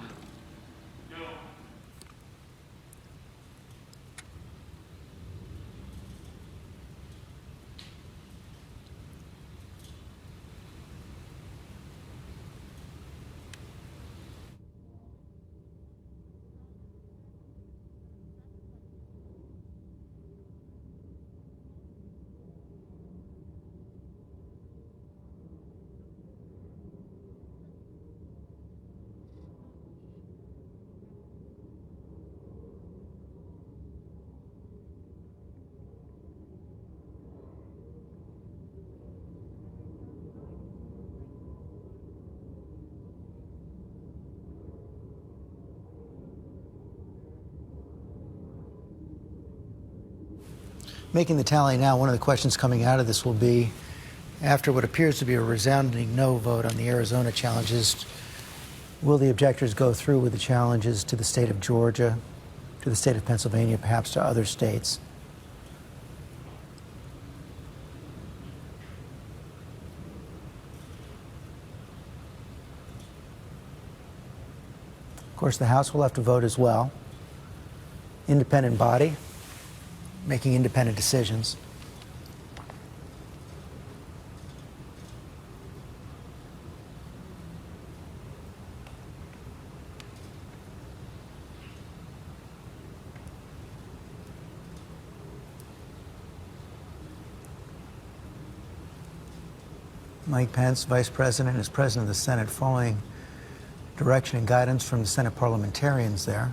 Speaker 2: Making the tally now, one of the questions coming out of this will be, after what appears to be a resounding no vote on the Arizona challenges, will the objectors go through with the challenges to the state of Georgia, to the state of Pennsylvania, perhaps to other states? Of course, the House will have to vote as well. Independent body, making independent decisions. Mike Pence, Vice President, is President of the Senate, following direction and guidance from the Senate parliamentarians there.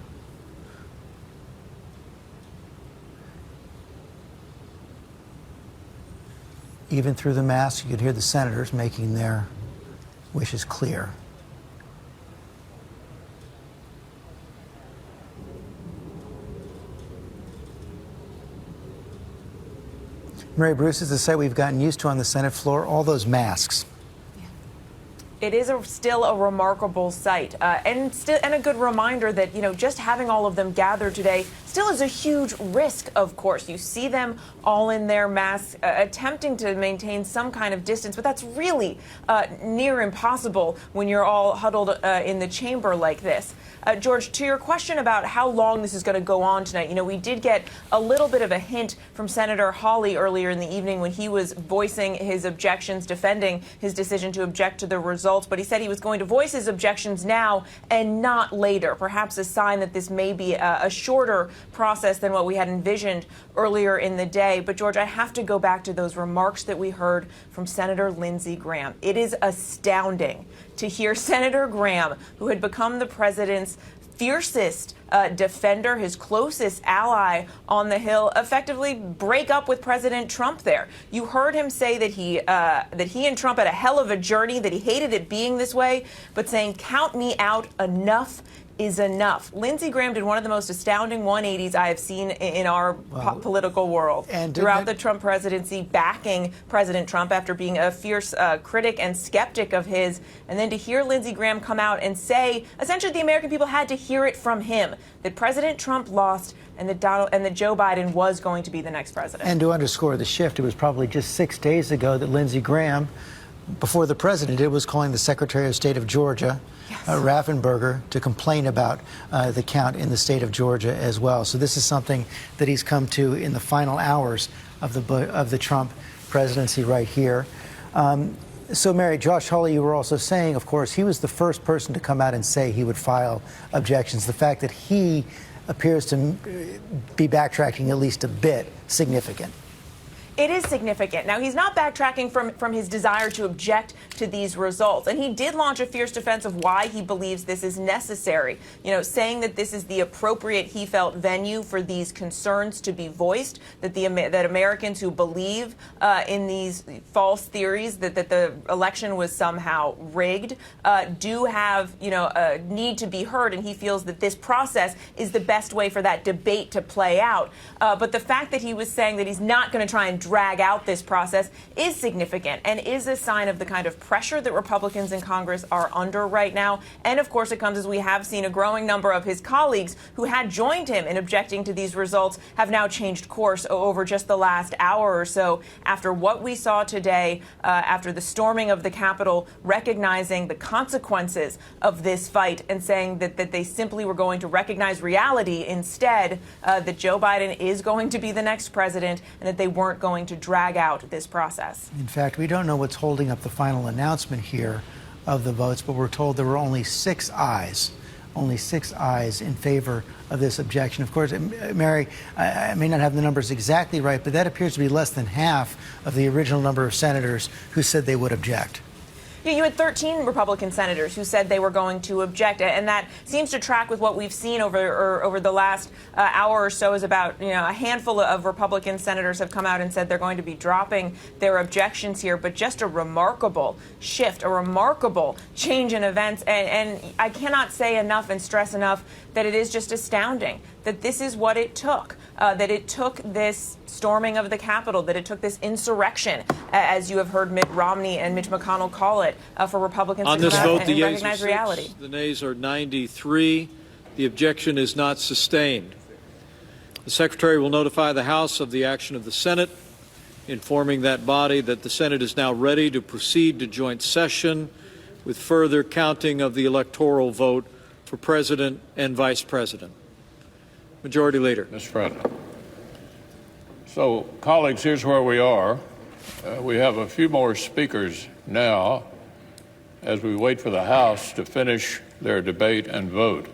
Speaker 2: Even through the mask, you could hear the senators making their wishes clear. Mary Bruce, is the sight we've gotten used to on the Senate floor, all those masks.
Speaker 10: It is still a remarkable sight, and a good reminder that, just having all of them gathered today still is a huge risk, of course. You see them all in their masks, attempting to maintain some kind of distance, but that's really near impossible when you're all huddled in the chamber like this. George, to your question about how long this is going to go on tonight, we did get a little bit of a hint from Senator Hawley earlier in the evening when he was voicing his objections, defending his decision to object to the results. But he said he was going to voice his objections now and not later, perhaps a sign that this may be a shorter process than what we had envisioned earlier in the day. But, George, I have to go back to those remarks that we heard from Senator Lindsey Graham. It is astounding to hear Senator Graham, who had become the president's fiercest defender, his closest ally on the Hill, effectively break up with President Trump there. You heard him say that he and Trump had a hell of a journey, that he hated it being this way, but saying, "Count me out, enough is enough." Lindsey Graham did one of the most astounding 180s I have seen in our political world throughout the Trump presidency, backing President Trump after being a fierce critic and skeptic of his. And then to hear Lindsey Graham come out and say, essentially the American people had to hear it from him, that President Trump lost and that Joe Biden was going to be the next president.
Speaker 2: And to underscore the shift, it was probably just 6 days ago that Lindsey Graham, before the president did, was calling the Secretary of State of Georgia, Raffensperger, to complain about the count in the state of Georgia as well. So this is something that he's come to in the final hours of the Trump presidency right here. So, Mary, Josh Hawley, you were also saying, of course, he was the first person to come out and say he would file objections. The fact that he appears to be backtracking at least a bit significant.
Speaker 10: It is significant. Now, he's not backtracking from his desire to object to these results. And he did launch a fierce defense of why he believes this is necessary, saying that this is the appropriate, he felt, venue for these concerns to be voiced, that that Americans who believe in these false theories that the election was somehow rigged do have, a need to be heard. And he feels that this process is the best way for that debate to play out. But the fact that he was saying that he's not going to try and drag out this process is significant and is a sign of the kind of pressure that Republicans in Congress are under right now. And of course, it comes as we have seen a growing number of his colleagues who had joined him in objecting to these results have now changed course over just the last hour or so after what we saw today, after the storming of the Capitol, recognizing the consequences of this fight and saying that they simply were going to recognize reality instead, that Joe Biden is going to be the next president and that they weren't going to drag out this process.
Speaker 2: In fact, we don't know what's holding up the final announcement here of the votes, but we're told there were only 6 ayes in favor of this objection. Of course, Mary, I may not have the numbers exactly right, but that appears to be less than half of the original number of senators who said they would object.
Speaker 10: Yeah, you had 13 Republican senators who said they were going to object, and that seems to track with what we've seen over the last hour or so. Is about a handful of Republican senators have come out and said they're going to be dropping their objections here. But just a remarkable shift, a remarkable change in events, and I cannot say enough and stress enough that it is just astounding that this is what it took. That it took this storming of the Capitol, that it took this insurrection, as you have heard Mitt Romney and Mitch McConnell call it, for Republicans to come out and recognize reality.
Speaker 20: The nays are 93. The objection is not sustained. The Secretary will notify the House of the action of the Senate, informing that body that the Senate is now ready to proceed to joint session with further counting of the electoral vote for President and Vice President. Majority Leader.
Speaker 21: Mr. President. So, colleagues, here's where we are. We have a few more speakers now as we wait for the House to finish their debate and vote.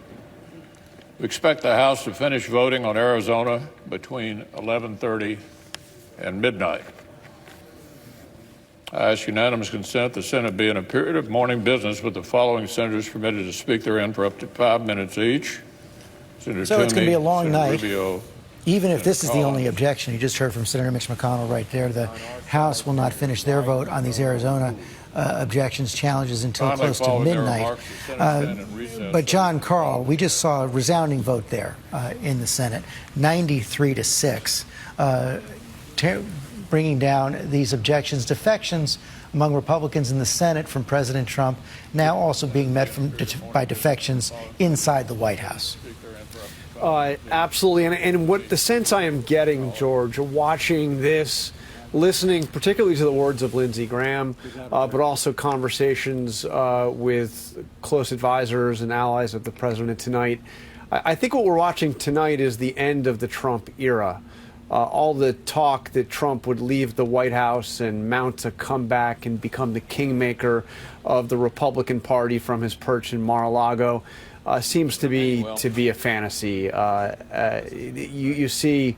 Speaker 21: We expect the House to finish voting on Arizona between 11:30 and midnight. I ask unanimous consent the Senate be in a period of morning business with the following senators permitted to speak therein for up to 5 minutes each. Senator
Speaker 2: So it's going to be a long
Speaker 21: Senator
Speaker 2: night.
Speaker 21: Rubio,
Speaker 2: Even if this is the only objection, you just heard from Senator Mitch McConnell right there, the House will not finish their vote on these Arizona objections, challenges until close to midnight. But John Karl, we just saw a resounding vote there in the Senate, 93-6, bringing down these objections. Defections among Republicans in the Senate from President Trump now also being met by defections inside the White House.
Speaker 12: Absolutely. And what the sense I am getting, George, watching this, listening particularly to the words of Lindsey Graham, but also conversations with close advisors and allies of the president tonight, I think what we're watching tonight is the end of the Trump era. All the talk that Trump would leave the White House and mount a comeback and become the kingmaker of the Republican Party from his perch in Mar-a-Lago seems to be a fantasy. You see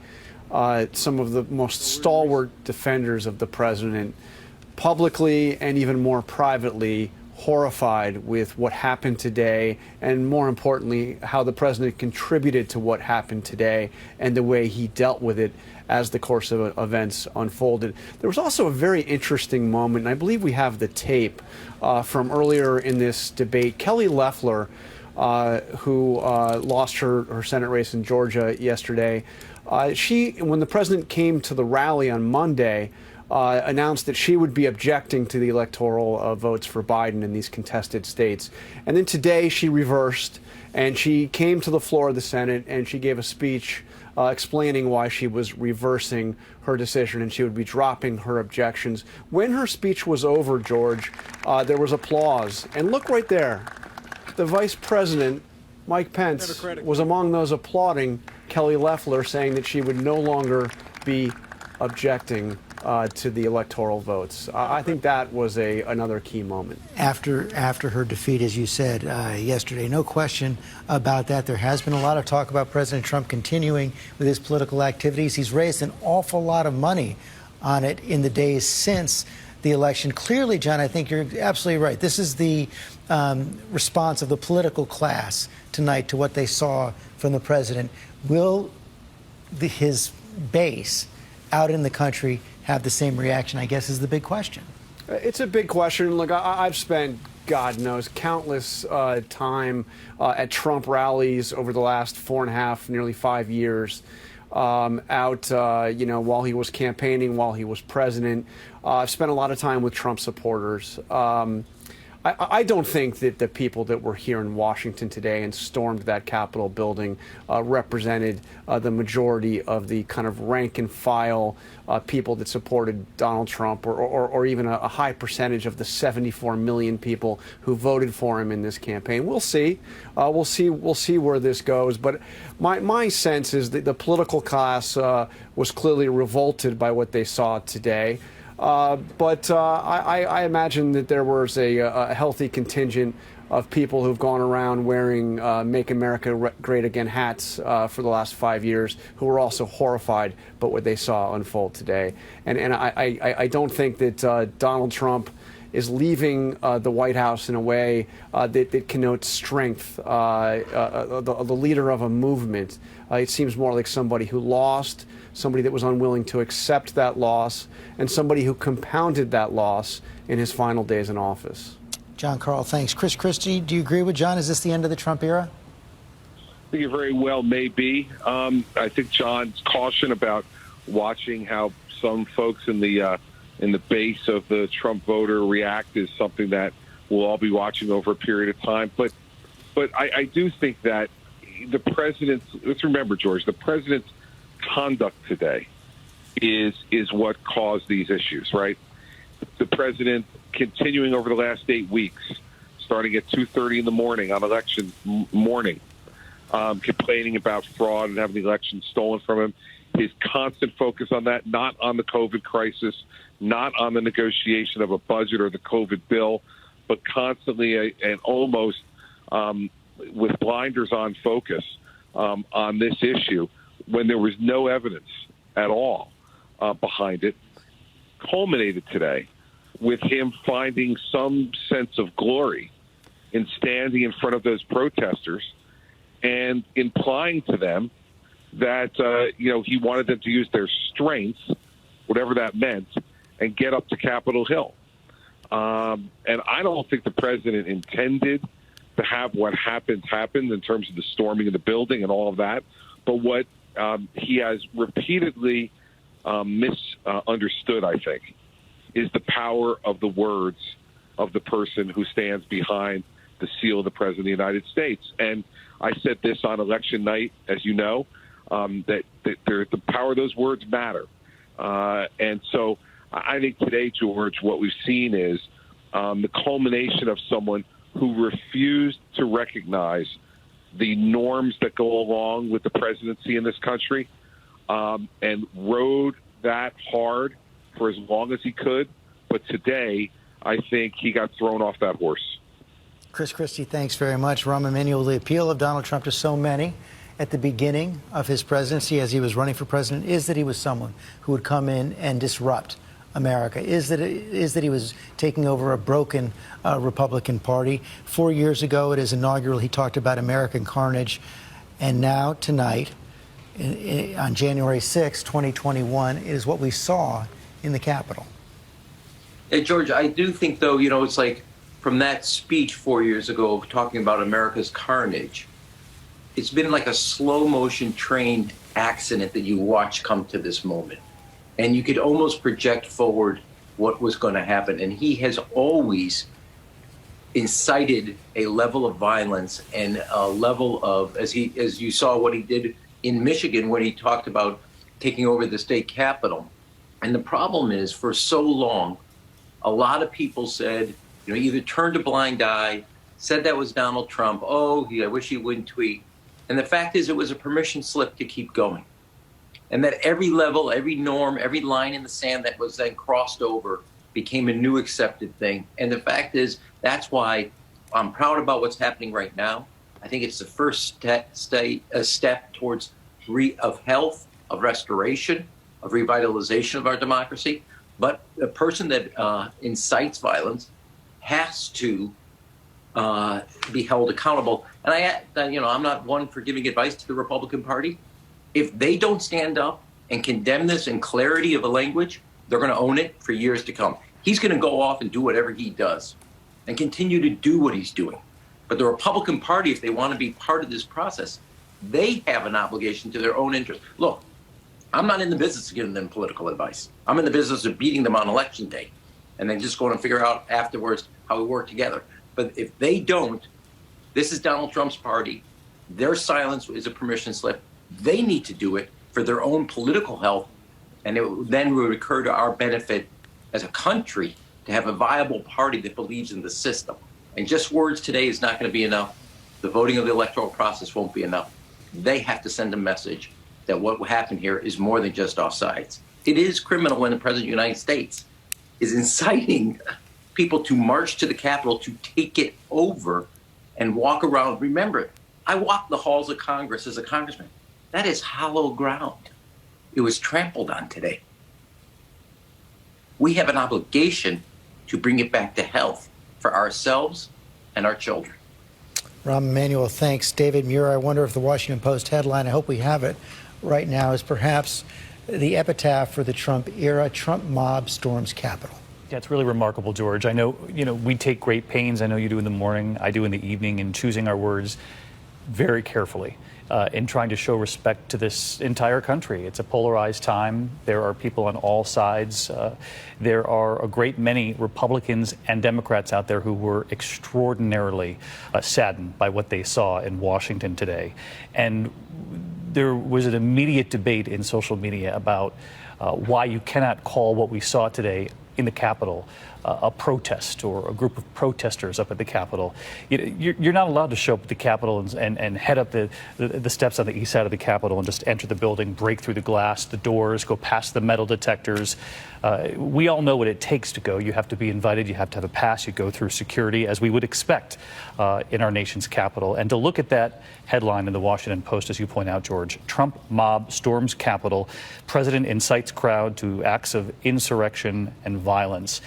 Speaker 12: some of the most stalwart defenders of the president publicly and even more privately horrified with what happened today, and more importantly, how the president contributed to what happened today and the way he dealt with it as the course of events unfolded. There was also a very interesting moment, and I believe we have the tape from earlier in this debate. Kelly Loeffler, who lost her Senate race in Georgia yesterday, when the president came to the rally on Monday, announced that she would be objecting to the electoral votes for Biden in these contested states. And then today she reversed, and she came to the floor of the Senate and she gave a speech explaining why she was reversing her decision and she would be dropping her objections. When her speech was over, George, there was applause. And look right there. The Vice President, Mike Pence, was among those applauding Kelly Loeffler, saying that she would no longer be objecting to the electoral votes. I think that was another key moment.
Speaker 2: After her defeat, as you said yesterday, no question about that. There has been a lot of talk about President Trump continuing with his political activities. He's raised an awful lot of money on it in the days since the election. Clearly, John, I think you're absolutely right. This is the response of the political class tonight to what they saw from the president. Will his base out in the country have the same reaction, I guess, is the big question.
Speaker 12: It's a big question. Look, I've spent, God knows, countless time at Trump rallies over the last 4.5, nearly 5 years, out, while he was campaigning, while he was president. I've spent a lot of time with Trump supporters. I don't think that the people that were here in Washington today and stormed that Capitol building represented the majority of the kind of rank and file people that supported Donald Trump, or even a high percentage of the 74 million people who voted for him in this campaign. We'll see. We'll see where this goes. But my sense is that the political class was clearly revolted by what they saw today. But I imagine that there was a healthy contingent of people who've gone around wearing Make America Great Again hats for the last 5 years, who were also horrified by what they saw unfold today. And I don't think that Donald Trump is leaving the White House in a way that connotes strength, the leader of a movement. It seems more like somebody who lost, somebody that was unwilling to accept that loss, and somebody who compounded that loss in his final days in office.
Speaker 2: John Karl, thanks. Chris Christie, do you agree with John? Is this the end of the Trump era?
Speaker 1: I think it very well may be. I think John's caution about watching how some folks in the base of the Trump voter react is something that we'll all be watching over a period of time. But I do think that the president's, let's remember, George, the president's conduct today is what caused these issues, right? The president continuing over the last 8 weeks, starting at 2:30 in the morning on election morning, complaining about fraud and having the election stolen from him. His constant focus on that, not on the COVID crisis, not on the negotiation of a budget or the COVID bill, but constantly and almost with blinders on focus on this issue when there was no evidence at all behind it, culminated today with him finding some sense of glory in standing in front of those protesters and implying to them that, he wanted them to use their strength, whatever that meant, and get up to Capitol Hill. And I don't think the president intended to have what happened in terms of the storming of the building and all of that. But what he has repeatedly misunderstood, I think, is the power of the words of the person who stands behind the seal of the President of the United States. And I said this on election night, as you know, that the power of those words matter. And so I think today, George, what we've seen is the culmination of someone who refused to recognize the norms that go along with the presidency in this country, and rode that hard for as long as he could. But today, I think he got thrown off that horse.
Speaker 2: Chris Christie, thanks very much. Rahm Emanuel, the appeal of Donald Trump to so many at the beginning of his presidency as he was running for president is that he was someone who would come in and disrupt America is that he was taking over a broken Republican Party. 4 years ago at his inaugural, he talked about American carnage. And now, tonight, on January 6, 2021, is what we saw in the Capitol.
Speaker 17: Hey, George, I do think, though, it's like from that speech 4 years ago talking about America's carnage, it's been like a slow motion train accident that you watch come to this moment. And you could almost project forward what was going to happen. And he has always incited a level of violence and a level of, as you saw what he did in Michigan when he talked about taking over the state capitol. And the problem is, for so long, a lot of people said, either turned a blind eye, said that was Donald Trump. Oh, I wish he wouldn't tweet. And the fact is, it was a permission slip to keep going. And that every level, every norm, every line in the sand that was then crossed over became a new accepted thing. And the fact is, that's why I'm proud about what's happening right now. I think it's the first step towards of health, of restoration, of revitalization of our democracy. But a person that incites violence has to be held accountable. And I'm not one for giving advice to the Republican Party. If they don't stand up and condemn this in clarity of the language, they're going to own it for years to come. He's going to go off and do whatever he does and continue to do what he's doing. But the Republican Party, if they want to be part of this process, they have an obligation to their own interest. Look, I'm not in the business of giving them political advice. I'm in the business of beating them on election day and then just going to figure out afterwards how we work together. But if they don't, this is Donald Trump's party. Their silence is a permission slip. They need to do it for their own political health, and it then would occur to our benefit as a country to have a viable party that believes in the system. And just words today is not going to be enough. The voting of the electoral process won't be enough. They have to send a message that what will happen here is more than just offsides. It is criminal when the President of the United States is inciting people to march to the Capitol to take it over and walk around. Remember, I walked the halls of Congress as a congressman. That is hollow ground. It was trampled on today. We have an obligation to bring it back to health for ourselves and our children.
Speaker 2: Rahm Emanuel, thanks. David Muir, I wonder if the Washington Post headline, I hope we have it right now, is perhaps the epitaph for the Trump era: Trump mob storms Capitol.
Speaker 4: Yeah, it's really remarkable, George. I know, we take great pains. I know you do in the morning, I do in the evening, in choosing our words very carefully. In trying to show respect to this entire country. It's a polarized time. There are people on all sides. There are a great many Republicans and Democrats out there who were extraordinarily saddened by what they saw in Washington today. And there was an immediate debate in social media about why you cannot call what we saw today in the Capitol a protest or a group of protesters up at the Capitol. You're not allowed to show up at the Capitol and head up the steps on the east side of the Capitol and just enter the building, break through the glass, the doors, go past the metal detectors. We all know what it takes to go. You have to be invited. You have to have a pass. You go through security, as we would expect in our nation's capital. And to look at that headline in the Washington Post, as you point out, George, Trump mob storms Capitol. President incites crowd to acts of insurrection and violence.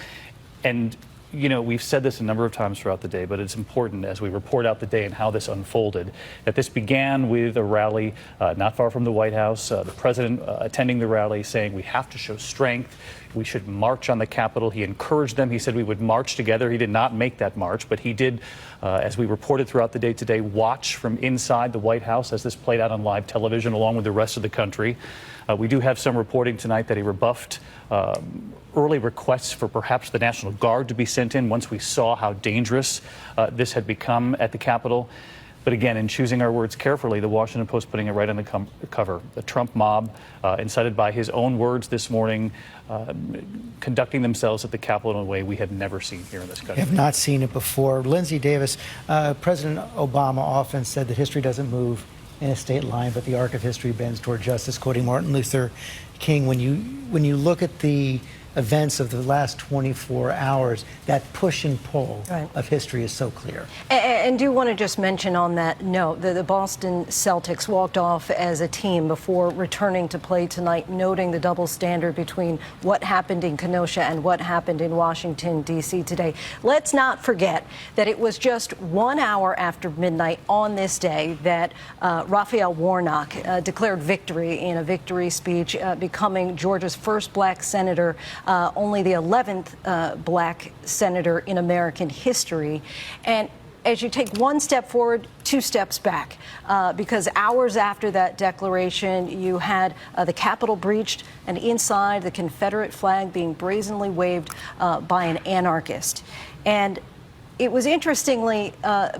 Speaker 4: And, we've said this a number of times throughout the day, but it's important as we report out the day and how this unfolded, that this began with a rally not far from the White House, the president attending the rally saying we have to show strength. We should march on the Capitol. He encouraged them. He said we would march together. He did not make that march, but he did, as we reported throughout the day today, watch from inside the White House as this played out on live television along with the rest of the country. We do have some reporting tonight that he rebuffed early requests for perhaps the National Guard to be sent in once we saw how dangerous this had become at the Capitol. But again, in choosing our words carefully, the Washington Post putting it right on the cover. The Trump mob, incited by his own words this morning, conducting themselves at the Capitol in a way we have never seen here in this country.
Speaker 2: I have not seen it before. Lindsay Davis, President Obama often said that history doesn't move in a state line, but the arc of history bends toward justice, quoting Martin Luther King, when you look at the events of the last 24 hours, that push and pull of history is so clear.
Speaker 5: And do want to just mention on that note that the Boston Celtics walked off as a team before returning to play tonight, noting the double standard between what happened in Kenosha and what happened in Washington, D.C. today. Let's not forget that it was just 1 hour after midnight on this day that Raphael Warnock declared victory in a victory speech, becoming Georgia's first black senator, only the 11th black senator in American history. And as you take one step forward, two steps back, because hours after that declaration, you had the Capitol breached, and inside the Confederate flag being brazenly waved by an anarchist. And it was interestingly,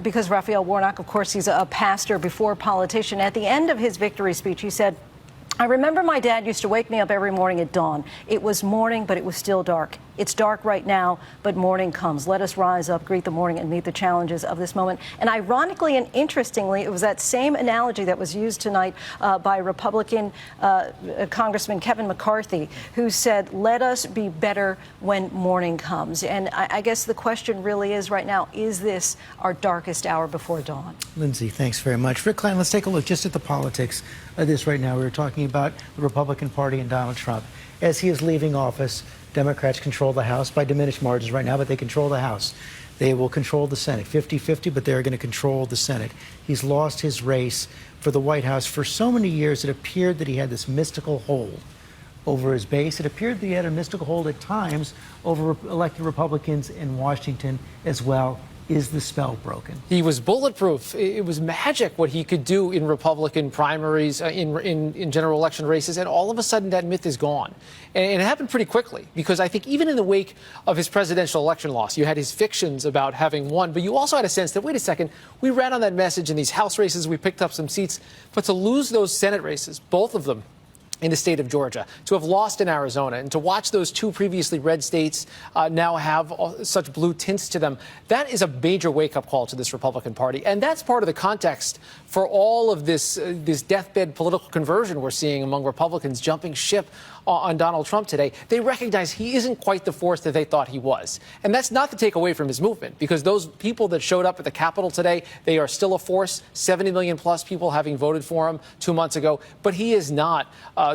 Speaker 5: because Raphael Warnock, of course, he's a pastor before politician, at the end of his victory speech, he said, "I remember my dad used to wake me up every morning at dawn. It was morning, but it was still dark. It's dark right now, but morning comes. Let us rise up, greet the morning, and meet the challenges of this moment." And ironically and interestingly, it was that same analogy that was used tonight by Republican Congressman Kevin McCarthy, who said, "Let us be better when morning comes." And I guess the question really is right now, is this our darkest hour before dawn?
Speaker 2: Lindsay, thanks very much. Rick Klein, let's take a look just at the politics of this right now. We were talking about the Republican Party and Donald Trump. As he is leaving office, Democrats control the House by diminished margins right now, but they control the House. They will control the Senate, 50-50, but they're going to control the Senate. He's lost his race for the White House. For so many years, it appeared that he had this mystical hold over his base. It appeared that he had a mystical hold at times over elected Republicans in Washington as well. Is the spell broken?
Speaker 18: He was bulletproof. It was magic what he could do in Republican primaries, in general election races, and all of a sudden that myth is gone. And it happened pretty quickly, because I think even in the wake of his presidential election loss, you had his fictions about having won, but you also had a sense that, wait a second, we ran on that message in these House races, we picked up some seats, but to lose those Senate races, both of them, in the state of Georgia, to have lost in Arizona, and to watch those two previously red states now have such blue tints to them, that is a major wake-up call to this Republican Party. And that's part of the context for all of this deathbed political conversion we're seeing among Republicans jumping ship on Donald Trump today. They recognize he isn't quite the force that they thought he was. And that's not to take away from his movement, because those people that showed up at the Capitol today, they are still a force, 70 million plus people having voted for him 2 months ago. But he is not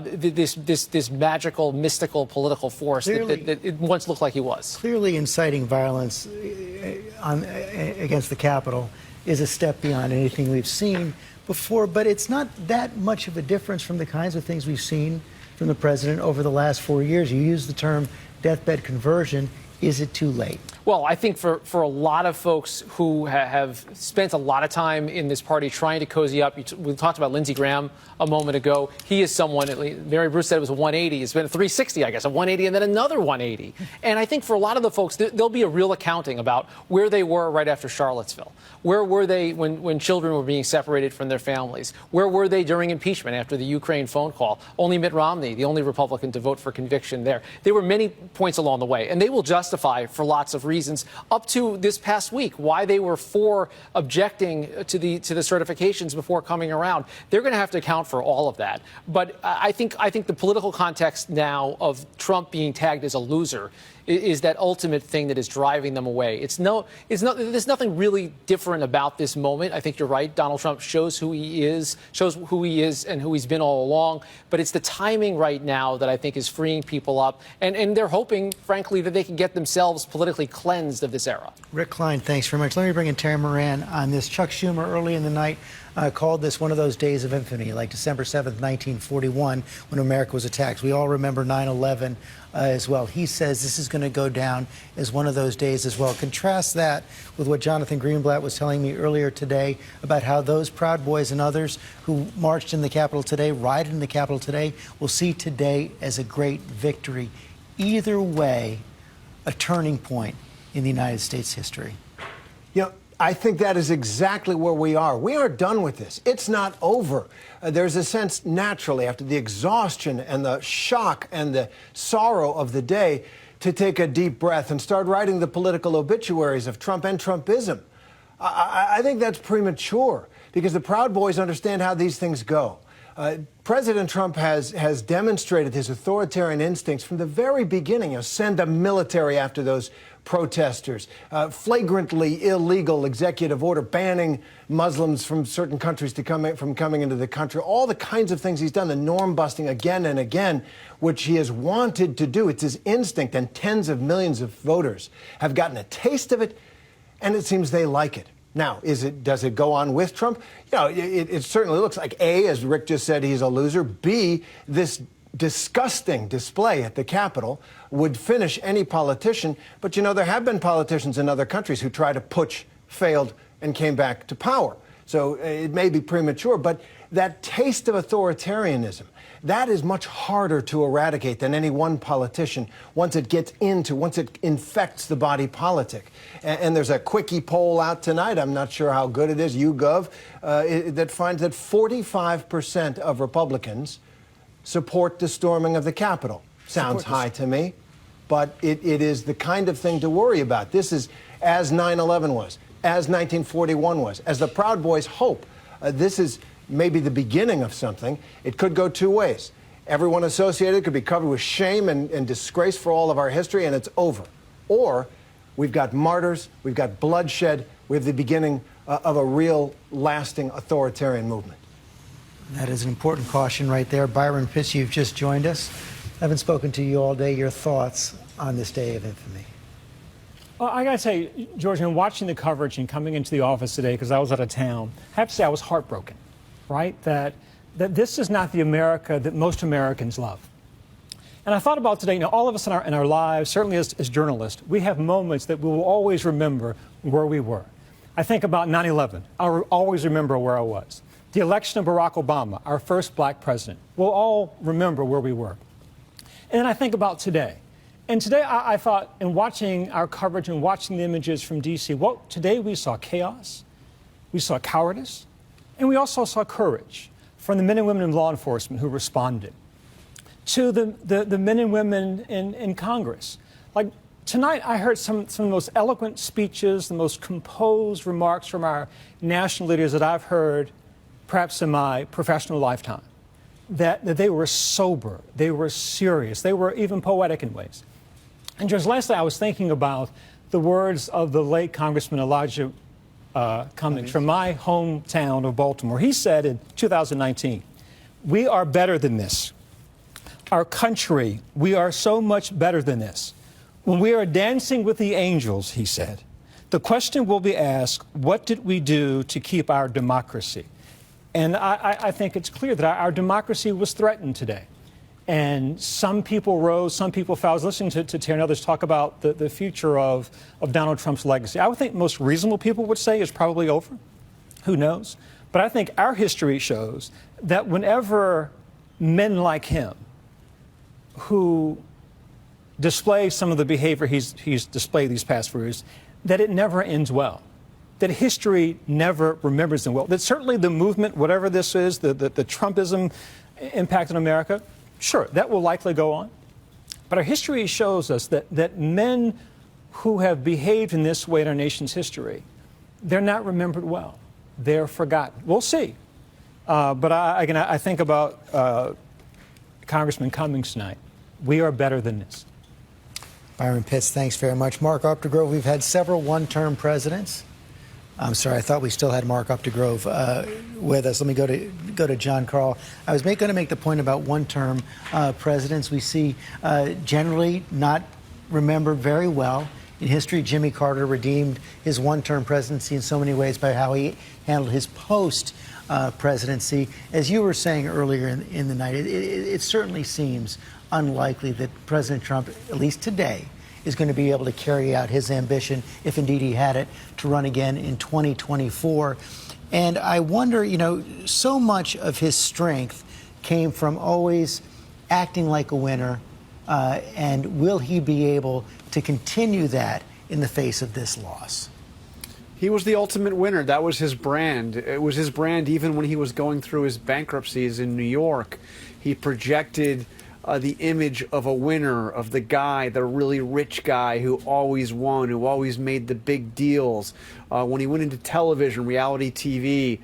Speaker 18: this magical, mystical political force that it once looked like he was.
Speaker 2: Clearly inciting violence against the Capitol is a step beyond anything we've seen before, but it's not that much of a difference from the kinds of things we've seen from the president over the last 4 years. You use the term deathbed conversion. Is it too late?
Speaker 18: Well, I think for a lot of folks who have spent a lot of time in this party trying to cozy up, we talked about Lindsey Graham a moment ago. He is someone, Mary Bruce said it was a 180. It's been a 360, I guess, a 180 and then another 180. And I think for a lot of the folks, there'll be a real accounting about where they were right after Charlottesville. Where were they when children were being separated from their families? Where were they during impeachment after the Ukraine phone call? Only Mitt Romney, the only Republican to vote for conviction there. There were many points along the way, and they will justify for lots of reasons up to this past week why they were for objecting to the certifications before coming around. They're going to have to account for all of that. But I think the political context now of Trump being tagged as a loser is that ultimate thing that is driving them away. There's nothing really different about this moment. I think you're right. Donald Trump shows who he is and who he's been all along. But it's the timing right now that I think is freeing people up. And they're hoping, frankly, that they can get themselves politically cleansed of this era.
Speaker 2: Rick Klein, thanks very much. Let me bring in Tara Moran on this. Chuck Schumer early in the night called this one of those days of infamy, like December 7th, 1941, when America was attacked. We all remember 9/11 as well. He says this is going to go down as one of those days as well. Contrast that with what Jonathan Greenblatt was telling me earlier today about how those Proud Boys and others who marched in the Capitol today, rioted in the Capitol today, will see today as a great victory. Either way, a turning point in the United States history.
Speaker 23: You know, I think that is exactly where we are. We are done with this. It's not over. There's a sense naturally after the exhaustion and the shock and the sorrow of the day to take a deep breath and start writing the political obituaries of Trump and Trumpism. I think that's premature because the Proud Boys understand how these things go. President Trump has demonstrated his authoritarian instincts from the very beginning. Send the military after those protesters, flagrantly illegal executive order banning Muslims from certain countries from coming into the country, all the kinds of things he's done, the norm busting again and again, which he has wanted to do. It's his instinct, and tens of millions of voters have gotten a taste of it, and it seems they like it. Now, does it go on with Trump? It certainly looks like A, as Rick just said, he's a loser. B, this disgusting display at the Capitol would finish any politician. But, there have been politicians in other countries who tried to putsch, failed, and came back to power. So it may be premature, but that taste of authoritarianism, that is much harder to eradicate than any one politician once it infects the body politic. And there's a quickie poll out tonight, I'm not sure how good it is, YouGov, that finds that 45% of Republicans support the storming of the Capitol. Sounds high to me, but it is the kind of thing to worry about. This is as 9/11 was, as 1941 was, as the Proud Boys hope. This is maybe the beginning of something. It could go two ways. Everyone associated could be covered with shame and disgrace for all of our history, and it's over. Or we've got martyrs, we've got bloodshed, we have the beginning of a real, lasting authoritarian movement.
Speaker 2: That is an important caution right there. Byron Pitts, you've just joined us. I haven't spoken to you all day. Your thoughts on this day of infamy?
Speaker 7: Well, I got to say, George, in watching the coverage and coming into the office today, because I was out of town, I have to say I was heartbroken, right? That this is not the America that most Americans love. And I thought about today, all of us in our lives, certainly as journalists, we have moments that we will always remember where we were. I think about 9/11. I'll always remember where I was. The election of Barack Obama, our first black president. We'll all remember where we were. And then I think about today. And today I thought, in watching our coverage and watching the images from D.C., today we saw chaos, we saw cowardice, and we also saw courage from the men and women in law enforcement who responded, to the men and women in Congress. Like tonight, I heard some of the most eloquent speeches, the most composed remarks from our national leaders that I've heard perhaps in my professional lifetime. That they were sober, they were serious, they were even poetic in ways. And just lastly, I was thinking about the words of the late Congressman Elijah Cummings from my hometown of Baltimore. He said in 2019, "We are better than this. Our country, we are so much better than this. When we are dancing with the angels," he said, "the question will be asked, what did we do to keep our democracy?" And I think it's clear that our democracy was threatened today. And some people rose, some people fell. I was listening to Terry and others talk about the future of Donald Trump's legacy. I would think most reasonable people would say it's probably over. Who knows? But I think our history shows that whenever men like him, who display some of the behavior he's displayed these past 4 years, that it never ends well. That history never remembers them well. That certainly the movement, whatever this is, the Trumpism impact on America, sure, that will likely go on. But our history shows us that men who have behaved in this way in our nation's history, they're not remembered well. They're forgotten. We'll see. But I think about Congressman Cummings tonight. We are better than this.
Speaker 2: Byron Pitts, thanks very much. Mark Updegrove, we've had several one-term presidents. I'm sorry, I thought we still had Mark Updegrove with us. Let me go to John Karl. I was going to make the point about one-term presidents. We see generally not remembered very well. In history, Jimmy Carter redeemed his one-term presidency in so many ways by how he handled his post-presidency. As you were saying earlier in the night, it certainly seems unlikely that President Trump, at least today, is going to be able to carry out his ambition, if indeed he had it, to run again in 2024. And I wonder, so much of his strength came from always acting like a winner, and will he be able to continue that in the face of this loss?
Speaker 12: He was the ultimate winner. That was his brand. It was his brand even when he was going through his bankruptcies in New York. He projected the image of a winner, of the guy, the really rich guy who always won, who always made the big deals. When he went into television, reality TV,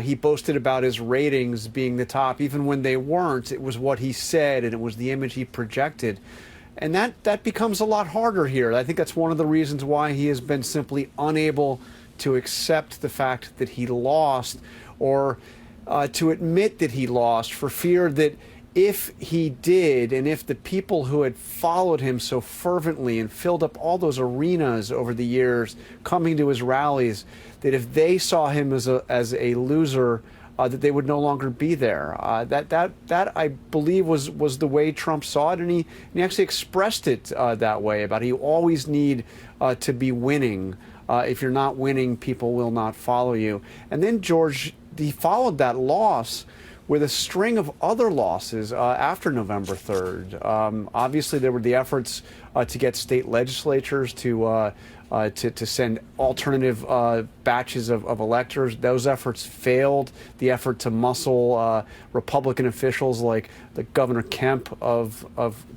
Speaker 12: he boasted about his ratings being the top. Even when they weren't, it was what he said and it was the image he projected. And that becomes a lot harder here. I think that's one of the reasons why he has been simply unable to accept the fact that he lost, or to admit that he lost, for fear that if he did, and if the people who had followed him so fervently and filled up all those arenas over the years coming to his rallies, that if they saw him as a loser, that they would no longer be there. That I believe was the way Trump saw it, and he actually expressed it that way, about you always need to be winning. If you're not winning, people will not follow you. And then George, he followed that loss with a string of other losses after November 3rd. Obviously, there were the efforts to get state legislatures to send alternative batches of electors. Those efforts failed. The effort to muscle Republican officials like the Governor Kemp of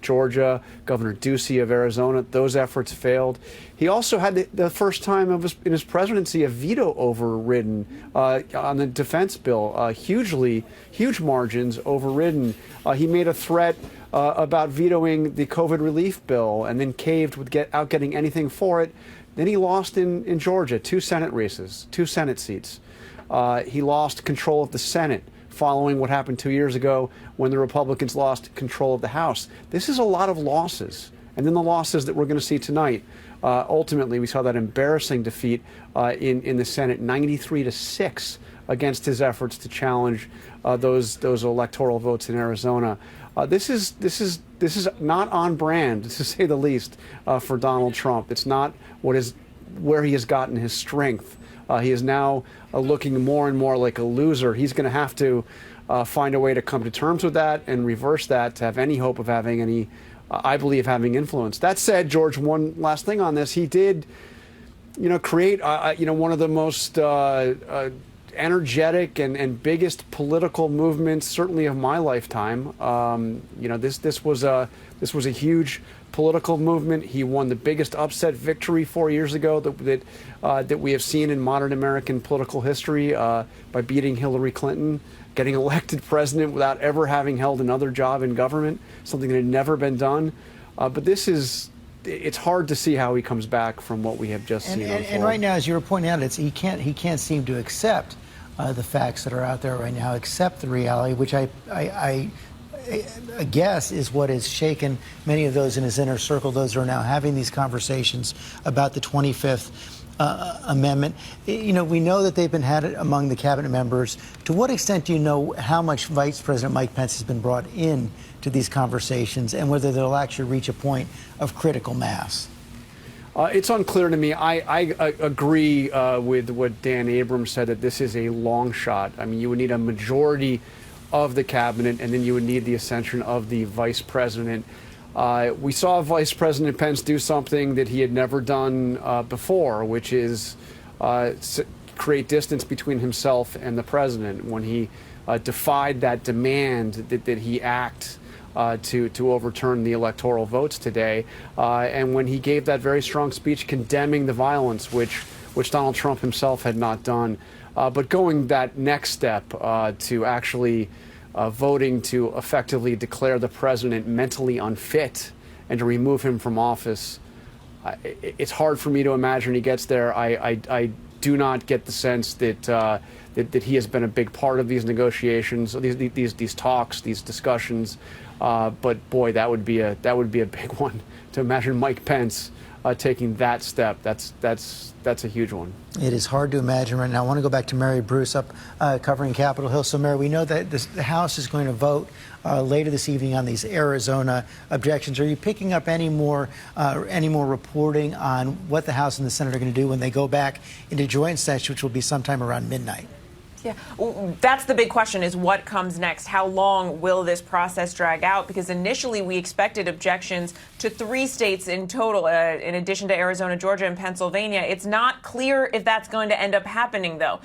Speaker 12: Georgia, Governor Ducey of Arizona, those efforts failed. He also had the first time in his presidency a veto overridden on the defense bill, huge margins overridden. He made a threat about vetoing the COVID relief bill and then caved without getting anything for it. Then he lost in Georgia, 2 Senate races, 2 Senate seats. He lost control of the Senate following what happened 2 years ago when the Republicans lost control of the House. This is a lot of losses. And then the losses that we're going to see tonight. Ultimately, we saw that embarrassing defeat in the Senate, 93-6, against his efforts to challenge those electoral votes in Arizona. This is not on brand, to say the least, for Donald Trump. It's not where he has gotten his strength. He is now looking more and more like a loser. He's going to have to find a way to come to terms with that and reverse that to have any hope of having any, I believe, having influence. That said, George, one last thing on this. He did, create, one of the most energetic and biggest political movements, certainly of my lifetime. This was a huge political movement. He won the biggest upset victory 4 years ago that we have seen in modern American political history by beating Hillary Clinton, getting elected president without ever having held another job in government, something that had never been done. But it's hard to see how he comes back from what we have just seen unfold.
Speaker 2: And right now, as you were pointing out, he can't seem to accept the facts that are out there right now, accept the reality, which I guess is what has shaken many of those in his inner circle, those who are now having these conversations about the 25th Amendment. We know that they've been had it among the cabinet members. To what extent do you know how much Vice President Mike Pence has been brought in to these conversations and whether they'll actually reach a point of critical mass?
Speaker 12: It's unclear to me. I agree with what Dan Abrams said, that this is a long shot. I mean, you would need a majority of the cabinet, and then you would need the ascension of the vice president. We saw Vice President Pence do something that he had never done before, which is create distance between himself and the president when he defied that demand that he act to overturn the electoral votes today, and when he gave that very strong speech condemning the violence, which Donald Trump himself had not done, but going that next step to actually voting to effectively declare the president mentally unfit and to remove him from office. It's hard for me to imagine he gets there. I do not get the sense that he has been a big part of these negotiations, these talks, these discussions. But boy, that would be a big one to imagine Mike Pence taking that step. That's a huge one.
Speaker 2: It is hard to imagine right now. I want to go back to Mary Bruce up covering Capitol Hill. So, Mary, we know that the House is going to vote later this evening on these Arizona objections. Are you picking up any more reporting on what the House and the Senate are going to do when they go back into joint session, which will be sometime around midnight?
Speaker 10: Yeah, that's the big question, is what comes next? How long will this process drag out? Because initially we expected objections to 3 states in total, in addition to Arizona, Georgia, and Pennsylvania. It's not clear if that's going to end up happening, though.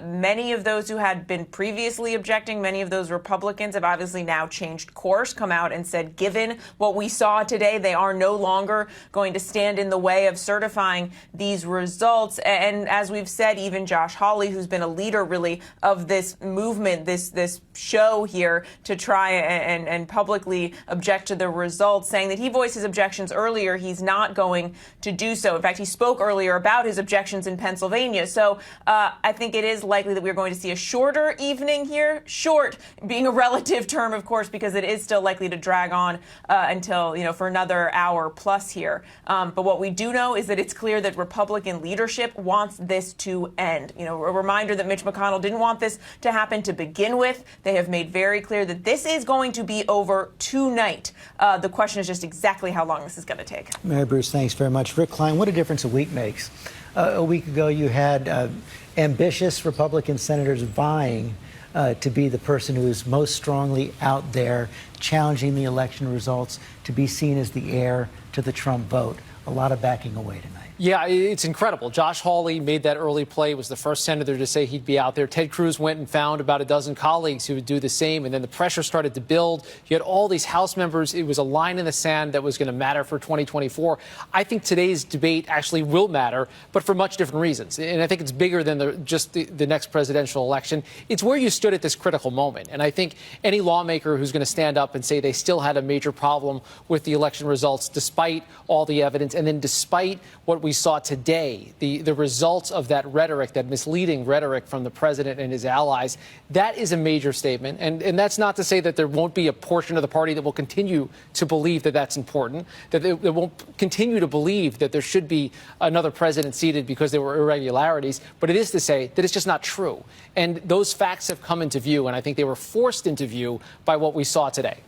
Speaker 10: Many of those who had been previously objecting, many of those Republicans have obviously now changed course, come out and said, given what we saw today, they are no longer going to stand in the way of certifying these results. And as we've said, even Josh Hawley, who's been a leader really of this movement, this show here to try and publicly object to the results, saying that he voiced his objections earlier. He's not going to do so. In fact, he spoke earlier about his objections in Pennsylvania. So I think it is likely that we're going to see a shorter evening here. Short being a relative term, of course, because it is still likely to drag on until, for another hour plus here. But what we do know is that it's clear that Republican leadership wants this to end. A reminder that Mitch McConnell didn't want this to happen to begin with. They have made very clear that this is going to be over tonight. The question is just exactly how long this is going to take.
Speaker 2: Mary Bruce, thanks very much. Rick Klein, what a difference a week makes. A week ago, you had ambitious Republican senators vying to be the person who is most strongly out there challenging the election results, to be seen as the heir to the Trump vote. A lot of backing away tonight.
Speaker 18: Yeah, it's incredible. Josh Hawley made that early play, was the first senator to say he'd be out there. Ted Cruz went and found about a dozen colleagues who would do the same, and then the pressure started to build. You had all these House members. It was a line in the sand that was going to matter for 2024. I think today's debate actually will matter, but for much different reasons. And I think it's bigger than just the next presidential election. It's where you stood at this critical moment. And I think any lawmaker who's going to stand up and say they still had a major problem with the election results, despite all the evidence, and then despite what we saw today, the results of that rhetoric, that misleading rhetoric from the president and his allies, that is a major statement. And that's not to say that there won't be a portion of the party that will continue to believe that that's important, that they won't continue to believe that there should be another president seated because there were irregularities. But it is to say that it's just not true. And those facts have come into view, and I think they were forced into view by what we saw today.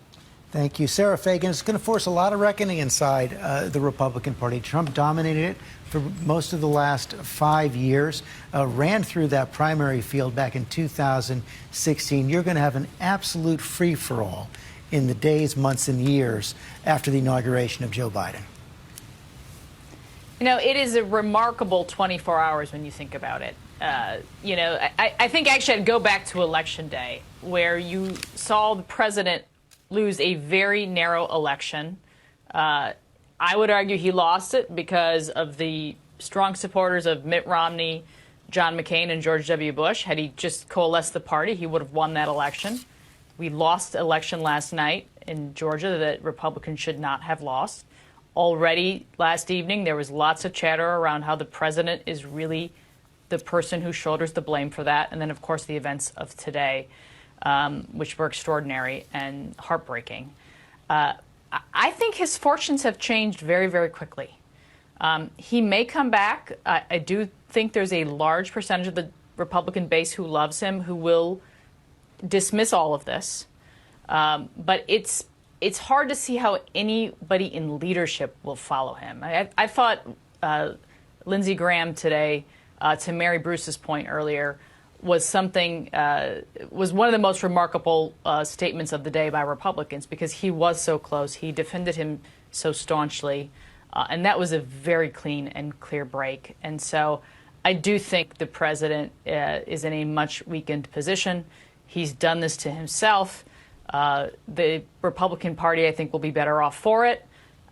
Speaker 2: Thank you. Sarah Fagan, it's going to force a lot of reckoning inside the Republican Party. Trump dominated it for most of the last 5 years, ran through that primary field back in 2016. You're going to have an absolute free-for-all in the days, months, and years after the inauguration of Joe Biden.
Speaker 3: It is a remarkable 24 hours when you think about it. I think actually I'd go back to Election Day, where you saw the president lose a very narrow election. I would argue he lost it because of the strong supporters of Mitt Romney, John McCain, and George W. Bush. Had he just coalesced the party, he would have won that election. We lost the election last night in Georgia that Republicans should not have lost. Already last evening, there was lots of chatter around how the president is really the person who shoulders the blame for that. And then, of course, the events of today, which were extraordinary and heartbreaking. I think his fortunes have changed very, very quickly. He may come back. I do think there's a large percentage of the Republican base who loves him, who will dismiss all of this. But it's hard to see how anybody in leadership will follow him. I thought Lindsey Graham today, to Mary Bruce's point earlier, was one of the most remarkable statements of the day by Republicans, because he was so close. He defended him so staunchly. And that was a very clean and clear break. And so I do think the president is in a much weakened position. He's done this to himself. The Republican Party, I think, will be better off for it.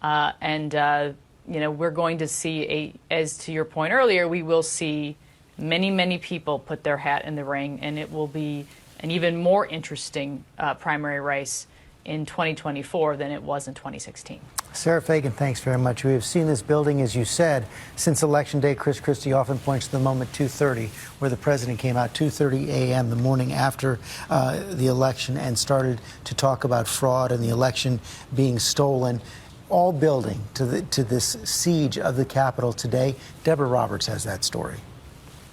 Speaker 3: We're going to see, as to your point earlier, we will see many, many people put their hat in the ring, and it will be an even more interesting primary race in 2024 than it was in 2016.
Speaker 2: Sarah Fagan, thanks very much. We have seen this building, as you said, since Election Day. Chris Christie often points to the moment 2:30, where the president came out 2:30 a.m. the morning after the election and started to talk about fraud and the election being stolen, all building to this siege of the Capitol today. Deborah Roberts has that story.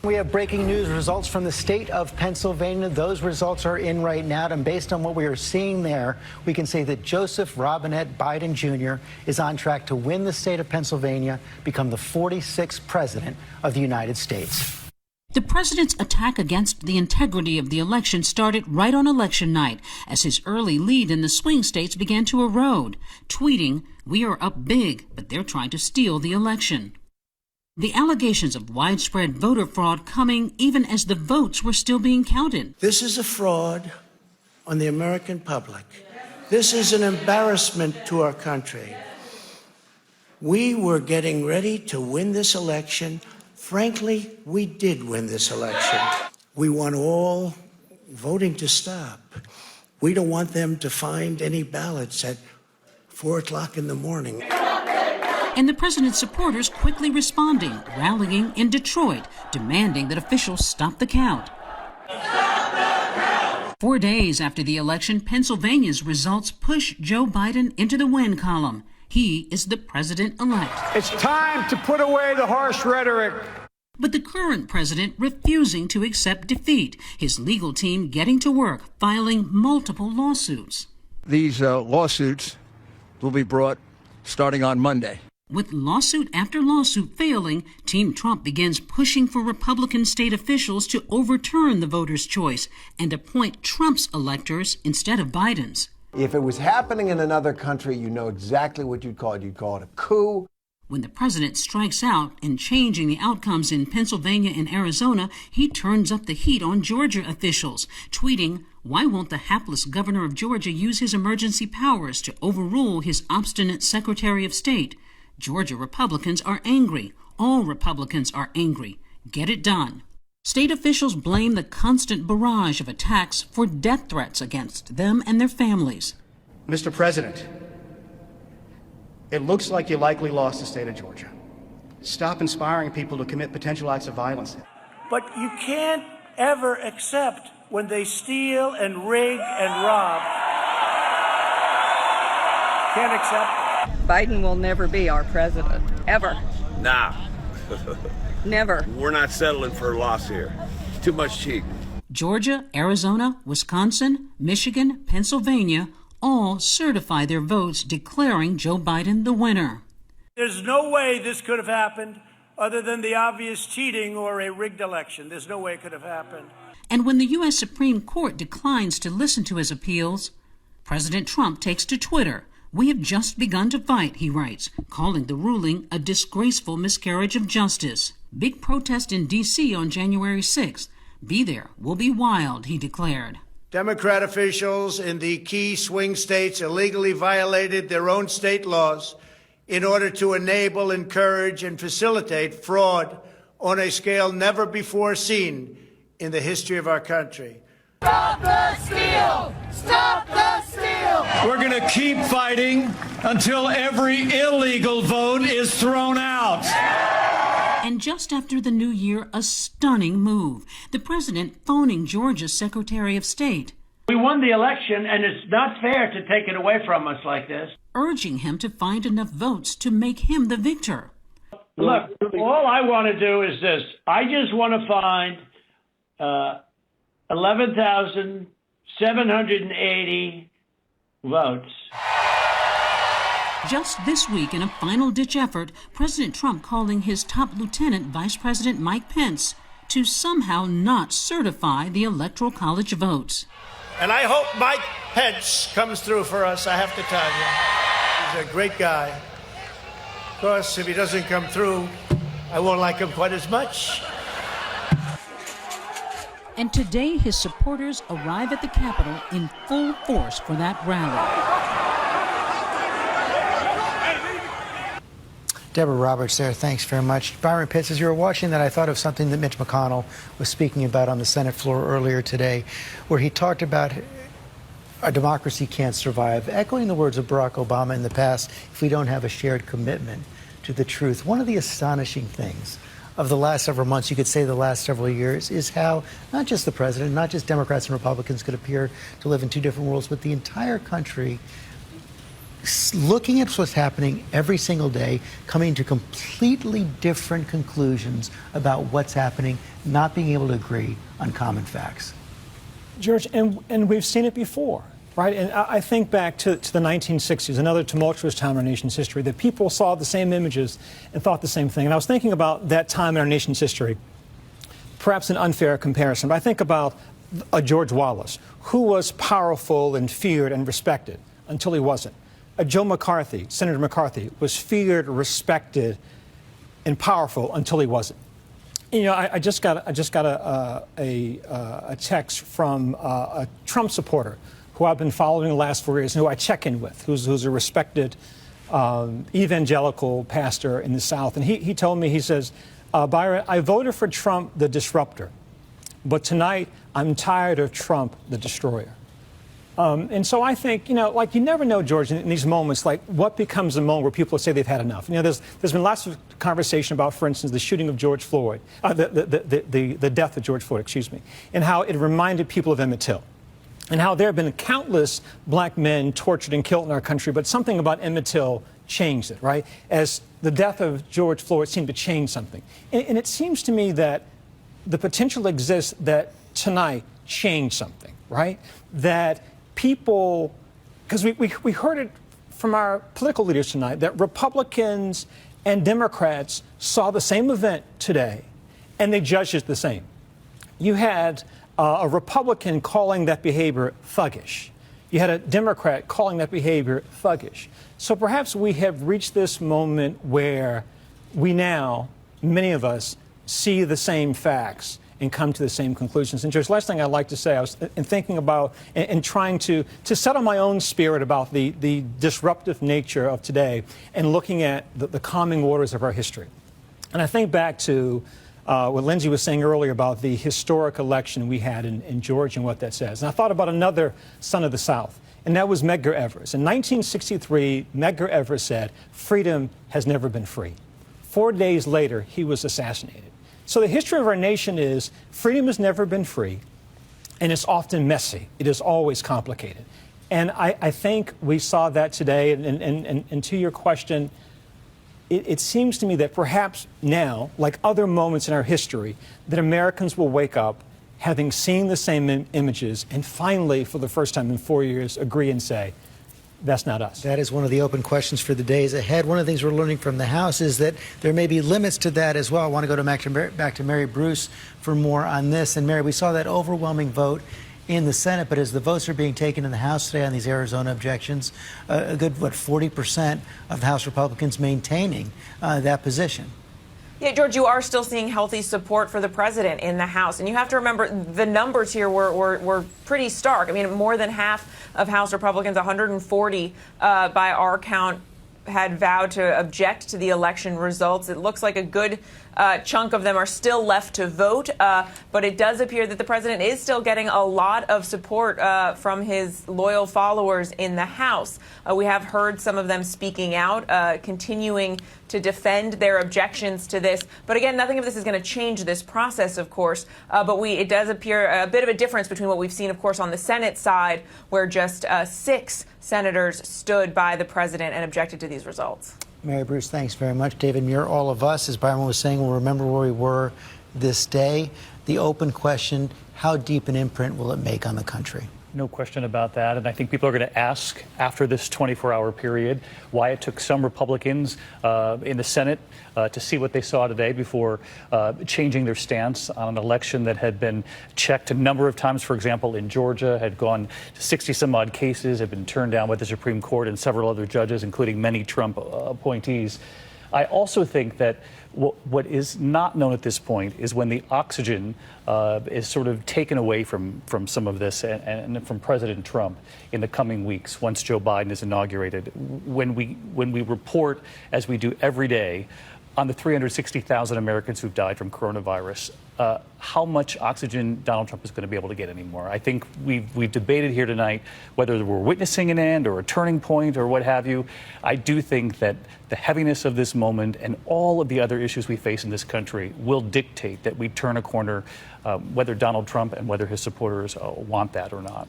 Speaker 2: We have breaking news results from the state of Pennsylvania. Those results are in right now, and based on what we are seeing there, we can say that Joseph Robinette Biden Jr. is on track to win the state of Pennsylvania, become the 46th president of the United States.
Speaker 8: The president's attack against the integrity of the election started right on election night as his early lead in the swing states began to erode, tweeting, "We are up big, but they're trying to steal the election." The allegations of widespread voter fraud coming even as the votes were still being counted.
Speaker 9: This is a fraud on the American public. This is an embarrassment to our country. We were getting ready to win this election. Frankly, we did win this election. We want all voting to stop. We don't want them to find any ballots at 4 o'clock in the morning.
Speaker 8: And the president's supporters quickly responding, rallying in Detroit, demanding that officials stop the count. 4 days after the election, Pennsylvania's results push Joe Biden into the win column. He is the president-elect.
Speaker 22: It's time to put away the harsh rhetoric.
Speaker 8: But the current president refusing to accept defeat, his legal team getting to work, filing multiple lawsuits.
Speaker 24: These lawsuits will be brought starting on Monday.
Speaker 8: With lawsuit after lawsuit failing, Team Trump begins pushing for Republican state officials to overturn the voters' choice and appoint Trump's electors instead of Biden's.
Speaker 23: If it was happening in another country, you know exactly what you'd call it. You'd call it a coup.
Speaker 8: When the president strikes out in changing the outcomes in Pennsylvania and Arizona, he turns up the heat on Georgia officials, tweeting, "Why won't the hapless governor of Georgia use his emergency powers to overrule his obstinate Secretary of State? Georgia Republicans are angry. All Republicans are angry. Get it done." State officials blame the constant barrage of attacks for death threats against them and their families.
Speaker 25: Mr. President, it looks like you likely lost the state of Georgia. Stop inspiring people to commit potential acts of violence.
Speaker 9: But you can't ever accept when they steal and rig and rob. Can't accept.
Speaker 26: Biden will never be our president, ever.
Speaker 27: Nah.
Speaker 26: Never.
Speaker 27: We're not settling for a loss here. Too much cheating.
Speaker 8: Georgia, Arizona, Wisconsin, Michigan, Pennsylvania all certify their votes declaring Joe Biden the winner.
Speaker 9: There's no way this could have happened other than the obvious cheating or a rigged election. There's no way it could have happened.
Speaker 8: And when the U.S. Supreme Court declines to listen to his appeals, President Trump takes to Twitter. "We have just begun to fight," he writes, calling the ruling a disgraceful miscarriage of justice. Big protest in D.C. on January 6th. "Be there. We'll be wild," he declared.
Speaker 9: Democrat officials in the key swing states illegally violated their own state laws in order to enable, encourage, and facilitate fraud on a scale never before seen in the history of our country.
Speaker 22: Stop the steal! Stop the steal! We're going to keep fighting until every illegal vote is thrown out.
Speaker 8: And just after the new year, a stunning move. The president phoning Georgia's Secretary of State.
Speaker 9: We won the election, and it's not fair to take it away from us like this.
Speaker 8: Urging him to find enough votes to make him the victor.
Speaker 9: Look, all I want to do is this. I just want to find 11,780 votes.
Speaker 8: Just this week, in a final-ditch effort, President Trump calling his top lieutenant, Vice President Mike Pence, to somehow not certify the Electoral College votes.
Speaker 9: And I hope Mike Pence comes through for us, I have to tell you. He's a great guy. Of course, if he doesn't come through, I won't like him quite as much.
Speaker 8: And today, his supporters arrive at the Capitol in full force for that rally.
Speaker 2: Deborah Roberts there, thanks very much. Byron Pitts, as you were watching that, I thought of something that Mitch McConnell was speaking about on the Senate floor earlier today, where he talked about a democracy can't survive, echoing the words of Barack Obama in the past, if we don't have a shared commitment to the truth. One of the astonishing things of the last several months, you could say the last several years, is how not just the president, not just Democrats and Republicans could appear to live in two different worlds, but the entire country looking at what's happening every single day, coming to completely different conclusions about what's happening, not being able to agree on common facts.
Speaker 7: George, and we've seen it before, right? And I think back to the 1960s, another tumultuous time in our nation's history, that people saw the same images and thought the same thing. And I was thinking about that time in our nation's history. perhaps an unfair comparison, but I think about a George Wallace, who was powerful and feared and respected until he wasn't. A Joe McCarthy, Senator McCarthy, was feared, respected, and powerful until he wasn't. You know, I just got a text from a Trump supporter who I've been following the last 4 years, and who I check in with, who's a respected evangelical pastor in the South. And he told me, he says, Byron, I voted for Trump, the disruptor, but tonight I'm tired of Trump, the destroyer. And so I think, you know, like, you never know, George, in these moments, like, what becomes a moment where people say they've had enough. You know, there's been lots of conversation about, for instance, the shooting of George Floyd, the death of George Floyd, excuse me, and how it reminded people of Emmett Till, and how there have been countless black men tortured and killed in our country, but something about Emmett Till changed it, right? As the death of George Floyd seemed to change something. And it seems to me that the potential exists that tonight change something, right? That people, because we heard it from our political leaders tonight, that Republicans and Democrats saw the same event today and they judged it the same. You had a Republican calling that behavior thuggish. You had a Democrat calling that behavior thuggish. So perhaps we have reached this moment where we now, many of us, see the same facts and come to the same conclusions. And George, last thing I'd like to say, I was thinking about and trying to settle my own spirit about the disruptive nature of today and looking at the calming waters of our history. And I think back to what Lindsay was saying earlier about the historic election we had in Georgia and what that says. And I thought about another son of the South, and that was Medgar Evers. In 1963, Medgar Evers said, "Freedom has never been free." 4 days later, he was assassinated. So the history of our nation is freedom has never been free, and it's often messy. It is always complicated. And I think we saw that today. And to your question, it seems to me that perhaps now, like other moments in our history, that Americans will wake up having seen the same images and finally, for the first time in 4 years, agree and say, that's not us.
Speaker 2: That is one of the open questions for the days ahead. One of the things we're learning from the House is that there may be limits to that as well. I want to go back to Mary Bruce for more on this. And Mary, we saw that overwhelming vote in the Senate, but as the votes are being taken in the House today on these Arizona objections, a good, 40% of the House Republicans maintaining that position.
Speaker 10: Yeah, George, you are still seeing healthy support for the president in the House. And you have to remember the numbers here were pretty stark. I mean, more than half of House Republicans, 140 by our count, had vowed to object to the election results. It looks like a good chunk of them are still left to vote, but it does appear that the president is still getting a lot of support from his loyal followers in the House. We have heard some of them speaking out, continuing to defend their objections to this. But again, nothing of this is going to change this process, of course. But it does appear a bit of a difference between what we've seen, of course, on the Senate side, where just 6 senators stood by the president and objected to these results.
Speaker 2: Mary Bruce, thanks very much. David Muir, all of us, as Byron was saying, will remember where we were this day. The open question, how deep an imprint will it make on the country?
Speaker 4: No question about that. And I think people are going to ask after this 24-hour period why it took some Republicans in the Senate to see what they saw today before changing their stance on an election that had been checked a number of times. For example, in Georgia, had gone to 60-some-odd cases, had been turned down by the Supreme Court and several other judges, including many Trump appointees. I also think that what is not known at this point is when the oxygen is sort of taken away from some of this and from President Trump in the coming weeks once Joe Biden is inaugurated. When we report, as we do every day, on the 360,000 Americans who've died from coronavirus, how much oxygen Donald Trump is going to be able to get anymore. I think we've debated here tonight whether we're witnessing an end or a turning point or what have you. I do think that the heaviness of this moment and all of the other issues we face in this country will dictate that we turn a corner, whether Donald Trump and whether his supporters want that or not.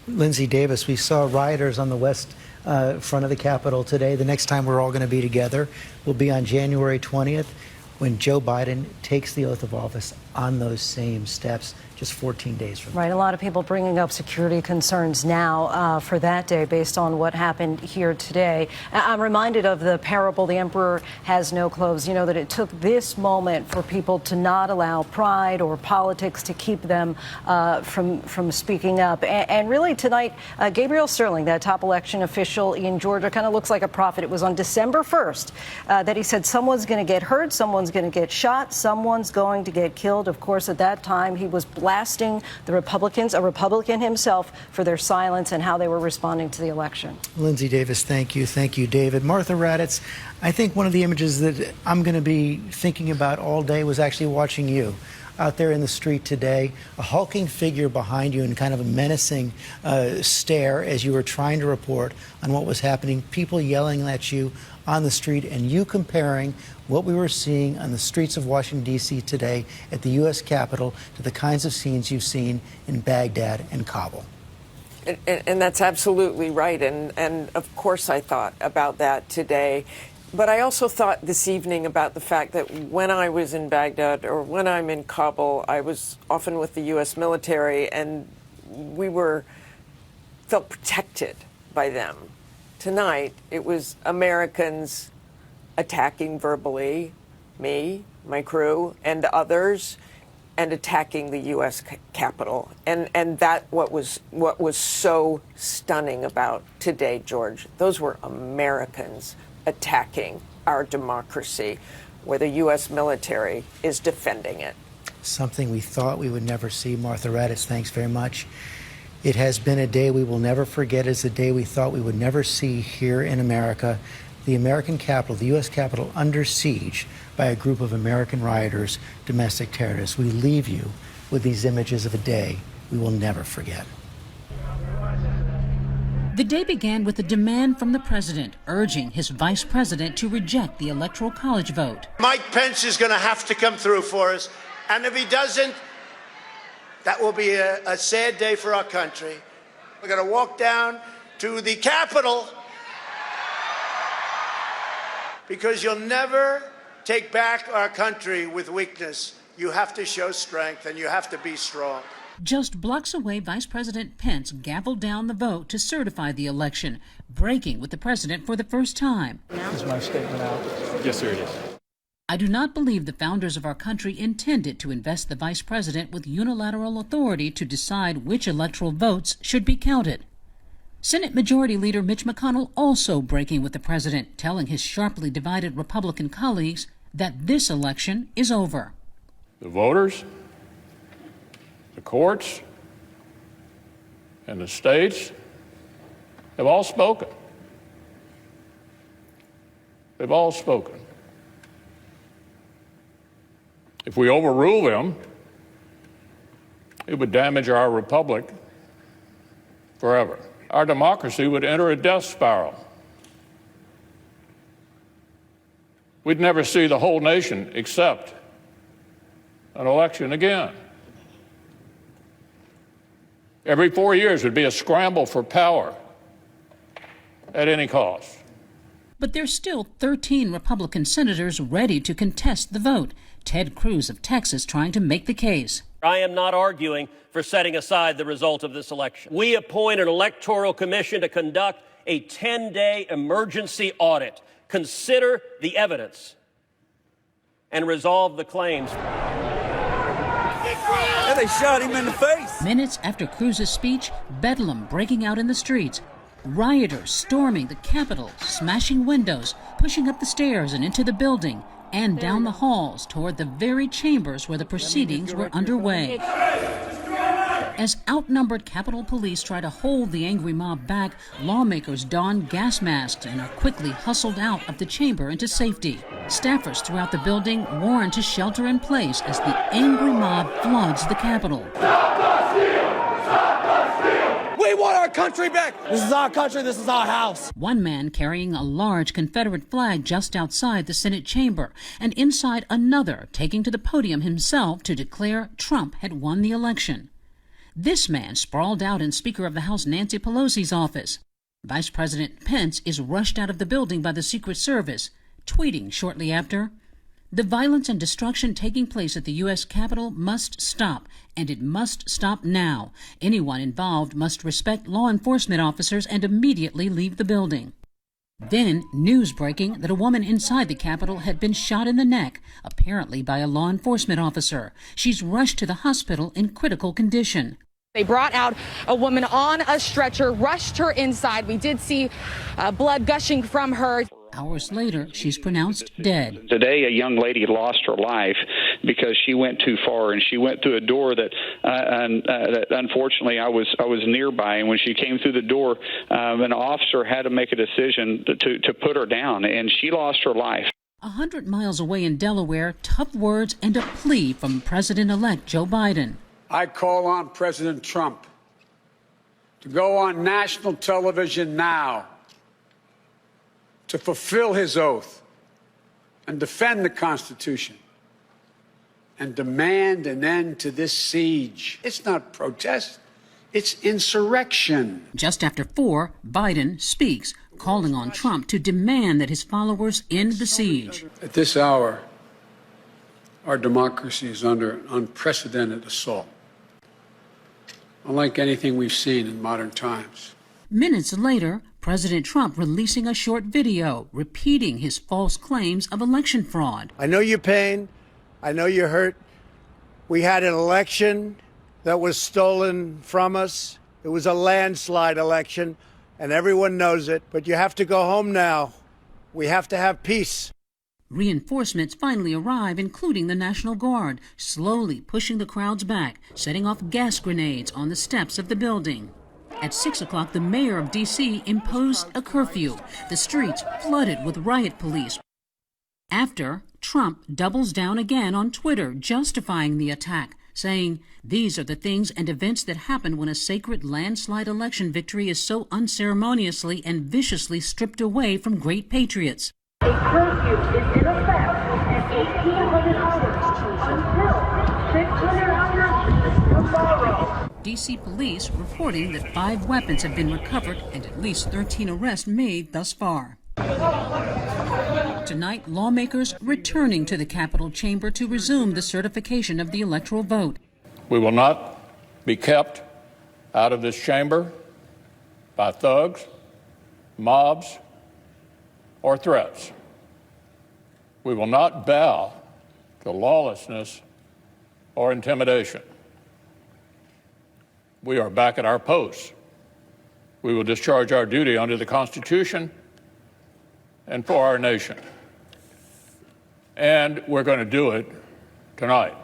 Speaker 2: Lindsay Davis, we saw rioters on the west front of the Capitol today. The next time we're all going to be together will be on January 20th when Joe Biden takes the oath of office. on those same steps just 14 days from now.
Speaker 5: Right. A lot of people bringing up security concerns now for that day based on what happened here today. I'm reminded of the parable, The Emperor Has No Clothes. You know, that it took this moment for people to not allow pride or politics to keep them from speaking up. And really tonight, Gabriel Sterling, that top election official in Georgia, kind of looks like a prophet. It was on December 1st that he said someone's going to get hurt, someone's going to get shot, someone's going to get killed. Of course, at that time, he was blasting the Republicans, a Republican himself, for their silence and how they were responding to the election.
Speaker 2: Lindsay Davis, thank you. Thank you, David. Martha Raddatz, I think one of the images that I'm going to be thinking about all day was actually watching you out there in the street today, a hulking figure behind you and kind of a menacing stare as you were trying to report on what was happening, people yelling at you on the street, and you comparing what we were seeing on the streets of Washington, D.C. today at the U.S. Capitol to the kinds of scenes you've seen in Baghdad and Kabul.
Speaker 6: And that's absolutely right. And of course I thought about that today. But I also thought this evening about the fact that when I was in Baghdad or when I'm in Kabul, I was often with the U.S. military, and we felt protected by them. Tonight, it was Americans attacking verbally me, my crew, and others, and attacking the U.S. Capitol. And that what was so stunning about today, George. Those were Americans attacking our democracy, where the U.S. military is defending it.
Speaker 2: Something we thought we would never see. Martha Raddatz, thanks very much. It has been a day we will never forget. It's a day we thought we would never see here in America. The American Capitol, the U.S. Capitol, under siege by a group of American rioters, domestic terrorists. We leave you with these images of a day we will never forget.
Speaker 8: The day began with a demand from the president urging his vice president to reject the Electoral College vote.
Speaker 9: Mike Pence is going to have to come through for us. And if he doesn't, that will be a sad day for our country. We're going to walk down to the Capitol because you'll never take back our country with weakness. You have to show strength and you have to be strong.
Speaker 8: Just blocks away, Vice President Pence gavelled down the vote to certify the election, breaking with the president for the first time.
Speaker 7: Is my statement out?
Speaker 12: Yes, sir, it is.
Speaker 8: I do not believe the founders of our country intended to invest the vice president with unilateral authority to decide which electoral votes should be counted. Senate Majority Leader Mitch McConnell also breaking with the president, telling his sharply divided Republican colleagues that this election is over.
Speaker 21: The voters, the courts, and the states have all spoken. They've all spoken. If we overrule them, it would damage our republic forever. Our democracy would enter a death spiral. We'd never see the whole nation accept an election again. Every 4 years would be a scramble for power at any cost.
Speaker 8: But there's still 13 Republican senators ready to contest the vote. Ted Cruz of Texas trying to make the case.
Speaker 11: I am not arguing for setting aside the result of this election. We appoint an electoral commission to conduct a 10-day emergency audit, consider the evidence, and resolve the claims.
Speaker 13: And they shot him in the face.
Speaker 8: Minutes after Cruz's speech, bedlam breaking out in the streets. Rioters storming the Capitol, smashing windows, pushing up the stairs and into the building, and down the halls toward the very chambers where the proceedings were underway. As outnumbered Capitol Police try to hold the angry mob back, lawmakers don gas masks and are quickly hustled out of the chamber into safety. Staffers throughout the building warned to shelter in place as the angry mob floods the Capitol.
Speaker 13: We want our country back. This is our country. This is our house.
Speaker 8: One man carrying a large Confederate flag just outside the Senate chamber, and inside another taking to the podium himself to declare Trump had won the election. This man sprawled out in Speaker of the House Nancy Pelosi's office. Vice President Pence is rushed out of the building by the Secret Service, tweeting shortly after, The violence and destruction taking place at the U.S. Capitol must stop, and it must stop now. Anyone involved must respect law enforcement officers and immediately leave the building. Then, news breaking that a woman inside the Capitol had been shot in the neck, apparently by a law enforcement officer. She's rushed to the hospital in critical condition.
Speaker 1: They brought out a woman on a stretcher, rushed her inside. We did see blood gushing from her.
Speaker 8: Hours later, she's pronounced dead.
Speaker 14: Today, a young lady lost her life because she went too far, and she went through a door that unfortunately I was nearby. And when she came through the door, an officer had to make a decision to put her down, and she lost her life.
Speaker 8: 100 miles away in Delaware, tough words and a plea from President-elect Joe Biden.
Speaker 15: I call on President Trump to go on national television now to fulfill his oath and defend the Constitution and demand an end to this siege. It's not protest, it's insurrection.
Speaker 8: Just after 4, Biden speaks, calling on Trump to demand that his followers end the siege.
Speaker 15: At this hour, our democracy is under an unprecedented assault, unlike anything we've seen in modern times.
Speaker 8: Minutes later, President Trump releasing a short video repeating his false claims of election fraud.
Speaker 9: I know your pain. I know you're hurt. We had an election that was stolen from us. It was a landslide election, and everyone knows it. But you have to go home now. We have to have peace.
Speaker 8: Reinforcements finally arrive, including the National Guard, slowly pushing the crowds back, setting off gas grenades on the steps of the building. At 6 o'clock, the mayor of D.C. imposed a curfew. The streets flooded with riot police. After, Trump doubles down again on Twitter, justifying the attack, saying, "These are the things and events that happen when a sacred landslide election victory is so unceremoniously and viciously stripped away from great patriots."
Speaker 16: A curfew is in effect at 1800 hours until 600 hours tomorrow.
Speaker 8: D.C. police reporting that 5 weapons have been recovered and at least 13 arrests made thus far. Tonight, lawmakers returning to the Capitol chamber to resume the certification of the electoral vote.
Speaker 21: We will not be kept out of this chamber by thugs, mobs, or threats. We will not bow to lawlessness or intimidation. We are back at our posts. We will discharge our duty under the Constitution and for our nation. And we're going to do it tonight.